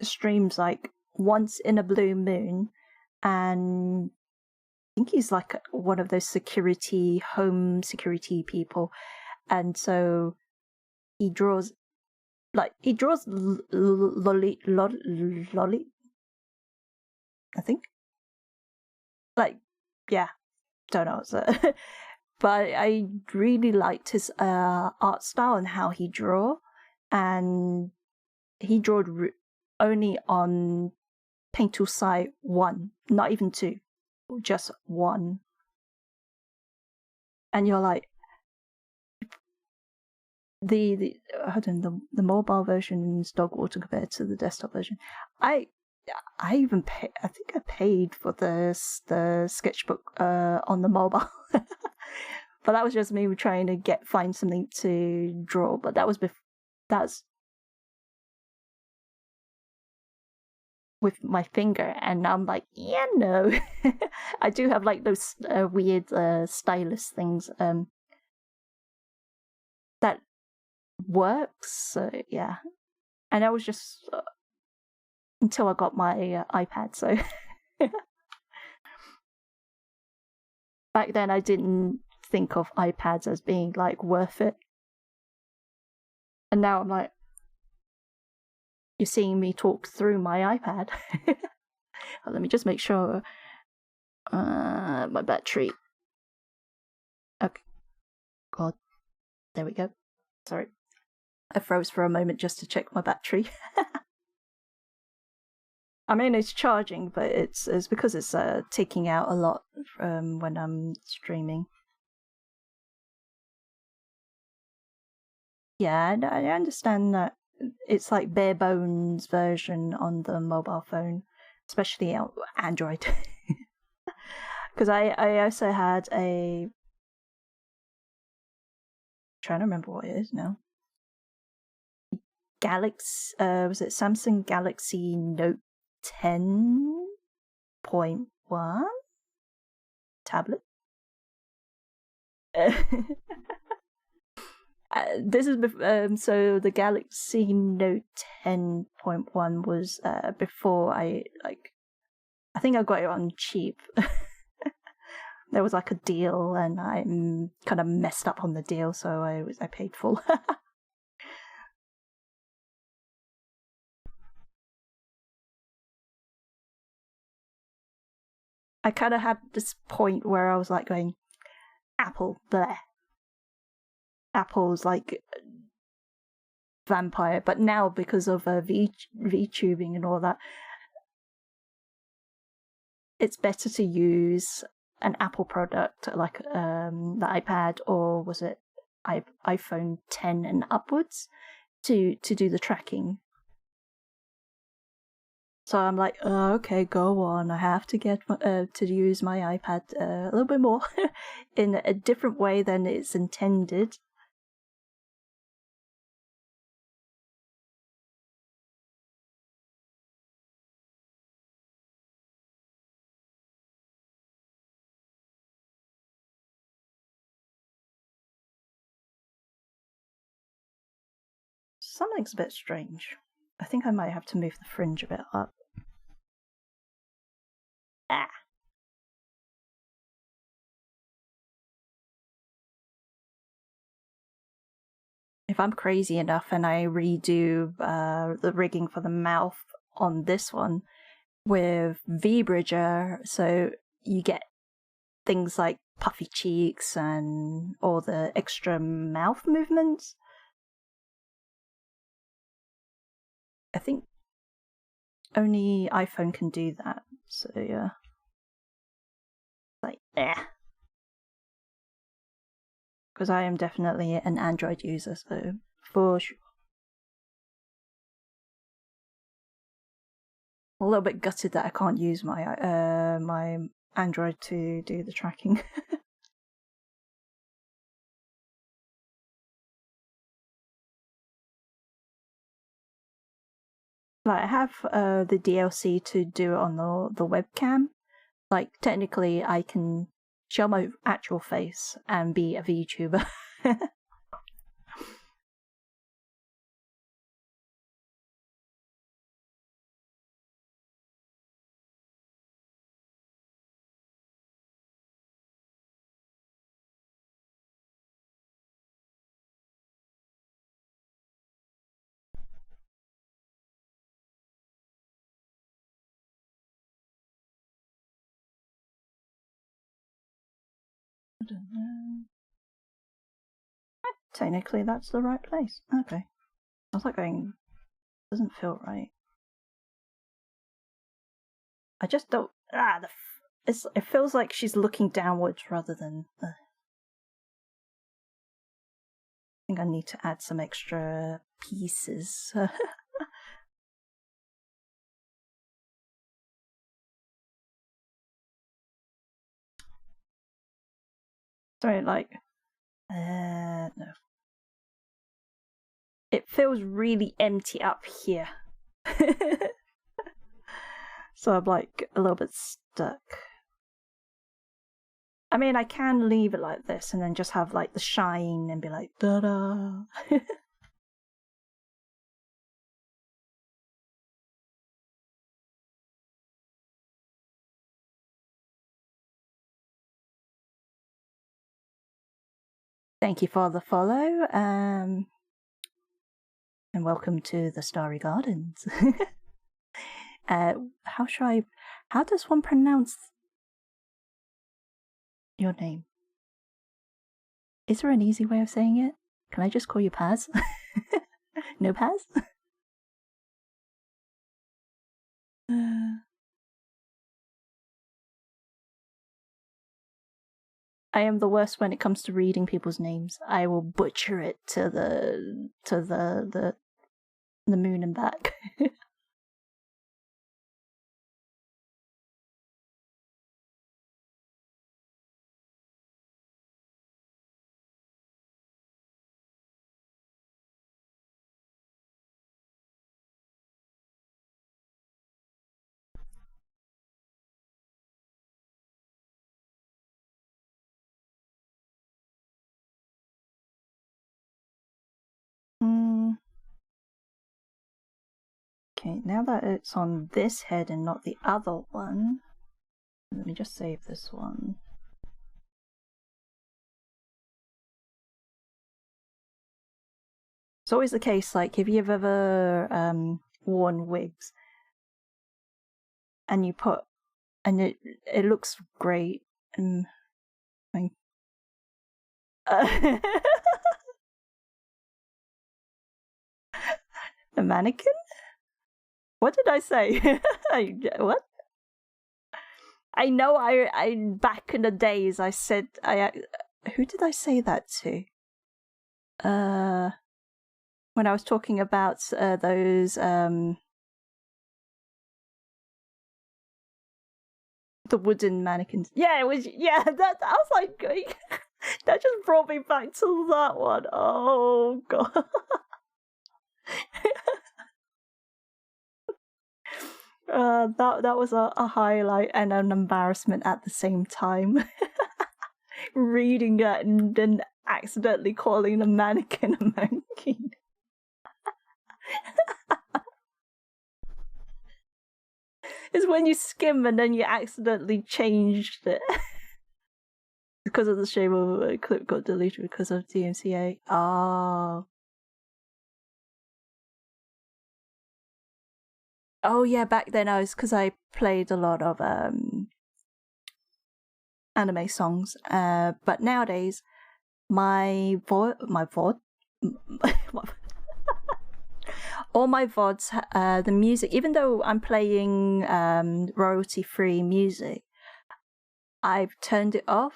streams like once in a blue moon, and I think he's like one of those home security people, and so he draws lolly, I think, like, yeah, don't know. So but I really liked his art style and how he draw, and he drew only on Paint Tool Site 1, not even 2, just 1. And you're like, the mobile version is dog water compared to the desktop version. I even I think I paid for the sketchbook on the mobile. But that was just me trying to find something to draw. But that was that's with my finger, and I'm like, yeah, no. I do have like those weird stylus things that works. So yeah, and I was just until I got my iPad. So back then I didn't think of iPads as being like worth it, and now I'm like, you're seeing me talk through my iPad. Let me just make sure my battery. Okay, God, there we go. Sorry, I froze for a moment just to check my battery. I mean, it's charging, but it's because it's taking out a lot when I'm streaming. Yeah, I understand that it's like bare bones version on the mobile phone, especially Android. Because I also had trying to remember what it is now. Galaxy, was it Samsung Galaxy Note 10.1 tablet? This is so the Galaxy Note 10.1 was before I think I got it on cheap. There was like a deal, and I kind of messed up on the deal, so I paid full. I kind of had this point where I was like going, Apple, there. Apple's like vampire, but now because of VTubing and all that, it's better to use an Apple product like the iPad, or was it iPhone 10 and upwards to do the tracking. So I'm like, oh, okay, go on. I have to get to use my iPad a little bit more in a different way than it's intended. Something's a bit strange. I think I might have to move the fringe a bit up. Ah. If I'm crazy enough and I redo the rigging for the mouth on this one with V-Bridger, so you get things like puffy cheeks and all the extra mouth movements. I think only iPhone can do that, so yeah. Like, because I am definitely an Android user, so for sure. a little bit gutted that I can't use my my Android to do the tracking. Like I have the DLC to do it on the webcam. Like technically, I can show my actual face and be a VTuber. I don't know. Technically, that's the right place. Okay. I was like going, doesn't feel right. I just don't. It feels like she's looking downwards rather than. I think I need to add some extra pieces. Sorry, like. No. It feels really empty up here. So I'm like a little bit stuck. I mean, I can leave it like this and then just have like the shine and be like, da-da. Thank you for the follow, and welcome to the Starry Gardens. How does one pronounce your name? Is there an easy way of saying it? Can I just call you Paz? No Paz? I am the worst when it comes to reading people's names. I will butcher it to the moon and back. Okay, now that it's on this head and not the other one, let me just save this one. It's always the case, like, if you've ever worn wigs and you put, and it looks great, and the mannequin? What did I say? What? I know I back in the days I said who did I say that to? When I was talking about those the wooden mannequins. Yeah, it was. Yeah, that I was like, that just brought me back to that one. Oh god. That was a highlight and an embarrassment at the same time. Reading that and then accidentally calling the mannequin a mannequin. It's when you skim and then you accidentally changed it. Because of the shame of a clip got deleted because of DMCA. Oh yeah, back then because I played a lot of anime songs. But nowadays, my VOD, all my VODs, the music, even though I'm playing royalty-free music, I've turned it off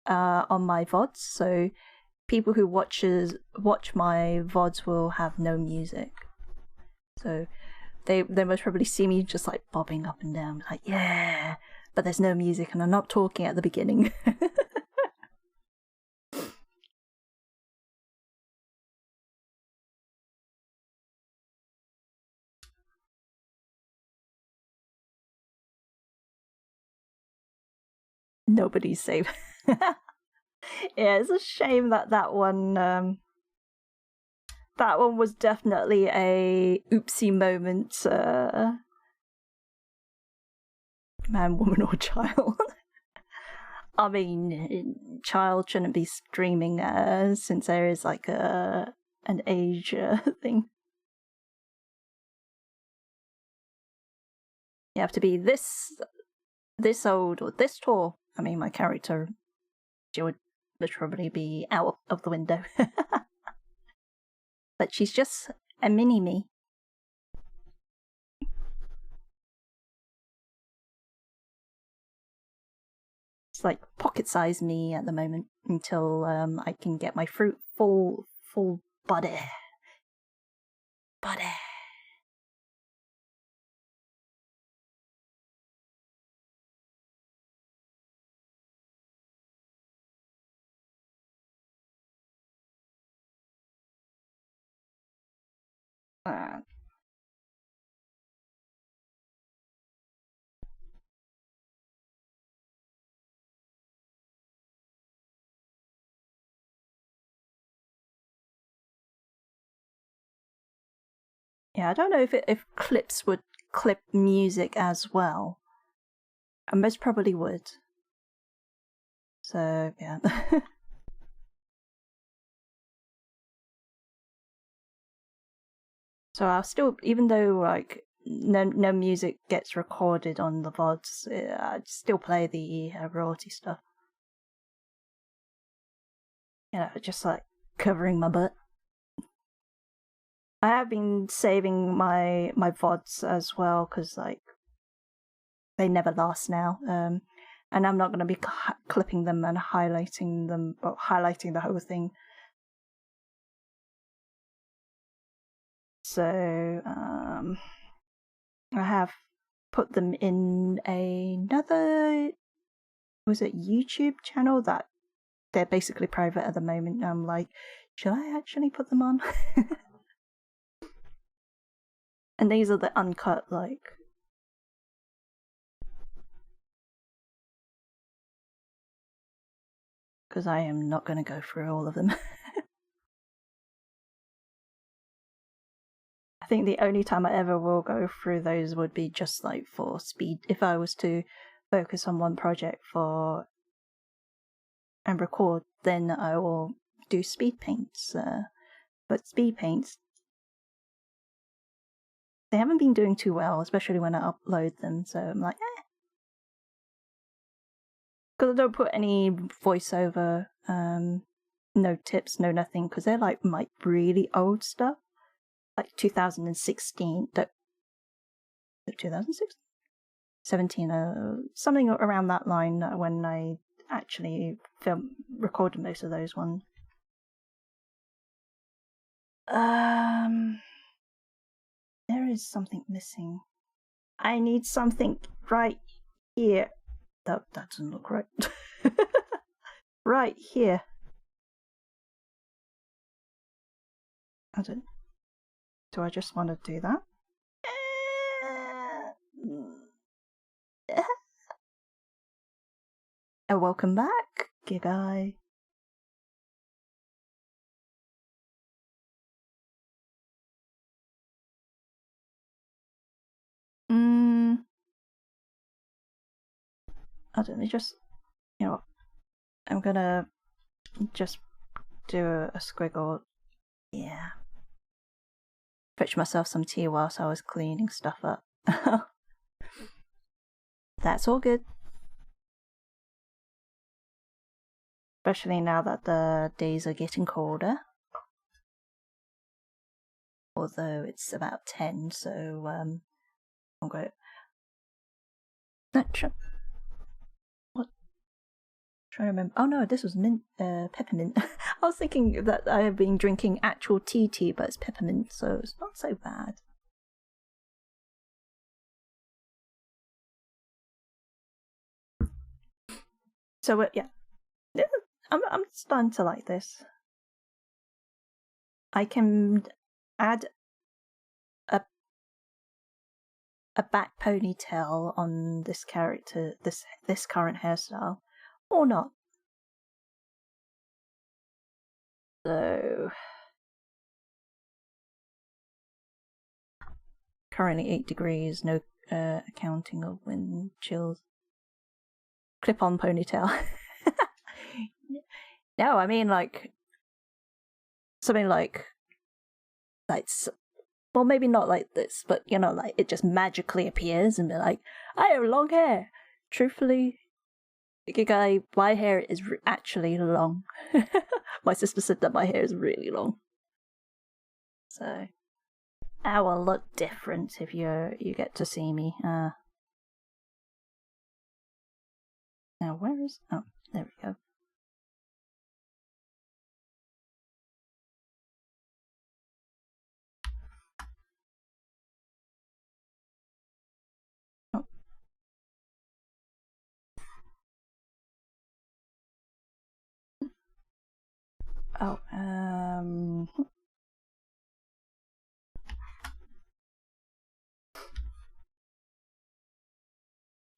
on my VODs, so people who watch my VODs will have no music. So they must probably see me just like bobbing up and down, like, yeah, but there's no music and I'm not talking at the beginning. Nobody's safe. Yeah, it's a shame that that one was definitely a oopsie moment. Man, woman, or child. I mean, child shouldn't be streaming since there is like an age thing. You have to be this old or this tall. I mean, my character, she would literally be out of the window. But she's just a mini-me. It's like pocket-sized me at the moment until I can get my fruit full body. Yeah, I don't know if clips would clip music as well. I most probably would. So, yeah. So I'll still, even though like no music gets recorded on the VODs, I'd still play the royalty stuff. You know, just like covering my butt. I have been saving my VODs as well because like they never last now. And I'm not going to be clipping them and highlighting them, or highlighting the whole thing. So I have put them in another, was it YouTube channel that they're basically private at the moment. I'm like, should I actually put them on? And these are the uncut, like, because I am not going to go through all of them. I think the only time I ever will go through those would be just like for speed. If I was to focus on one project for and record, then I will do speed paints. But speed paints, they haven't been doing too well, especially when I upload them. So I'm like, eh. Because I don't put any voiceover, no tips, no nothing, because they're like my really old stuff. Like 2016, 2016? 17, something around that line when I actually recorded most of those ones. There is something missing. I need something right here. That doesn't look right. Right here. I don't. Do I just want to do that? Welcome back, Gig Eye. I don't know, just, you know, I'm gonna just do a squiggle. Yeah. Fetch myself some tea whilst I was cleaning stuff up. That's all good. Especially now that the days are getting colder. Although it's about 10, so I'll go. What? Trying to remember. Oh no, this was mint, peppermint. I was thinking that I have been drinking actual tea, but it's peppermint, so it's not so bad. So yeah, I'm starting to like this. I can add a back ponytail on this character, this current hairstyle, or not. So currently 8 degrees, no accounting of wind chills. Clip-on ponytail. No, I mean like something like well, maybe not like this, but you know, like it just magically appears and be like, I have long hair. Truthfully, my hair is actually long. My sister said that my hair is really long. So, I will look different if you get to see me. Now, where is... Oh, there we go.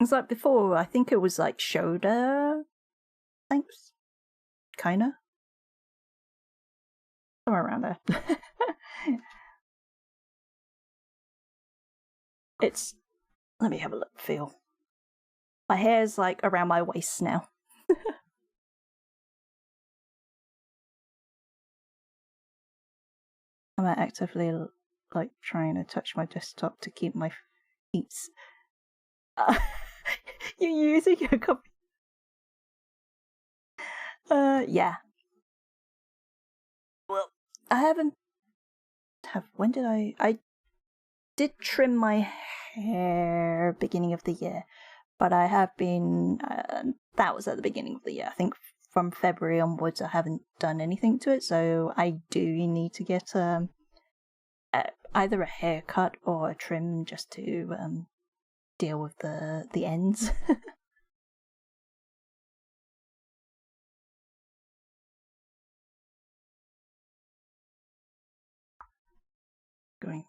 It's like before, I think it was like shoulder length, kinda. Somewhere around there. It's... Let me have a look, feel. My hair's like around my waist now. I'm actively like trying to touch my desktop to keep my feet. You're using your copy. Yeah. Well, I haven't. When did I did trim my hair beginning of the year, but I have been. That was at the beginning of the year. I think from February onwards, I haven't done anything to it, so I do need to get either a haircut or a trim just to deal with the ends. Going.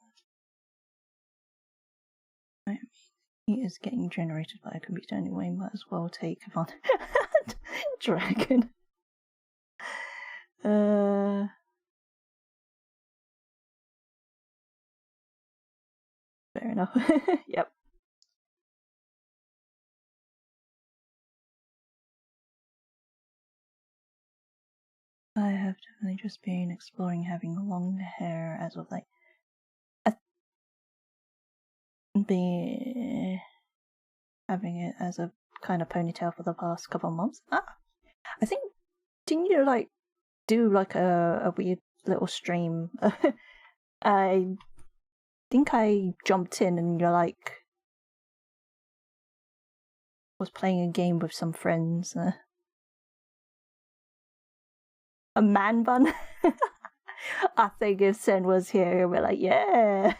He is getting generated by a computer anyway, might as well take on Dragon. Fair enough. Yep. I have definitely just been exploring having long hair as of like be having it as a kind of ponytail for the past couple of months. I think, didn't you like do like a weird little stream? I think I jumped in and you're like was playing a game with some friends. A man bun. I think if Sen was here, we're like, yeah.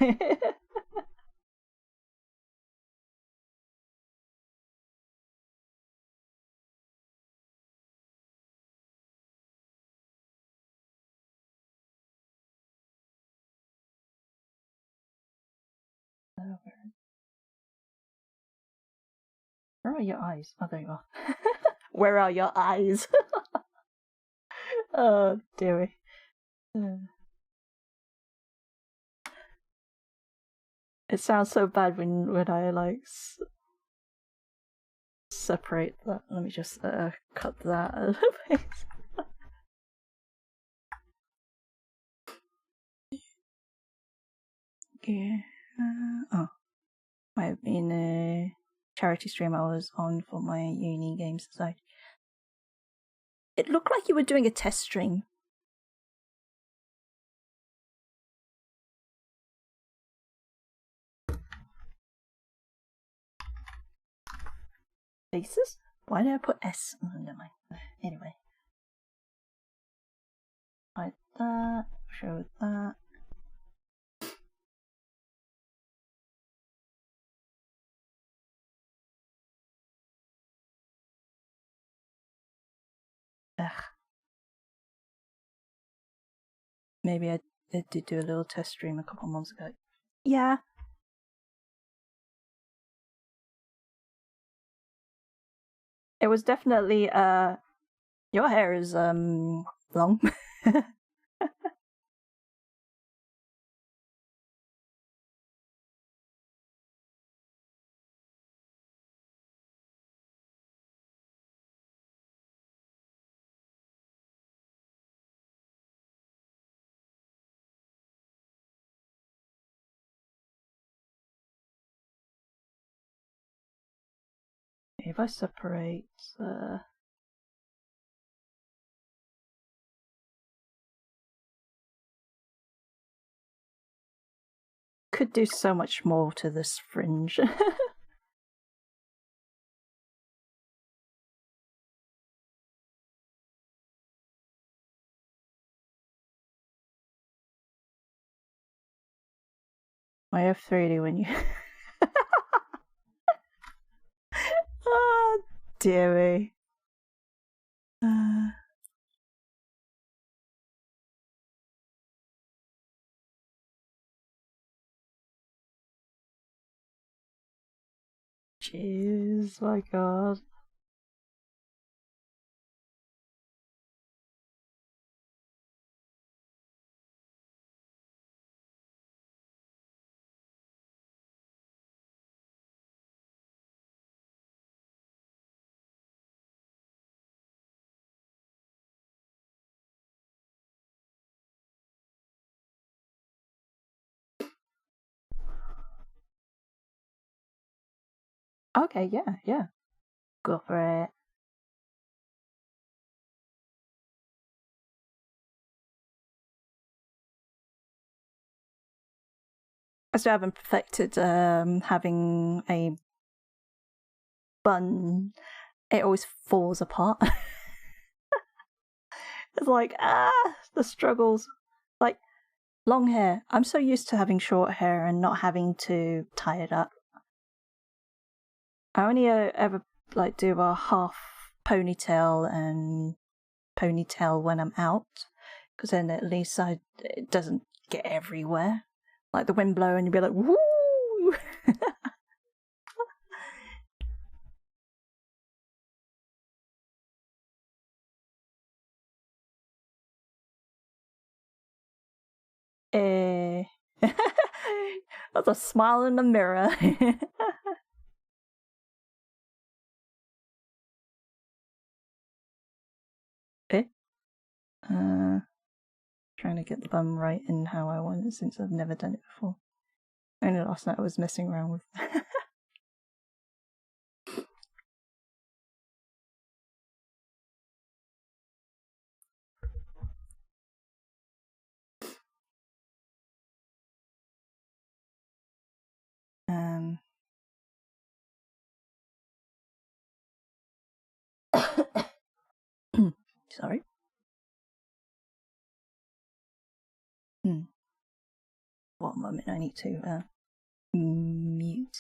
Where are your eyes? Oh, there you are. Where are your eyes? Oh, dearie. It sounds so bad when I like separate that. Let me just cut that out of the face. Yeah. Oh, might have been a charity stream I was on for my uni game society. It looked like you were doing a test stream. Faces? Why did I put S? Oh, never mind. Anyway. Like that. Show that. Ugh. Maybe I did do a little test stream a couple months ago. Yeah. It was definitely your hair is long. If I separate could do so much more to this fringe. My F3D when you oh dear me. Jeez, my god. Okay, yeah. Go for it. I still haven't perfected having a bun. It always falls apart. It's like, the struggles. Like, long hair. I'm so used to having short hair and not having to tie it up. I only ever like do a half ponytail and ponytail when I'm out, because then at least it doesn't get everywhere. Like the wind blow and you'd be like, woo! That's a smile in the mirror. Trying to get the bum right in how I want it since I've never done it before. Only last night I was messing around with. Sorry. One moment, I need to mute.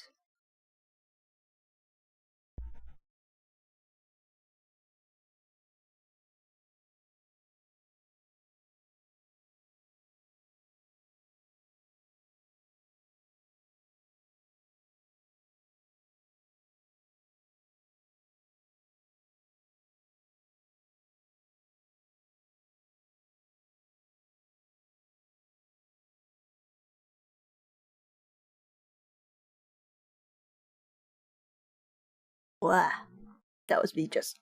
Wow, that was me just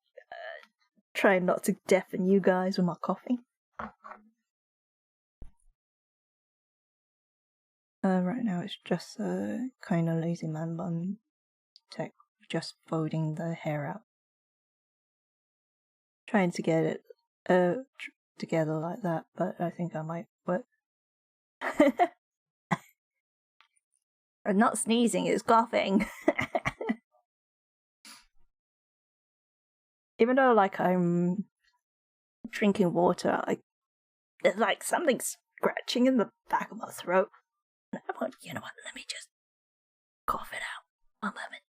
trying not to deafen you guys with my coughing. Right now it's just a kind of lazy man bun tech, just folding the hair out. Trying to get it together like that, but I think I might work. I'm not sneezing, it's coughing. Even though like I'm drinking water, there's like something scratching in the back of my throat. And I want, you know what, let me just cough it out. One moment.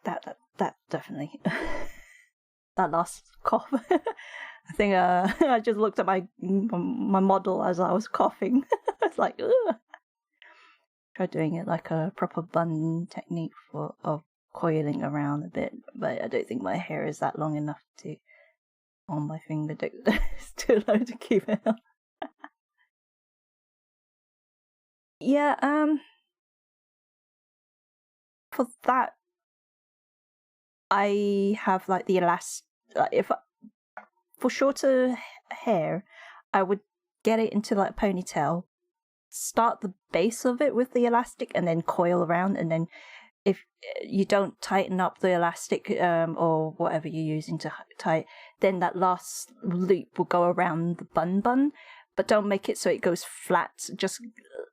that definitely. That last cough. I think I just looked at my model as I was coughing. It's like, ugh. Try doing it like a proper bun technique of coiling around a bit, but I don't think my hair is that long enough to on my finger. It's too low to keep it on. Yeah, for that, I have like the for shorter hair, I would get it into like a ponytail, start the base of it with the elastic, and then coil around. And then if you don't tighten up the elastic or whatever you're using to tie it, then that last loop will go around the bun. But don't make it so it goes flat. Just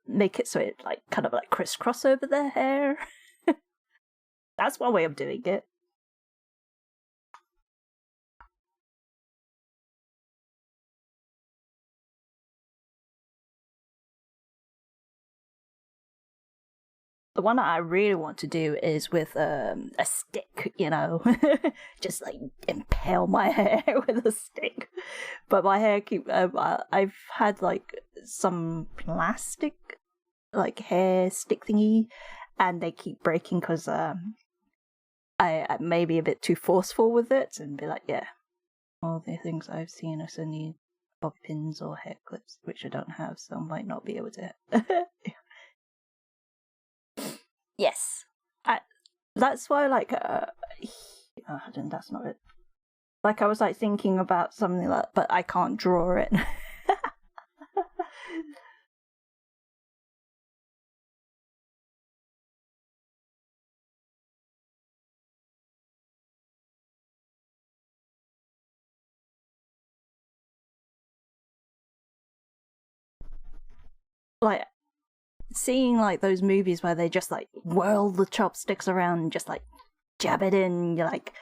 make it so it like kind of like crisscross over the hair. That's one way of doing it. The one that I really want to do is with a stick, you know, just like impale my hair with a stick. But my hair I've had like some plastic, like hair stick thingy, and they keep breaking because I may be a bit too forceful with it and be like, yeah, all the things I've seen are only bob pins or hair clips, which I don't have, so I might not be able to. Yes, that's why, like, that's not it. Like, I was like thinking about something like, but I can't draw it. Like, seeing like those movies where they just like whirl the chopsticks around and just like jab it in, you're like,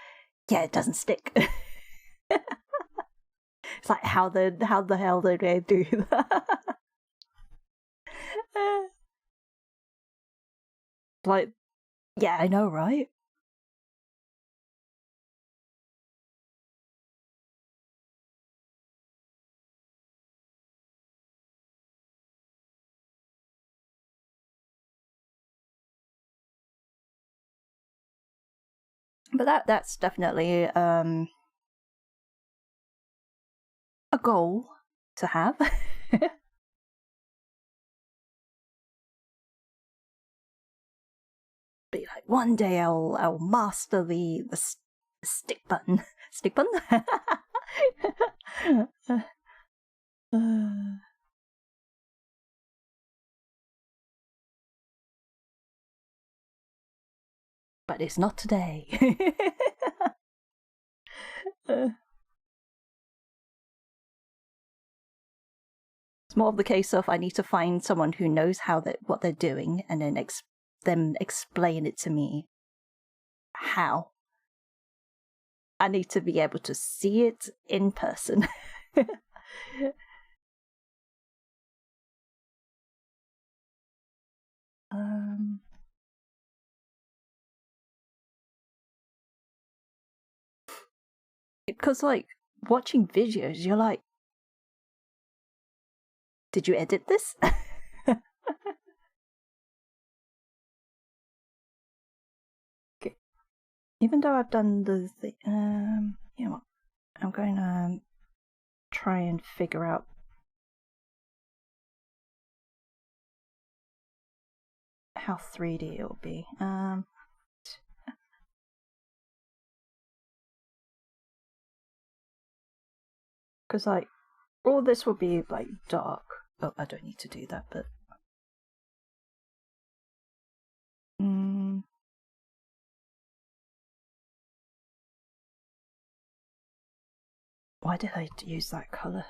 yeah, it doesn't stick. It's like how the hell did they do that? Like, yeah, I know, right? But that's definitely a goal to have. Be like, one day I'll master the stick button. Stick button. But it's not today. It's more of the case of I need to find someone who knows what they're doing, and then them explain it to me. How? I need to be able to see it in person. Because like watching videos, you're like, did you edit this? Okay. Even though I've done you know what? I'm going to try and figure out how 3D it will be. Because like all this will be like dark. Oh, I don't need to do that, but why did I use that color?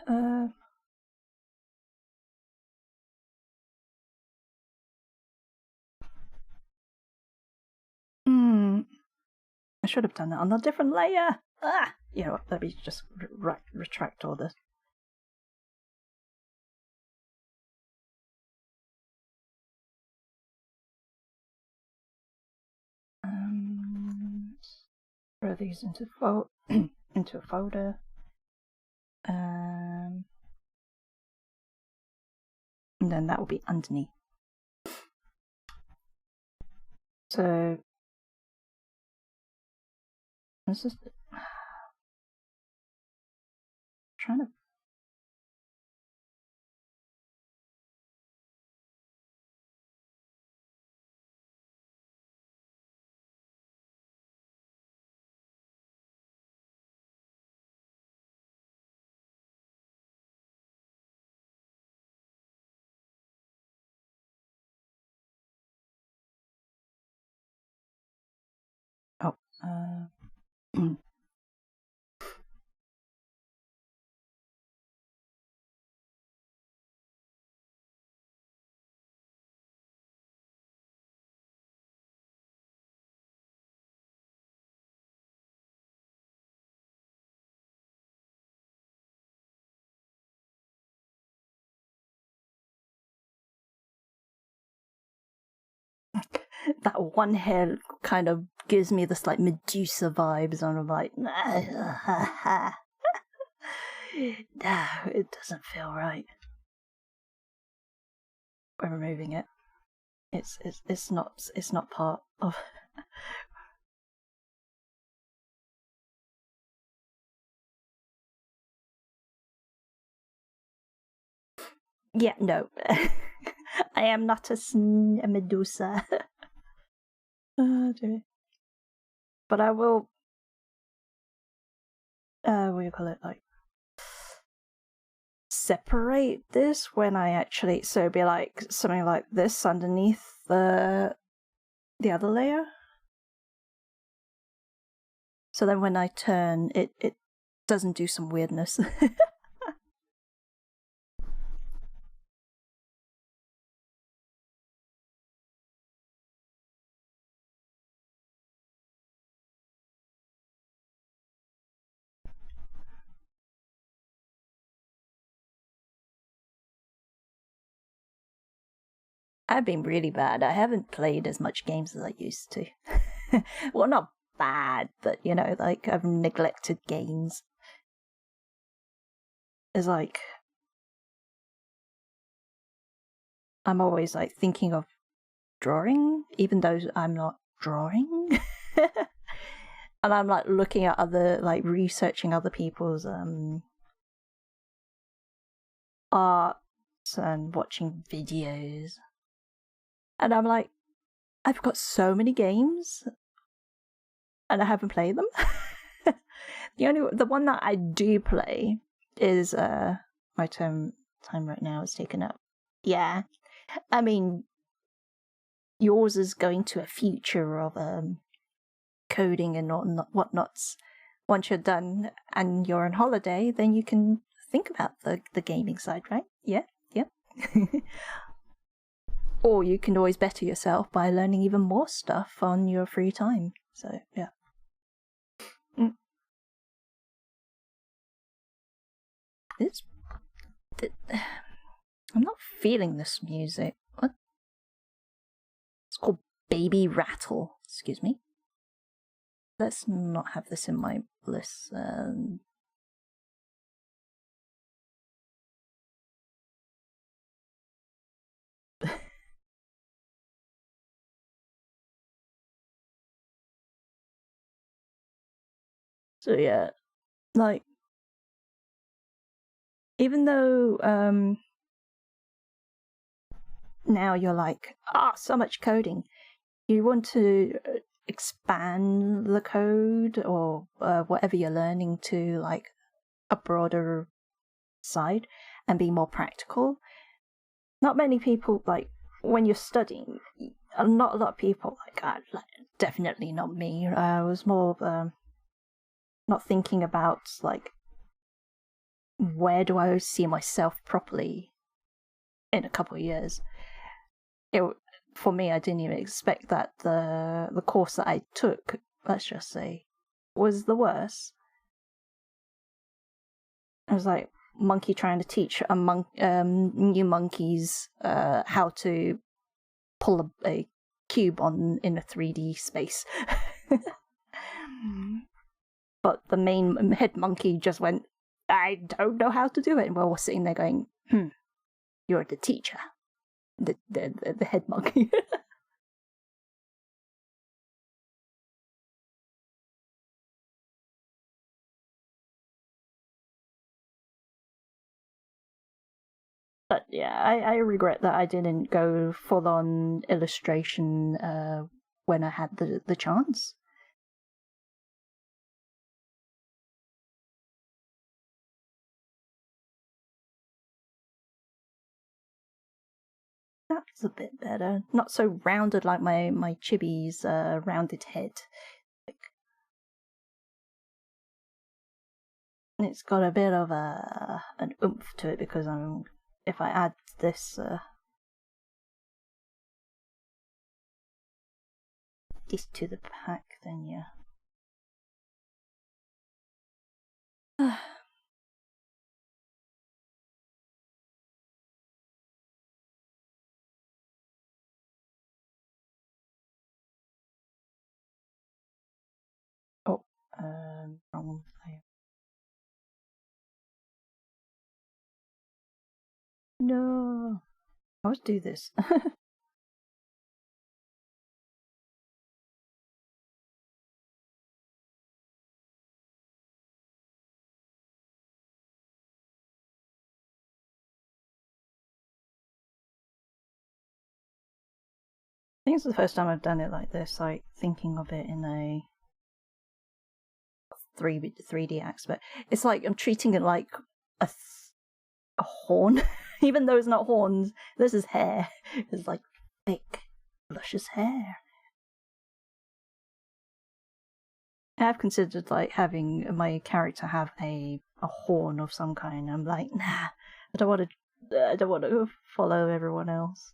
I should have done that on a different layer. You know what? Let me just retract all this. throw these into into a folder. And then that will be underneath. So this is trying to. Oh, that one hair kind of gives me this like Medusa vibes, and I'm like, no, it doesn't feel right. We're removing it. It's not part of. Yeah, no, I am not a Medusa. Oh, dear. But I will. What do you call it? Like separate this when I actually. So it'd be like something like this underneath the other layer. So then when I turn, it doesn't do some weirdness. I've been really bad. I haven't played as much games as I used to. Well, not bad, but you know, like I've neglected games. It's like I'm always like thinking of drawing, even though I'm not drawing. And I'm like looking at other, like researching other people's art and watching videos. And I'm like, I've got so many games and I haven't played them. The one that I do play is my time right now is taken up. Yeah. I mean, yours is going to a future of coding and whatnots. Once you're done and you're on holiday, then you can think about the gaming side, right? Yeah. Or you can always better yourself by learning even more stuff on your free time. So, yeah. I'm not feeling this music. What? It's called Baby Rattle. Excuse me. Let's not have this in my list. So yeah, like, even though now you're like, so much coding, you want to expand the code or whatever you're learning to like a broader side and be more practical. Not many people, like, when you're studying, not a lot of people like definitely not me. I was more not thinking about like, where do I see myself properly in a couple of years. For me, I didn't even expect that the course that I took, let's just say, was the worst. I was like monkey trying to teach new monkeys how to pull a cube in a 3D space. But the main head monkey just went, I don't know how to do it. And we're all sitting there going, you're the teacher. The head monkey. But yeah, I regret that I didn't go full on illustration when I had the chance. That's a bit better. Not so rounded like my chibi's rounded head. And it's got a bit of an oomph to it because if I add this to the pack, then yeah. Wrong player. No. Let's do this. I think it's the first time I've done it like this, like thinking of it in a 3D aspect. It's like I'm treating it like a horn, even though it's not horns. This is hair. It's like thick, luscious hair. I've considered like having my character have a horn of some kind. I'm like, nah, I don't want to follow everyone else.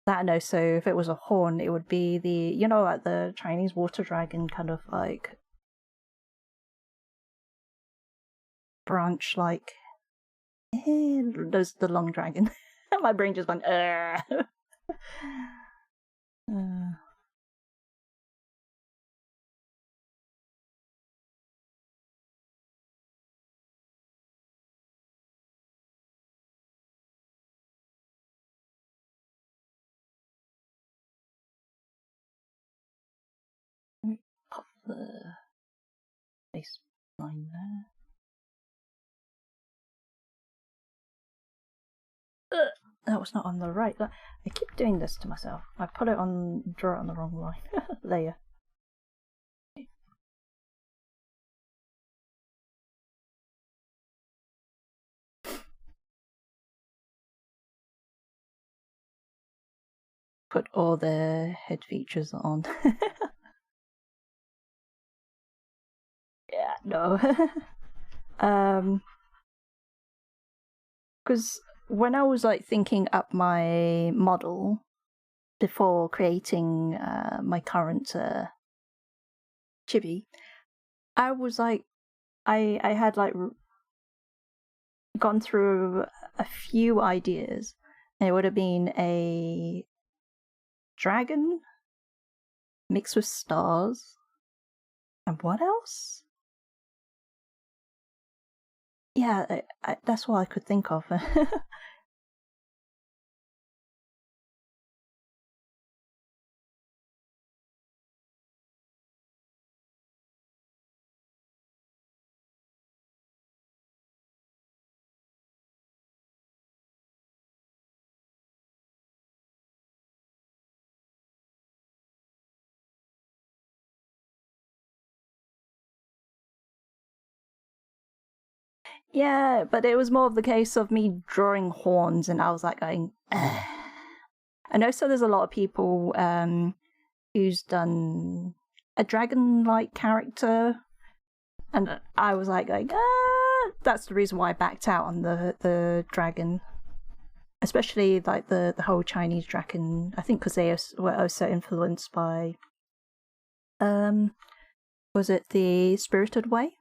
That no, so if it was a horn, it would be like the Chinese water dragon kind of like branch, like the long dragon. My brain just went, Pop the face line there. That was not on the right. I keep doing this to myself. I draw it on the wrong line. Layer. Put all the head features on. Yeah, no. Because when I was like thinking up my model before creating my current chibi, I was like, I had like gone through a few ideas. It would have been a dragon mixed with stars, and what else? Yeah, that's what I could think of. Yeah, but it was more of the case of me drawing horns, and I was like going, ugh. I know, so there's a lot of people who's done a dragon-like character, and I was like going, that's the reason why I backed out on the dragon, especially like the whole Chinese dragon. I think because they were also influenced by, was it the Spirited Way?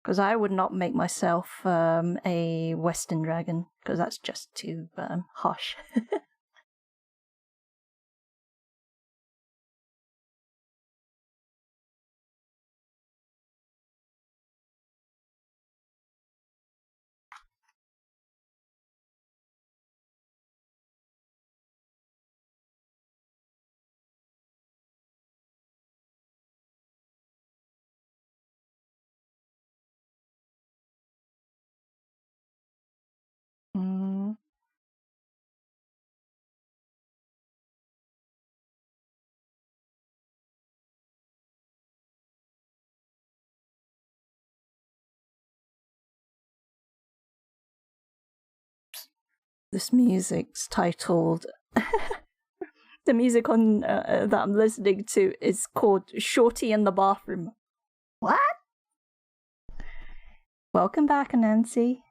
Because I would not make myself a Western dragon, because that's just too harsh. This music's titled. The music on that I'm listening to is called "Shorty in the Bathroom." What? Welcome back, Nancy.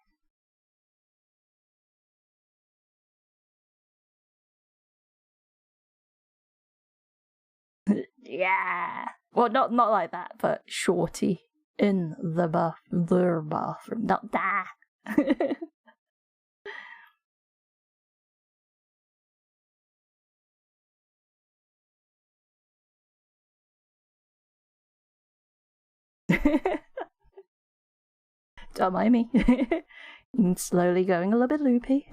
Yeah. Well, not like that, but Shorty in the bathroom. Not that. Don't mind me. I'm slowly going a little bit loopy.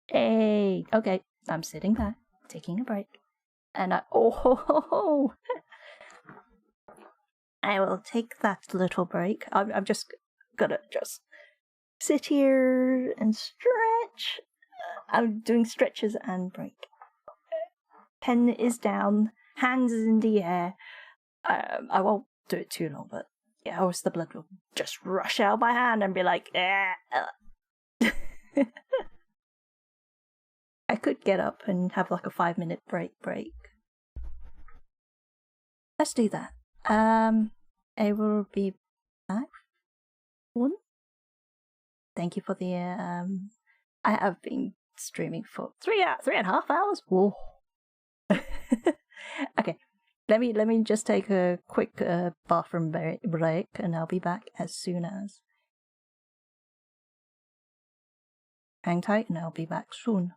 Hey, okay. I'm sitting back, taking a break, and I will take that little break. I'm just gonna sit here and stretch. I'm doing stretches and break. Pen is down, hands is in the air. I won't do it too long, but yeah, else the blood will just rush out my hand and be like, I could get up and have like a 5-minute break. Let's do that. I will be back. One. Thank you for the I have been streaming for 3.5 hours. Whoa. Okay. Let me just take a quick bathroom break, and I'll be back as soon as. Hang tight, and I'll be back soon.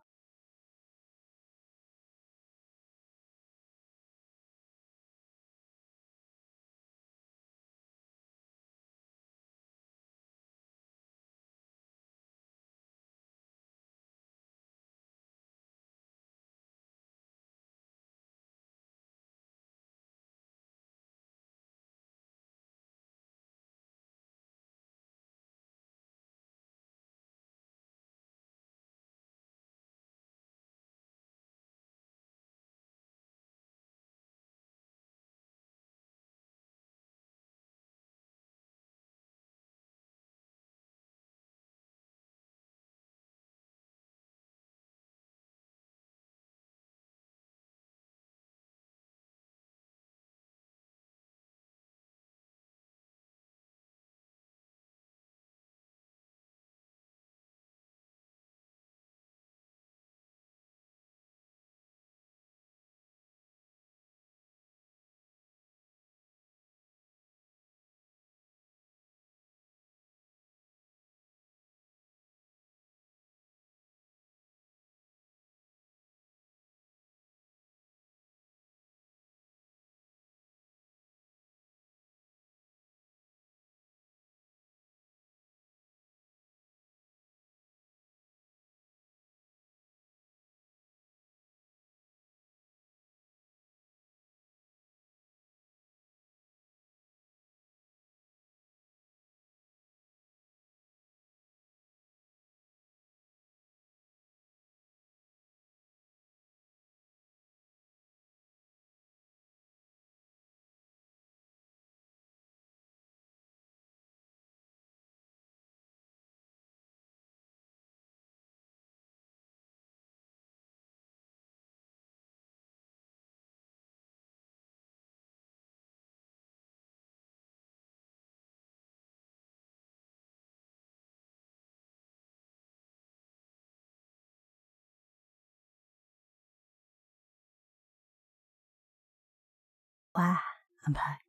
Wow, I'm back.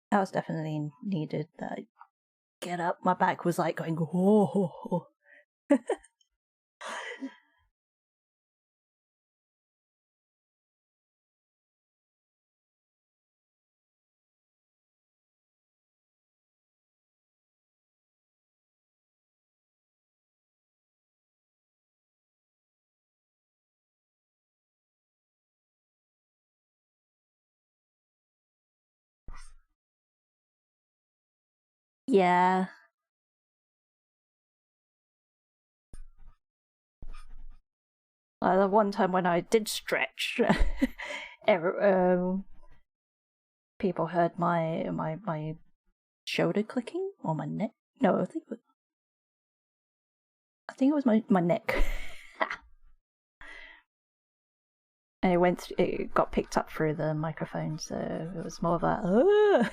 That was definitely needed. That get up, my back was like going, whoa. Yeah. The one time when I did stretch, people heard my shoulder clicking or my neck. No, I think it was my neck. And it got picked up through the microphone, so it was more of a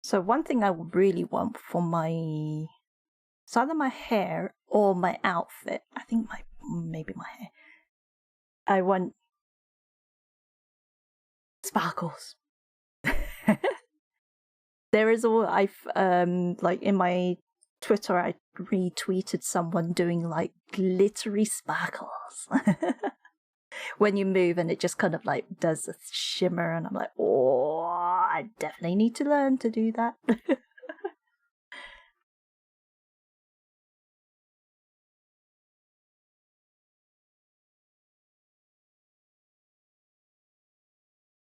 So one thing I really want for it's either my hair or my outfit. I think maybe my hair. I want sparkles. There is like in my Twitter, I retweeted someone doing like glittery sparkles when you move, and it just kind of like does a shimmer, and I'm like, oh, I definitely need to learn to do that.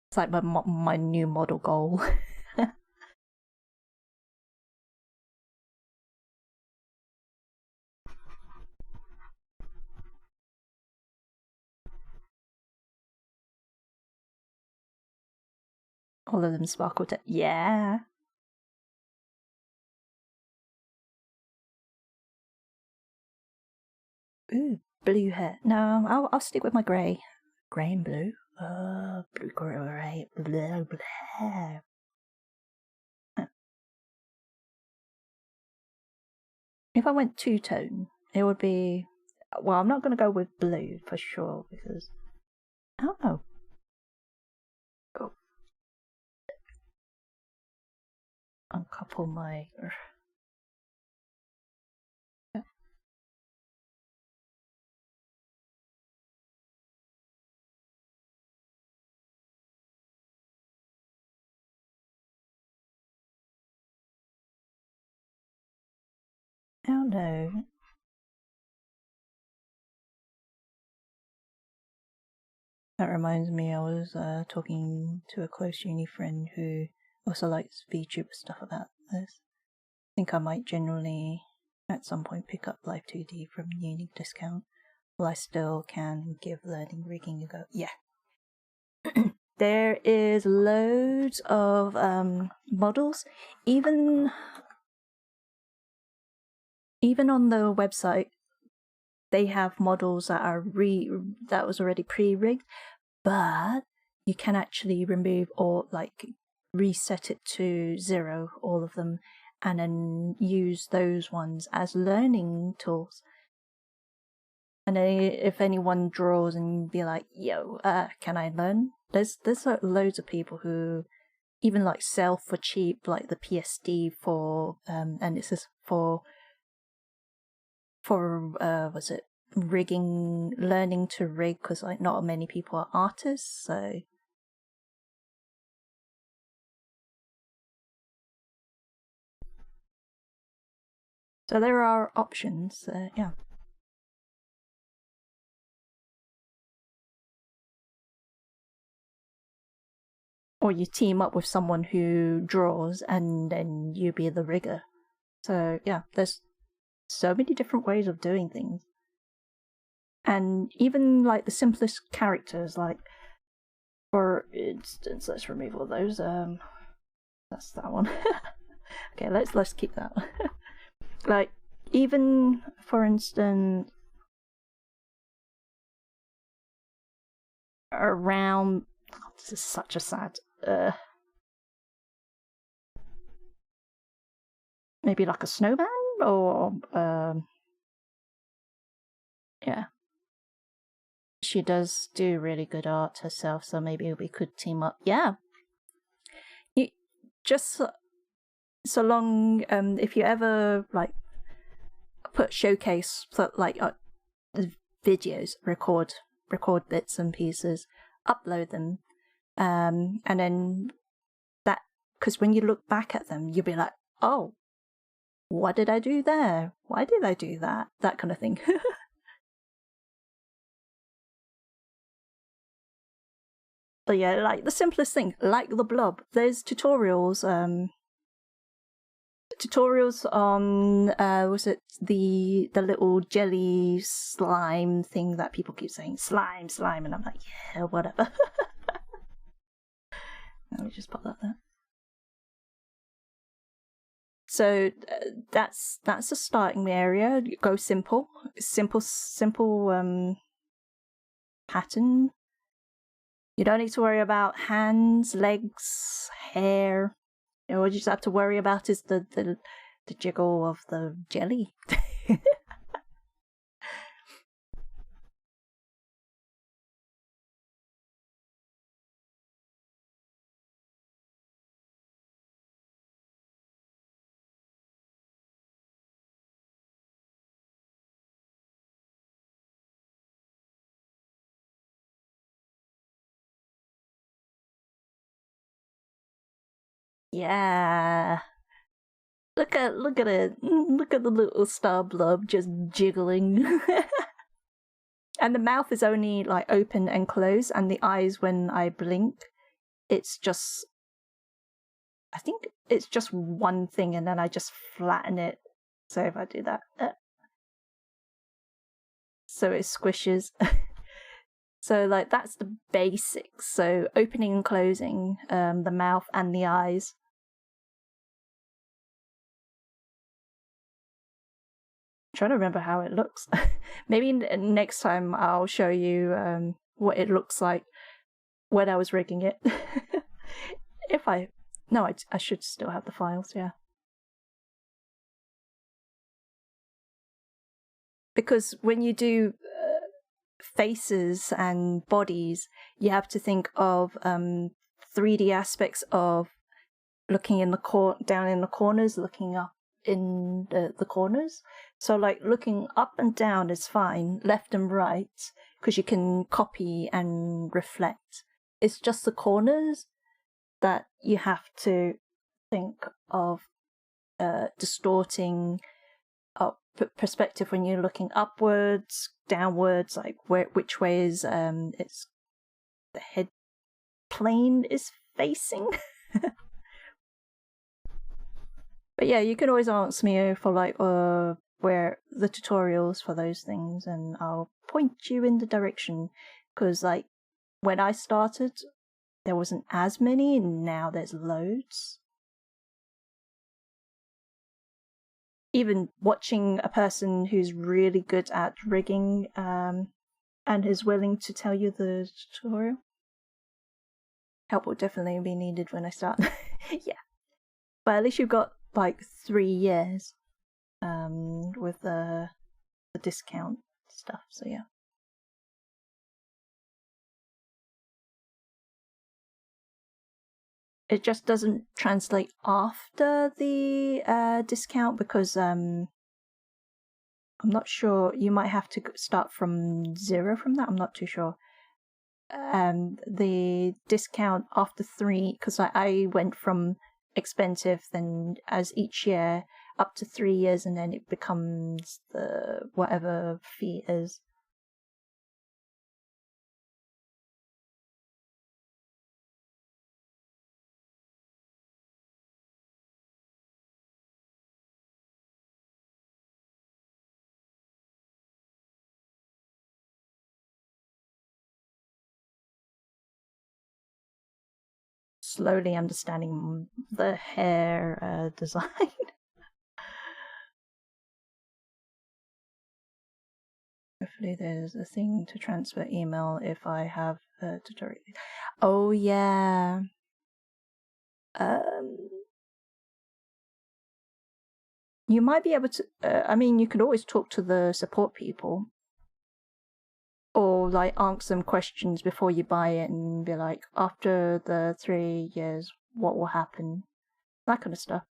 It's like my new model goal. All of them sparkle. Yeah. Ooh, blue hair. No, I'll stick with my grey. Grey and blue. Blue, grey, blue hair. If I went two-tone, it would be... Well, I'm not going to go with blue for sure, because... I don't know. Oh. Uncouple my... I don't know. That reminds me, I was talking to a close uni friend who also likes VTuber stuff about this. I think I might generally, at some point, pick up Live 2D from uni discount. Well, I still can give learning rigging a go. Yeah. There is loads of models, even on the website. They have models that are that was already pre-rigged, but you can actually remove or like reset it to 0, all of them, and then use those ones as learning tools. And then if anyone draws and be like, yo, can I learn? There's like loads of people who even like sell for cheap, like the PSD for and it's just for was it rigging, learning to rig, because like not many people are artists, so there are options. Yeah. Or you team up with someone who draws and then you be the rigger. So yeah, there's so many different ways of doing things. And even like the simplest characters, like for instance, let's remove all those. That's that one. Okay, let's keep that. Like even for instance, around. Oh, this is such a sad. Maybe like a snowman or yeah. She does do really good art herself, so maybe we could team up. Yeah. You just so long if you ever like put showcase for like videos, record bits and pieces, upload them, and then that, because when you look back at them, you'll be like, oh, what did I do there? Why did I do that? That kind of thing. But yeah, like the simplest thing, like the blob. There's tutorials on was it the little jelly slime thing that people keep saying, slime, and I'm like, yeah, whatever. Let me just pop that there. So that's a starting area. Go simple pattern. You don't need to worry about hands, legs, hair. You know, what you just have to worry about is the jiggle of the jelly. Yeah. Look at it. Look at the little star blob just jiggling. And the mouth is only like open and closed, and the eyes, when I blink, it's just, I think it's just one thing, and then I just flatten it. So if I do that, so it squishes. So like that's the basics. So opening and closing the mouth and the eyes. I'm trying to remember how it looks. Maybe next time I'll show you what it looks like when I was rigging it. If I... No, I should still have the files, yeah. Because when you do faces and bodies, you have to think of 3D aspects of looking in down in the corners, looking up in the corners. So like looking up and down is fine, left and right, because you can copy and reflect. It's just the corners that you have to think of distorting perspective when you're looking upwards, downwards, like which ways it's the head plane is facing. But yeah, you can always ask me for like where the tutorials for those things, and I'll point you in the direction. Because like when I started, there wasn't as many, and now there's loads. Even watching a person who's really good at rigging and is willing to tell you the tutorial, help will definitely be needed when I start. Yeah, but at least you've got like 3 years with the discount stuff, so yeah. It just doesn't translate after the discount because I'm not sure. You might have to start from 0 from that. I'm not too sure. The discount after 3, because I went from expensive then as each year up to 3 years, and then it becomes the whatever fee is. Slowly understanding the hair design. Hopefully there's a thing to transfer email if I have a tutorial. Oh yeah. You might be able to, I mean, you could always talk to the support people. Or like ask them questions before you buy it and be like, after the 3 years, what will happen? That kind of stuff.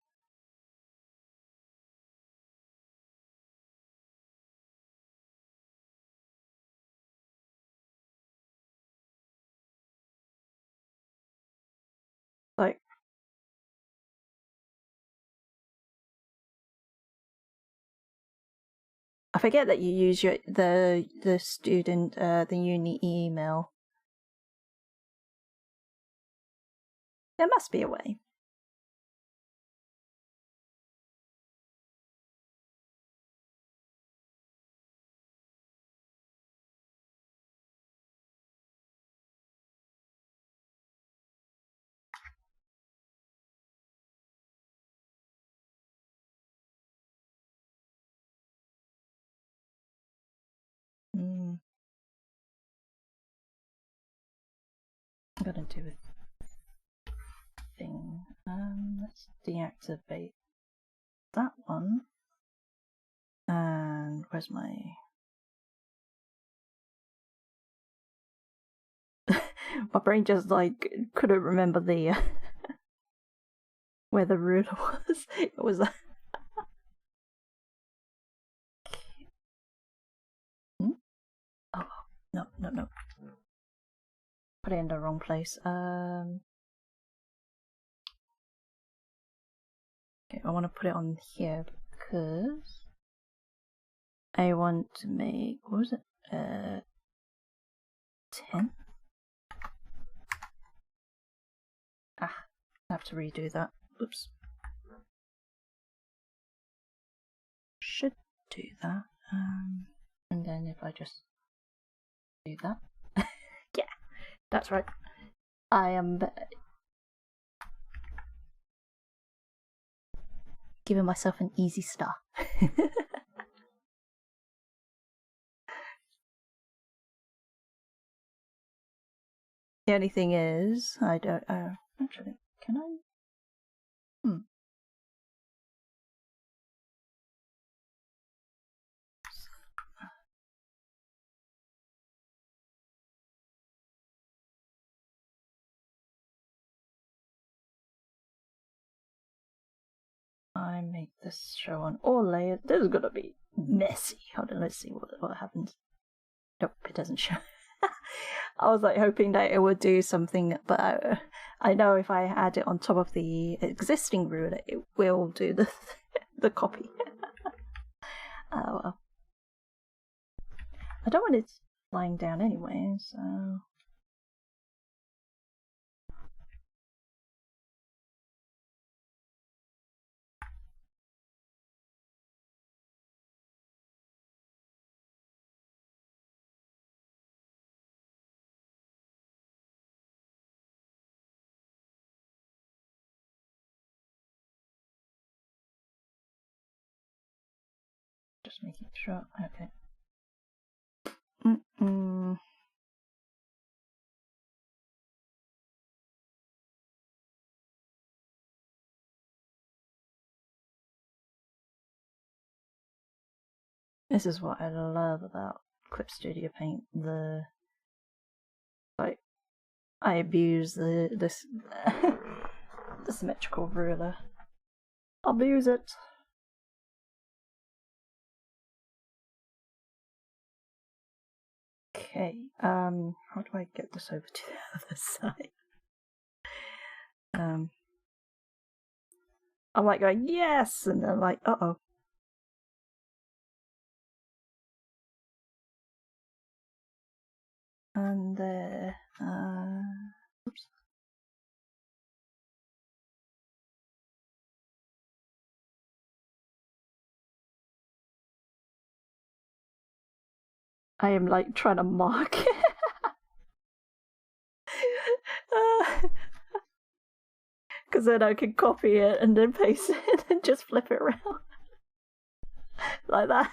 forget that you use the student the uni email. There must be a way. I'm gonna do a thing. Let's deactivate that one. And where's my... my brain just like couldn't remember the where the ruler was. It was oh no. Put it in the wrong place. Okay, I want to put it on here because I want to make, what was it? 10? I have to redo that. Oops. Should do that. And then if I just do that. Yeah, that's right. I am giving myself an easy start. The only thing is, I don't. Actually, can I? I make this show on all layers. This is gonna be messy. Hold on, let's see what happens. Nope, it doesn't show. I was like hoping that it would do something, but I know if I add it on top of the existing ruler, it will do the copy. Oh well. I don't want it lying down anyway, so... Just making sure. Okay. This is what I love about Clip Studio Paint. Like, I abuse this the symmetrical ruler. Abuse it. Okay, how do I get this over to the other side? I'm like going, yes! And then I'm like, uh-oh. And there, oops. I am like trying to mark it. Because then I can copy it and then paste it and just flip it around. Like that.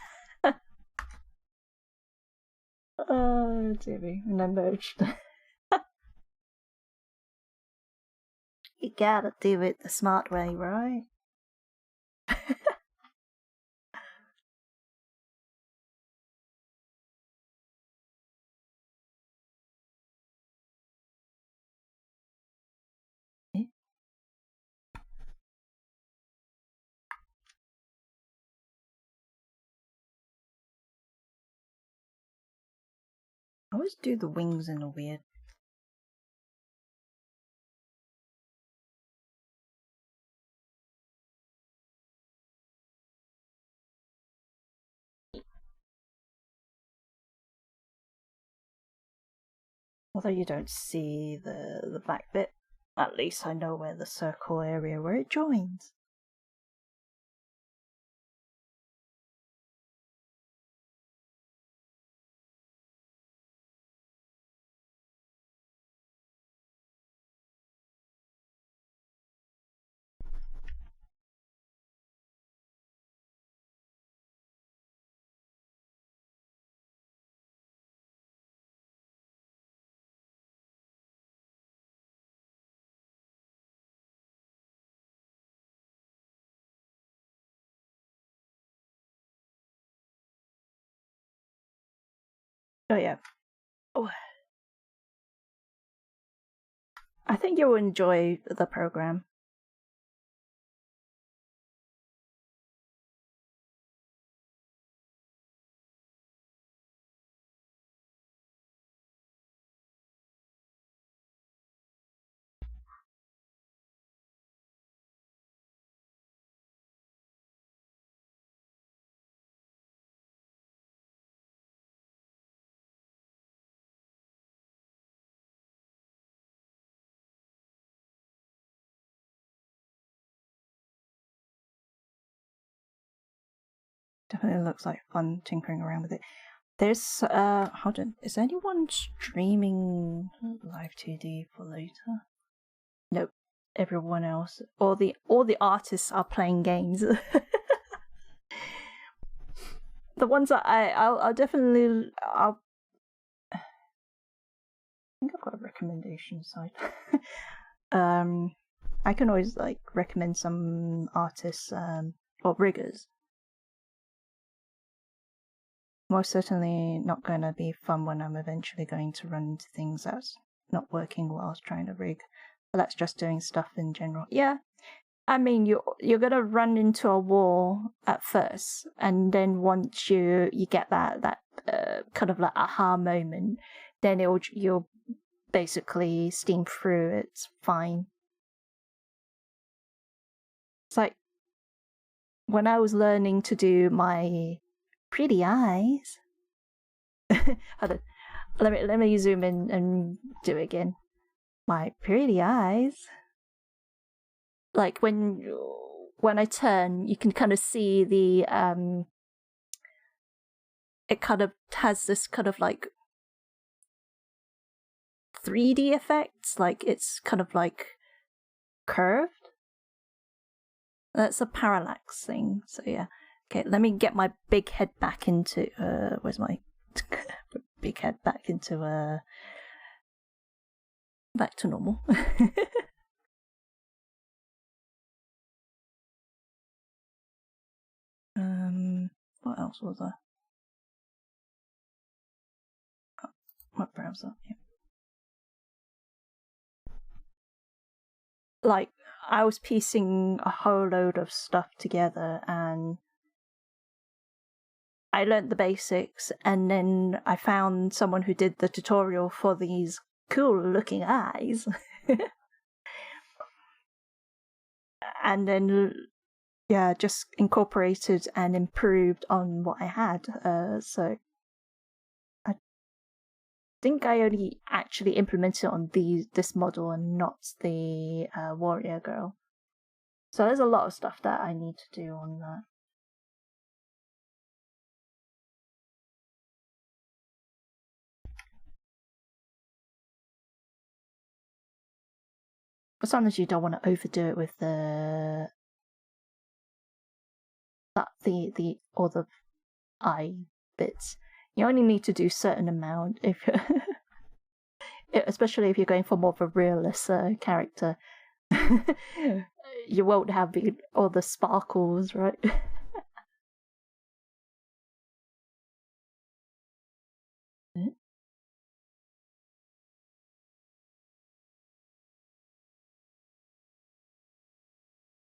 Oh, dear me. And then merged. You gotta do it the smart way, right? I always do the wings in a weird... Although you don't see the back bit, at least I know where the circle area where it joins. Oh yeah. Oh. I think you'll enjoy the program. Definitely looks like fun tinkering around with it. There's hold on, is anyone streaming live 2D for later? Nope. Everyone else, all the artists are playing games. The ones that I'll definitely I think I've got a recommendation site. I can always like recommend some artists or riggers. Most certainly not going to be fun when I'm eventually going to run into things that's not working whilst trying to rig. But that's just doing stuff in general. Yeah, I mean you're gonna run into a wall at first, and then once you get that kind of like aha moment, then you'll basically steam through. It's fine. It's like when I was learning to do my pretty eyes. Hold on. Let me zoom in and do it again. My pretty eyes. Like when I turn, you can kind of see the it kind of has this kind of like 3D effects, like it's kind of like curved. That's a parallax thing. So yeah. Okay, let me get my big head back into where's my big head back into back to normal. What else was there? Oh, what browser? Yeah. Like I was piecing a whole load of stuff together, and I learnt the basics, and then I found someone who did the tutorial for these cool looking eyes. And then yeah, just incorporated and improved on what I had. So I think I only actually implemented on this model and not the warrior girl. So there's a lot of stuff that I need to do on that. As long as you don't want to overdo it with the other eye bits. You only need to do certain amount if especially if you're going for more of a realist character. You won't have all the sparkles, right?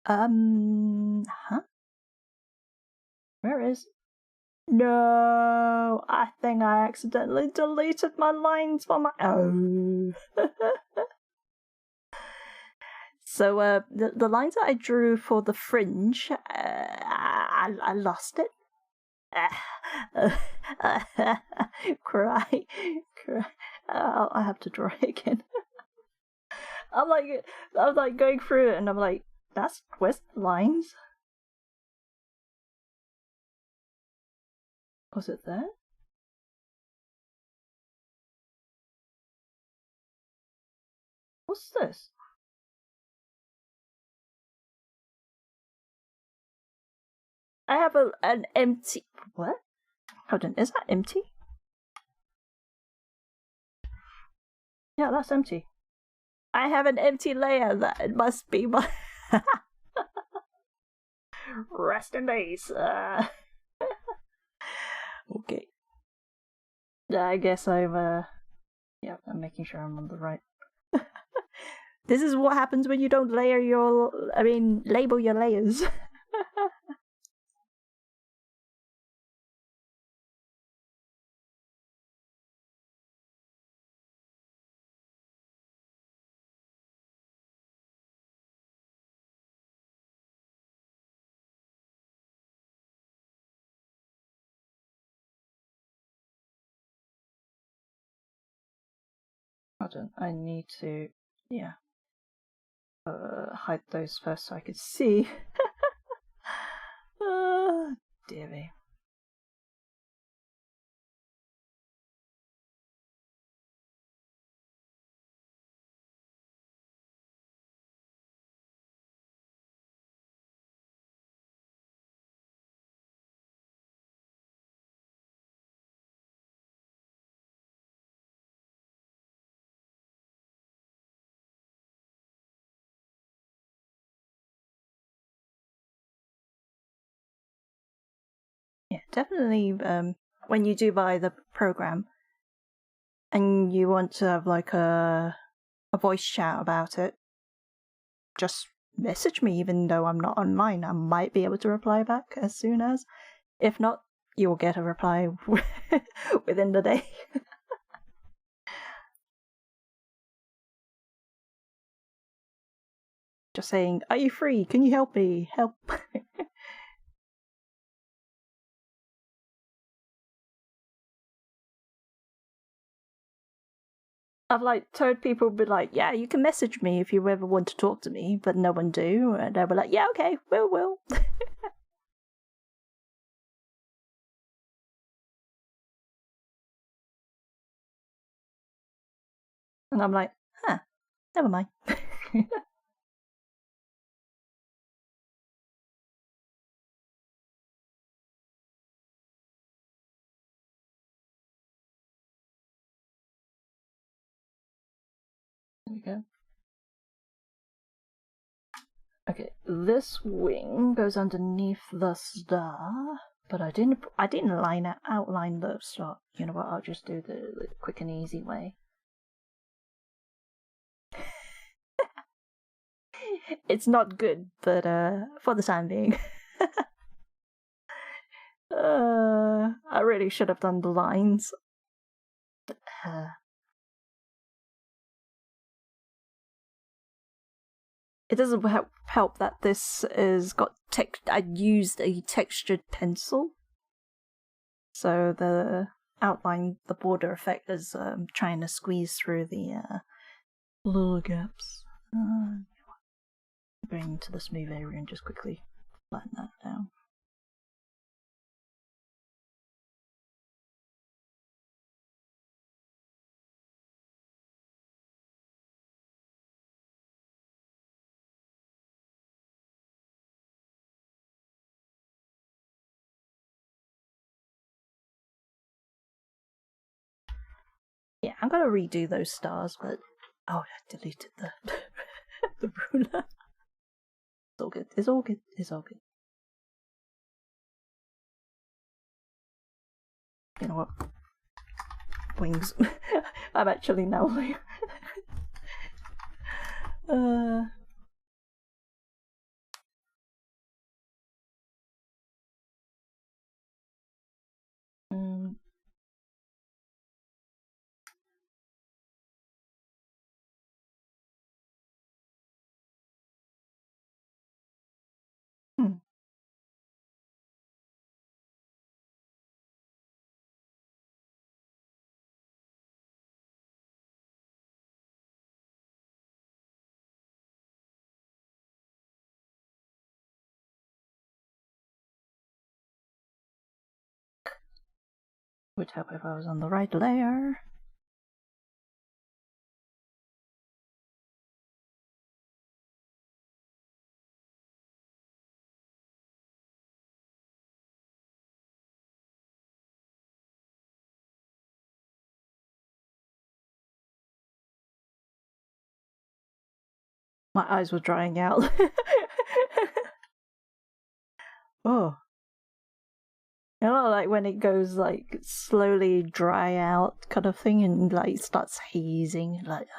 Huh? Where is? No, I think I accidentally deleted my lines for my. Oh. So the lines that I drew for the fringe, I lost it. cry. I have to draw it again. I'm like going through it, and I'm like, where's the lines? Was it there? What's this? I have an empty. What? Hold on, is that empty? Yeah, that's empty. I have an empty layer. That it must be my. Rest in peace. Okay. I guess I'm. Yeah, I'm making sure I'm on the right. This is what happens when you don't label your layers. Hold on, I need to, hide those first so I could see. Dear me. Yeah, definitely. When you do buy the program, and you want to have like a voice chat about it, just message me. Even though I'm not online, I might be able to reply back as soon as. If not, you'll get a reply within the day. Just saying, "Are you free? Can you help me? Help!" I've like told people, be like, "Yeah, you can message me if you ever want to talk to me," but no one do, and they were like, "Yeah, okay, will." And I'm like, "Huh, never mind." There we go. Okay, this wing goes underneath the star, but I didn't outline the star. You know what? I'll just do the quick and easy way. It's not good, but for the time being. I really should have done the lines. It doesn't help that this is got I used a textured pencil, so the outline, the border effect is trying to squeeze through the little gaps. Going to the smooth area and just quickly flatten that down. Yeah, I'm gonna redo those stars, but I deleted the the ruler. It's all good. It's all good. It's all good. You know what? Wings. I'm actually now like. Um, hmm. Would help if I was on the right layer. My eyes were drying out. Oh. You know, like when it goes like slowly dry out kind of thing and like starts hazing, like,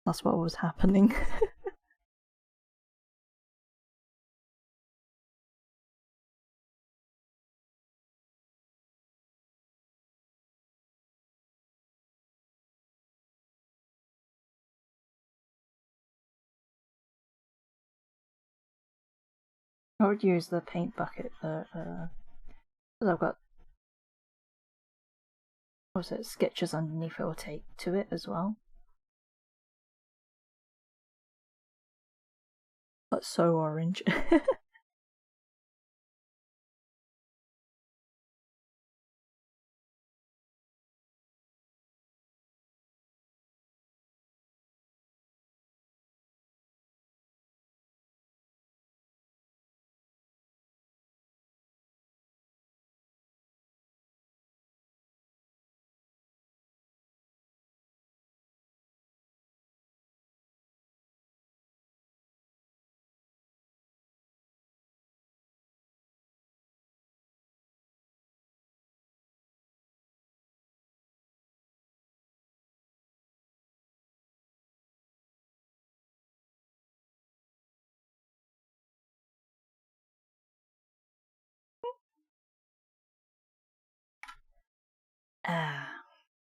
that's what was happening. I would use the paint bucket, but because I've got, what's it, sketches underneath it, will take to it as well. But so orange.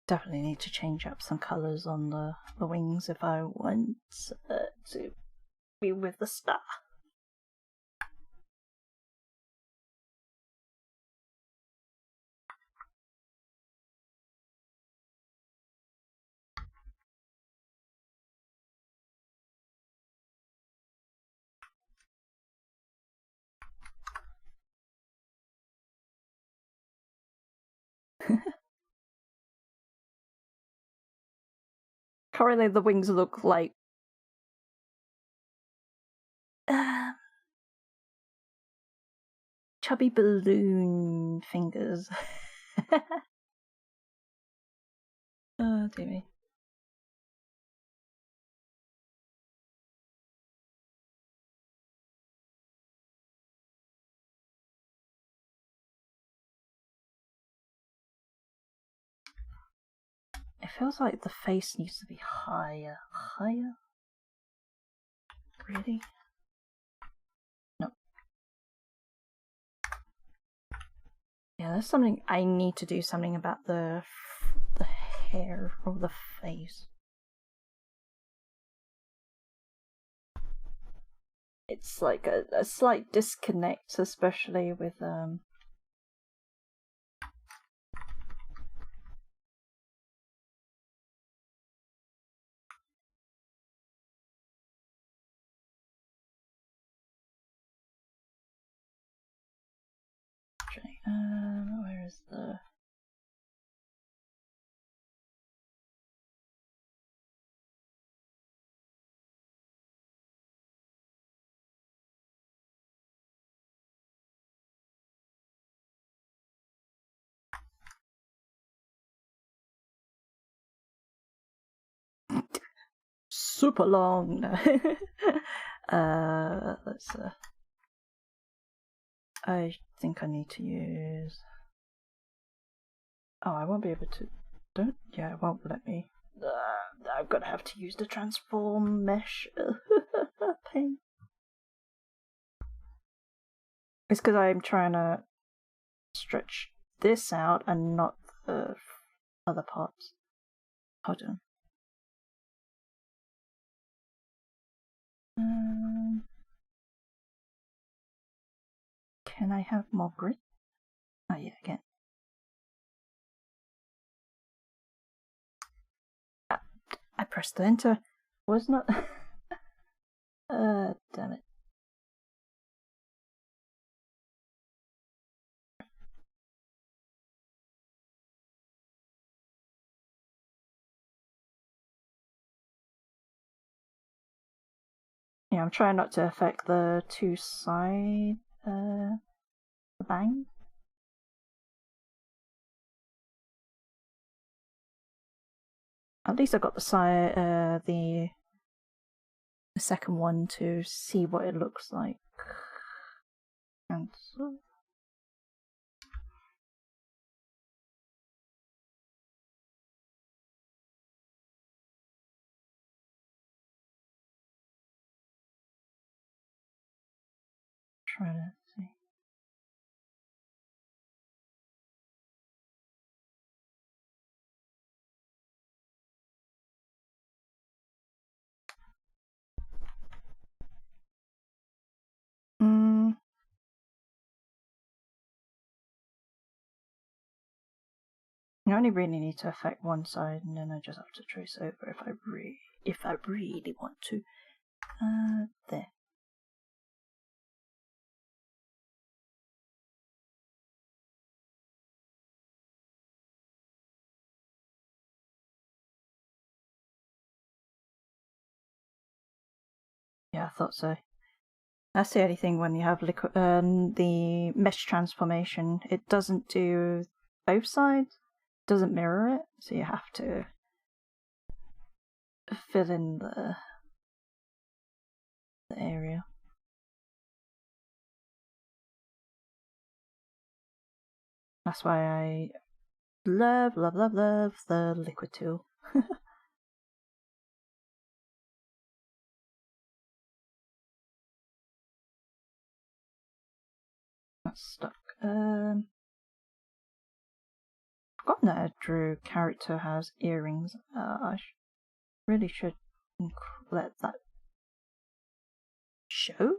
Definitely need to change up some colours on the wings if I want to be with the star. Currently the wings look like chubby balloon fingers. Oh dear me. It feels like the face needs to be higher. Higher? Really? No. Yeah, there's something I need to do something about the hair of the face. It's like a slight disconnect, especially with where is the super long. Let's I think I need to use. Oh, I won't be able to. Don't. Yeah, it won't let me. I'm gonna have to use the transform mesh. Pain. It's because I'm trying to stretch this out and not the other parts. Hold on. Can I have more grit? Oh yeah, again. I pressed the enter. Was not. Damn it. Yeah, I'm trying not to affect the two side bang. At least I got the side, the second one to see what it looks like. And so... try to see. You only really need to affect one side, and then I just have to trace over if I really want to. There. Yeah, I thought so. That's the only thing when you have the mesh transformation. It doesn't do both sides. It doesn't mirror it, so you have to fill in the area. That's why I love the liquid tool. That's stuck. Forgotten that a Drew character has earrings. I really should let that show.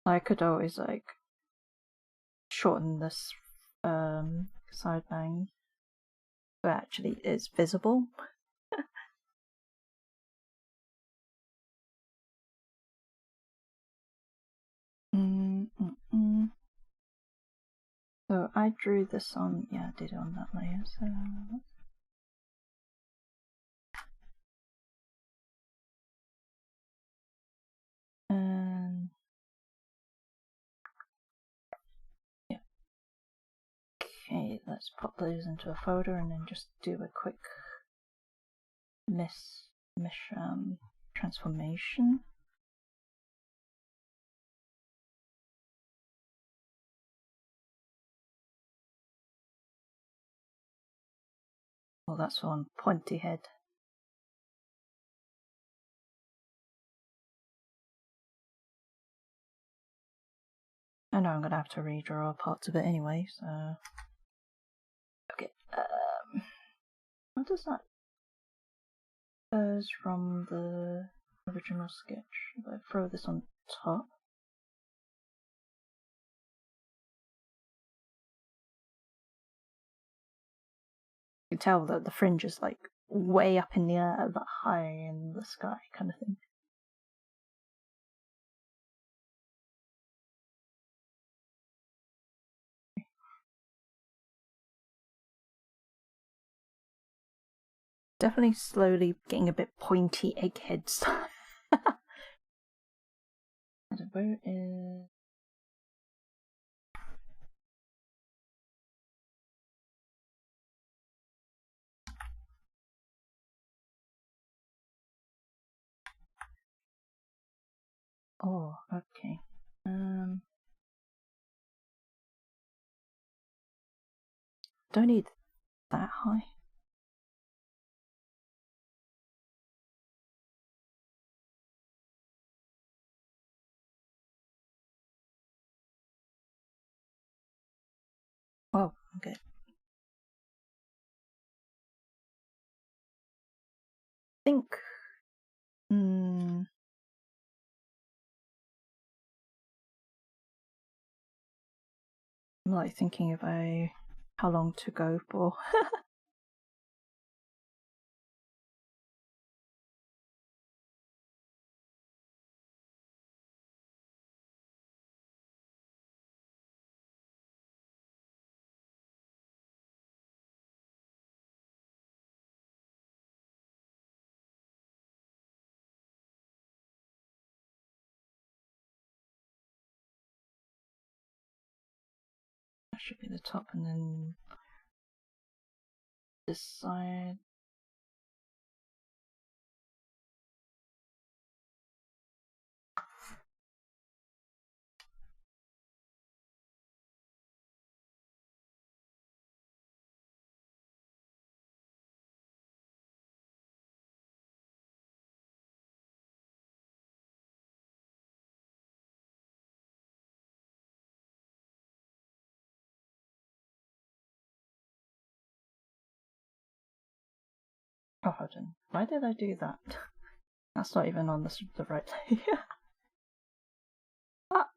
I could always like shorten this side bang so actually it's visible. So I drew this on, yeah, I did it on that layer, so... yeah. Okay, let's pop those into a folder and then just do a quick mesh transformation. Well, that's on pointy head. I know I'm gonna have to redraw parts of it anyway, so... Okay, what does that... from the original sketch. If I throw this on top... you can tell that the fringe is like way up in the air, that high in the sky kind of thing. Definitely slowly getting a bit pointy eggheads. Where is... oh, okay. Don't need that high. Oh, okay. I think... I'm like thinking if how long to go for. That should be the top, and then this side. Oh, hold on. Why did I do that? That's not even on the right layer. Ah.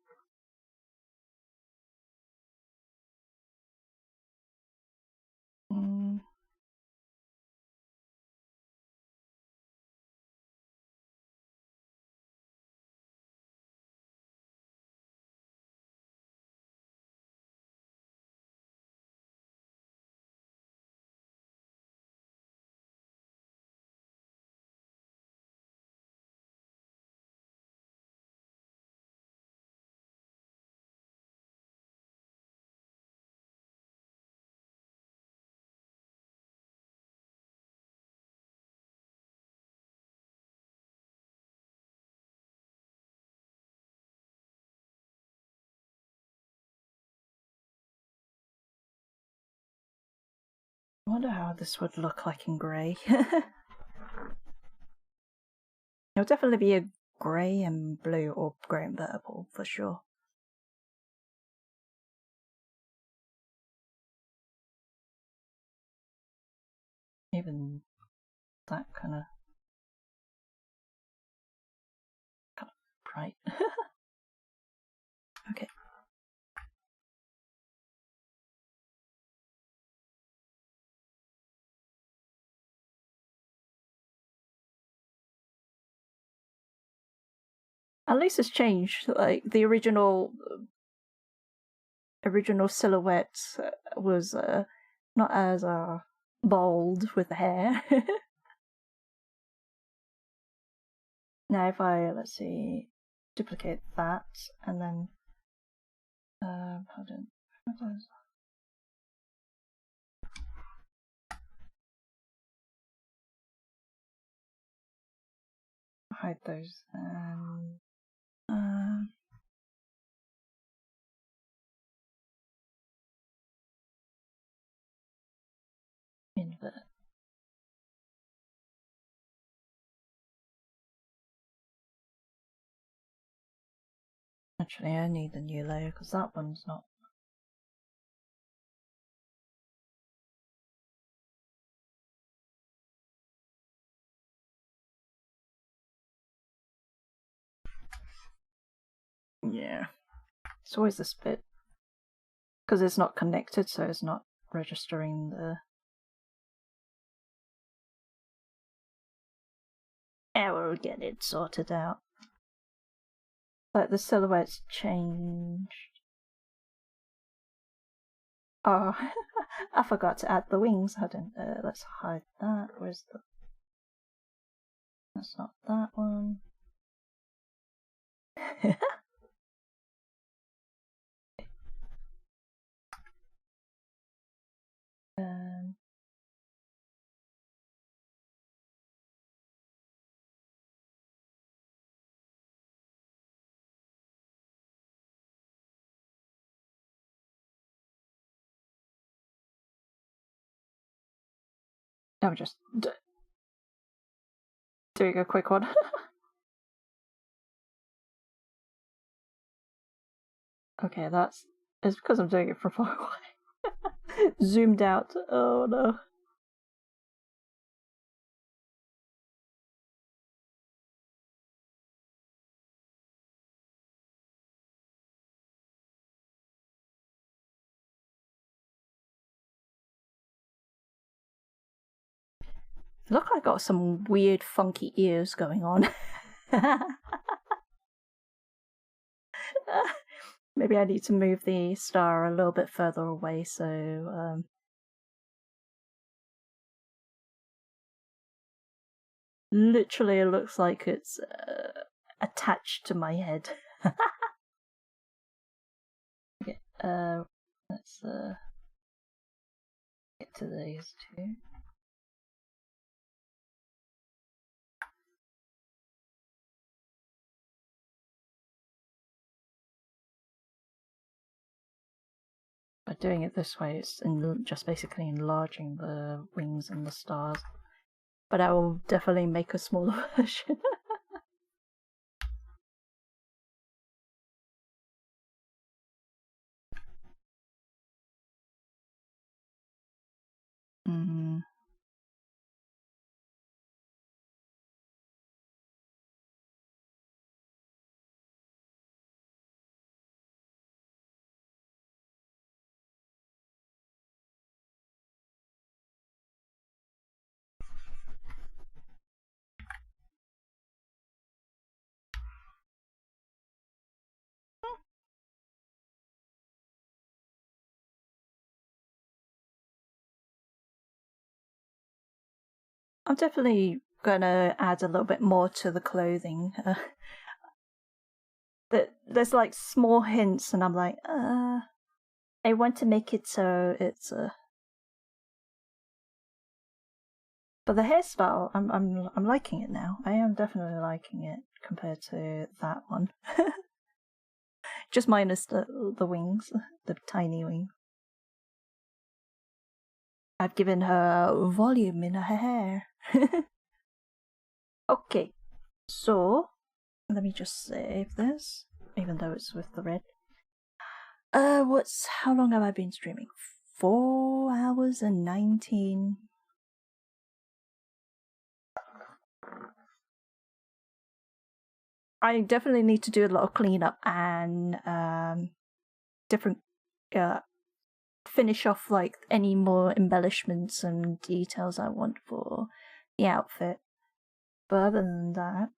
I wonder how this would look like in grey. It'll definitely be a grey and blue, or grey and purple for sure. Even that kind of bright. Okay. At least it's changed. Like the original silhouette was not as bold with the hair. Now if I, let's see, duplicate that and then hold on. Hide those and invert. Actually, I need a new layer because that one's not. Yeah. It's always this bit. Because it's not connected, so it's not registering the. We'll get it sorted out. Like the silhouette's changed. Oh, I forgot to add the wings. I don't. Let's hide that. Where's the? That's not that one. um, I'm just doing a quick one. Okay, it's because I'm doing it from far away. Zoomed out. Oh no. Look, I got some weird, funky ears going on. Maybe I need to move the star a little bit further away so. Literally, it looks like it's attached to my head. Okay, Let's get to these two. By doing it this way, it's just basically enlarging the wings and the stars. But I will definitely make a smaller version. Mm. I'm definitely gonna add a little bit more to the clothing. There's like small hints, and I'm like, I want to make it so it's But the hairstyle, I'm liking it now. I am definitely liking it compared to that one. Just minus the wings, the tiny wings. I've given her volume in her hair. Okay, so let me just save this, even though it's with the red. How long have I been streaming? 4 hours and 19. I definitely need to do a lot of cleanup and different finish off like any more embellishments and details I want for the outfit. But other than that,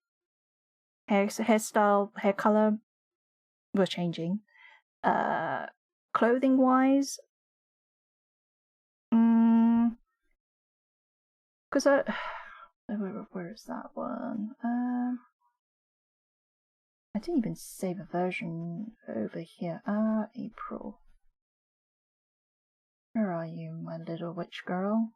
hairstyle, hair color, we're changing. Clothing wise, because where is that one? I didn't even save a version over here. April. Where are you, my little witch girl?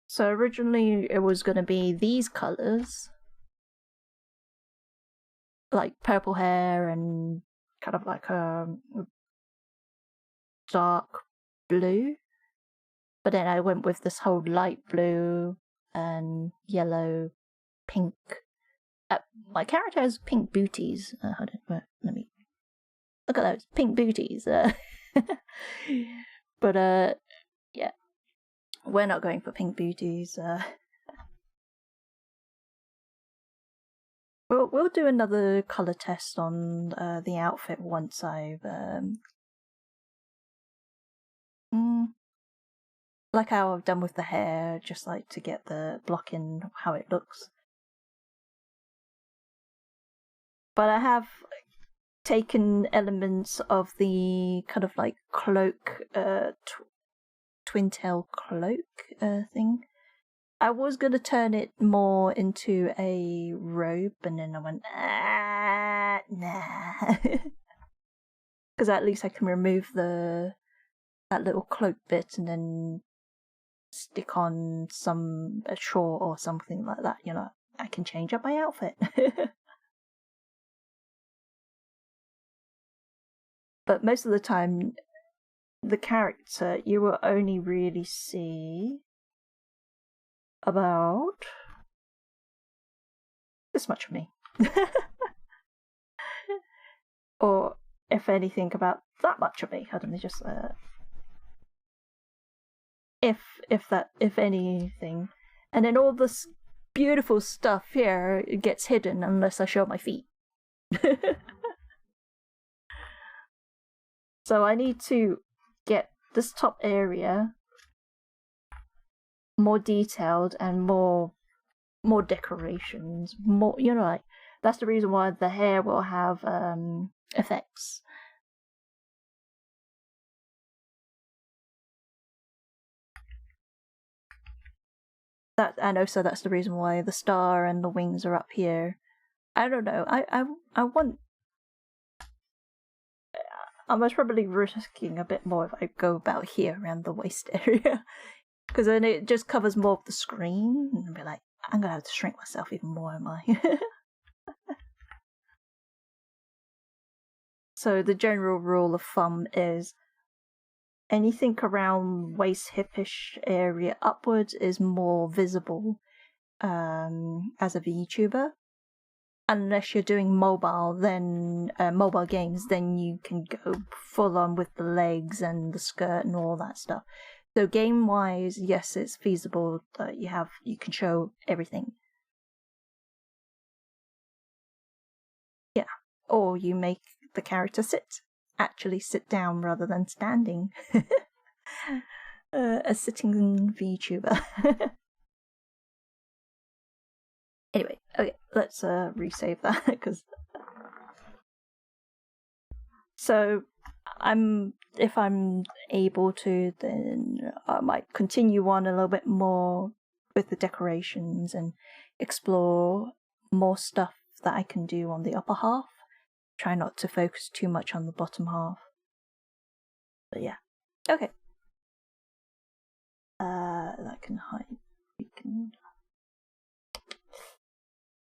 So originally it was going to be these colors, like purple hair and kind of like a dark blue. But then I went with this whole light blue and yellow, pink. My character has pink booties. Hold on, let me look at those pink booties. But yeah, we're not going for pink booties. We'll do another color test on the outfit once I've like how I've done with the hair, just like to get the block in how it looks. But I have taken elements of the kind of like cloak, twin tail cloak thing. I was gonna turn it more into a robe, and then I went, nah. Because at least I can remove that little cloak bit and then stick on a shawl or something like that. You know, I can change up my outfit. But most of the time, the character you will only really see about this much of me. Or, if anything, about that much of me. Hold on, just if anything, and then all this beautiful stuff here gets hidden unless I show my feet. So I need to get this top area more detailed and more decorations, more, you know, like that's the reason why the hair will have effects. And also that's the reason why the star and the wings are up here, I don't know. I want. I'm most probably risking a bit more if I go about here around the waist area, because then it just covers more of the screen, and I'll be like, I'm gonna have to shrink myself even more, am I? So the general rule of thumb is anything around waist hipish area upwards is more visible as a VTuber. Unless you're doing mobile, then mobile games, then you can go full on with the legs and the skirt and all that stuff. So game wise, yes, it's feasible that you can show everything. Yeah, or you make the character actually sit down rather than standing. A sitting VTuber. Anyway, okay, let's resave that because. So, if I'm able to, then I might continue on a little bit more with the decorations and explore more stuff that I can do on the upper half. Try not to focus too much on the bottom half. But yeah, okay. That can hide. We can.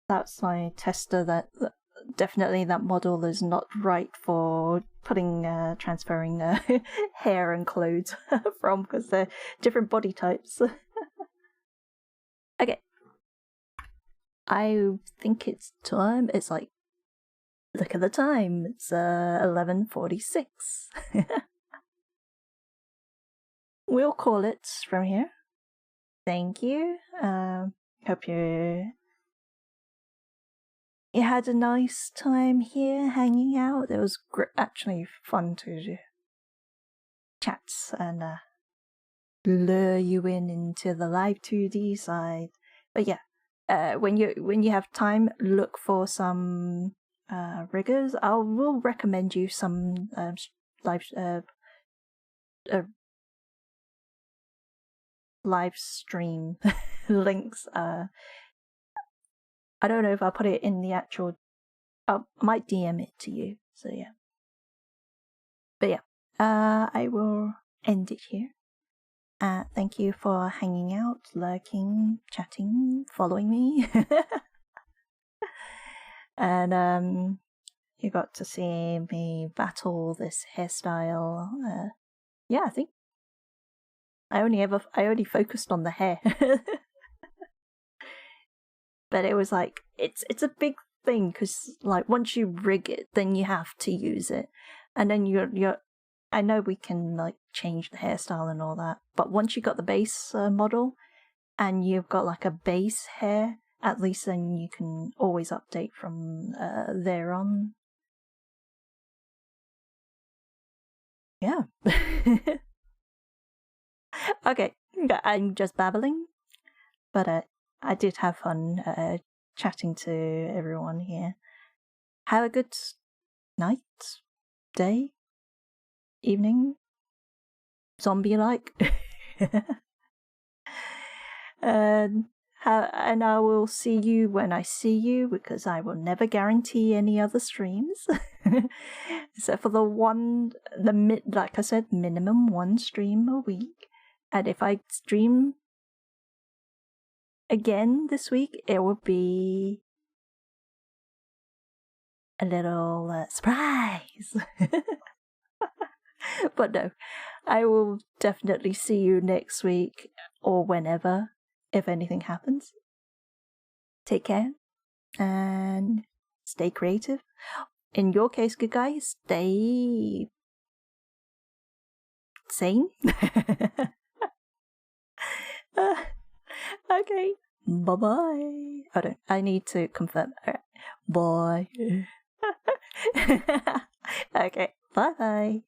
That's my tester. That definitely that model is not right for putting transferring hair and clothes from, because they're different body types. Okay, I think it's time. It's like, look at the time. It's 11:46. We'll call it from here. Thank you. Hope you had a nice time here hanging out. It was actually fun to chat and lure you into the live 2D side. But yeah, when you have time, look for some riggers. I will recommend you some live stream links. I don't know if I'll put it in the actual. I might DM it to you. So yeah. But yeah, I will end it here. Thank you for hanging out, lurking, chatting, following me. And you got to see me battle this hairstyle. Yeah, I think I only focused on the hair. But it was like it's a big thing, because like once you rig it, then you have to use it, and then you're I know we can like change the hairstyle and all that, but once you got the base model and you've got like a base hair, at least then you can always update from there on. Yeah. Okay, I'm just babbling, but I did have fun chatting to everyone here. Have a good night, day, evening, zombie-like. And I will see you when I see you, because I will never guarantee any other streams. Except for like I said, minimum one stream a week. And if I stream again this week, it will be a little surprise. But no, I will definitely see you next week or whenever, if anything happens. Take care and stay creative. In your case, good guys, stay sane. Okay, bye-bye. I need to confirm. All right. Bye. Okay, bye-bye.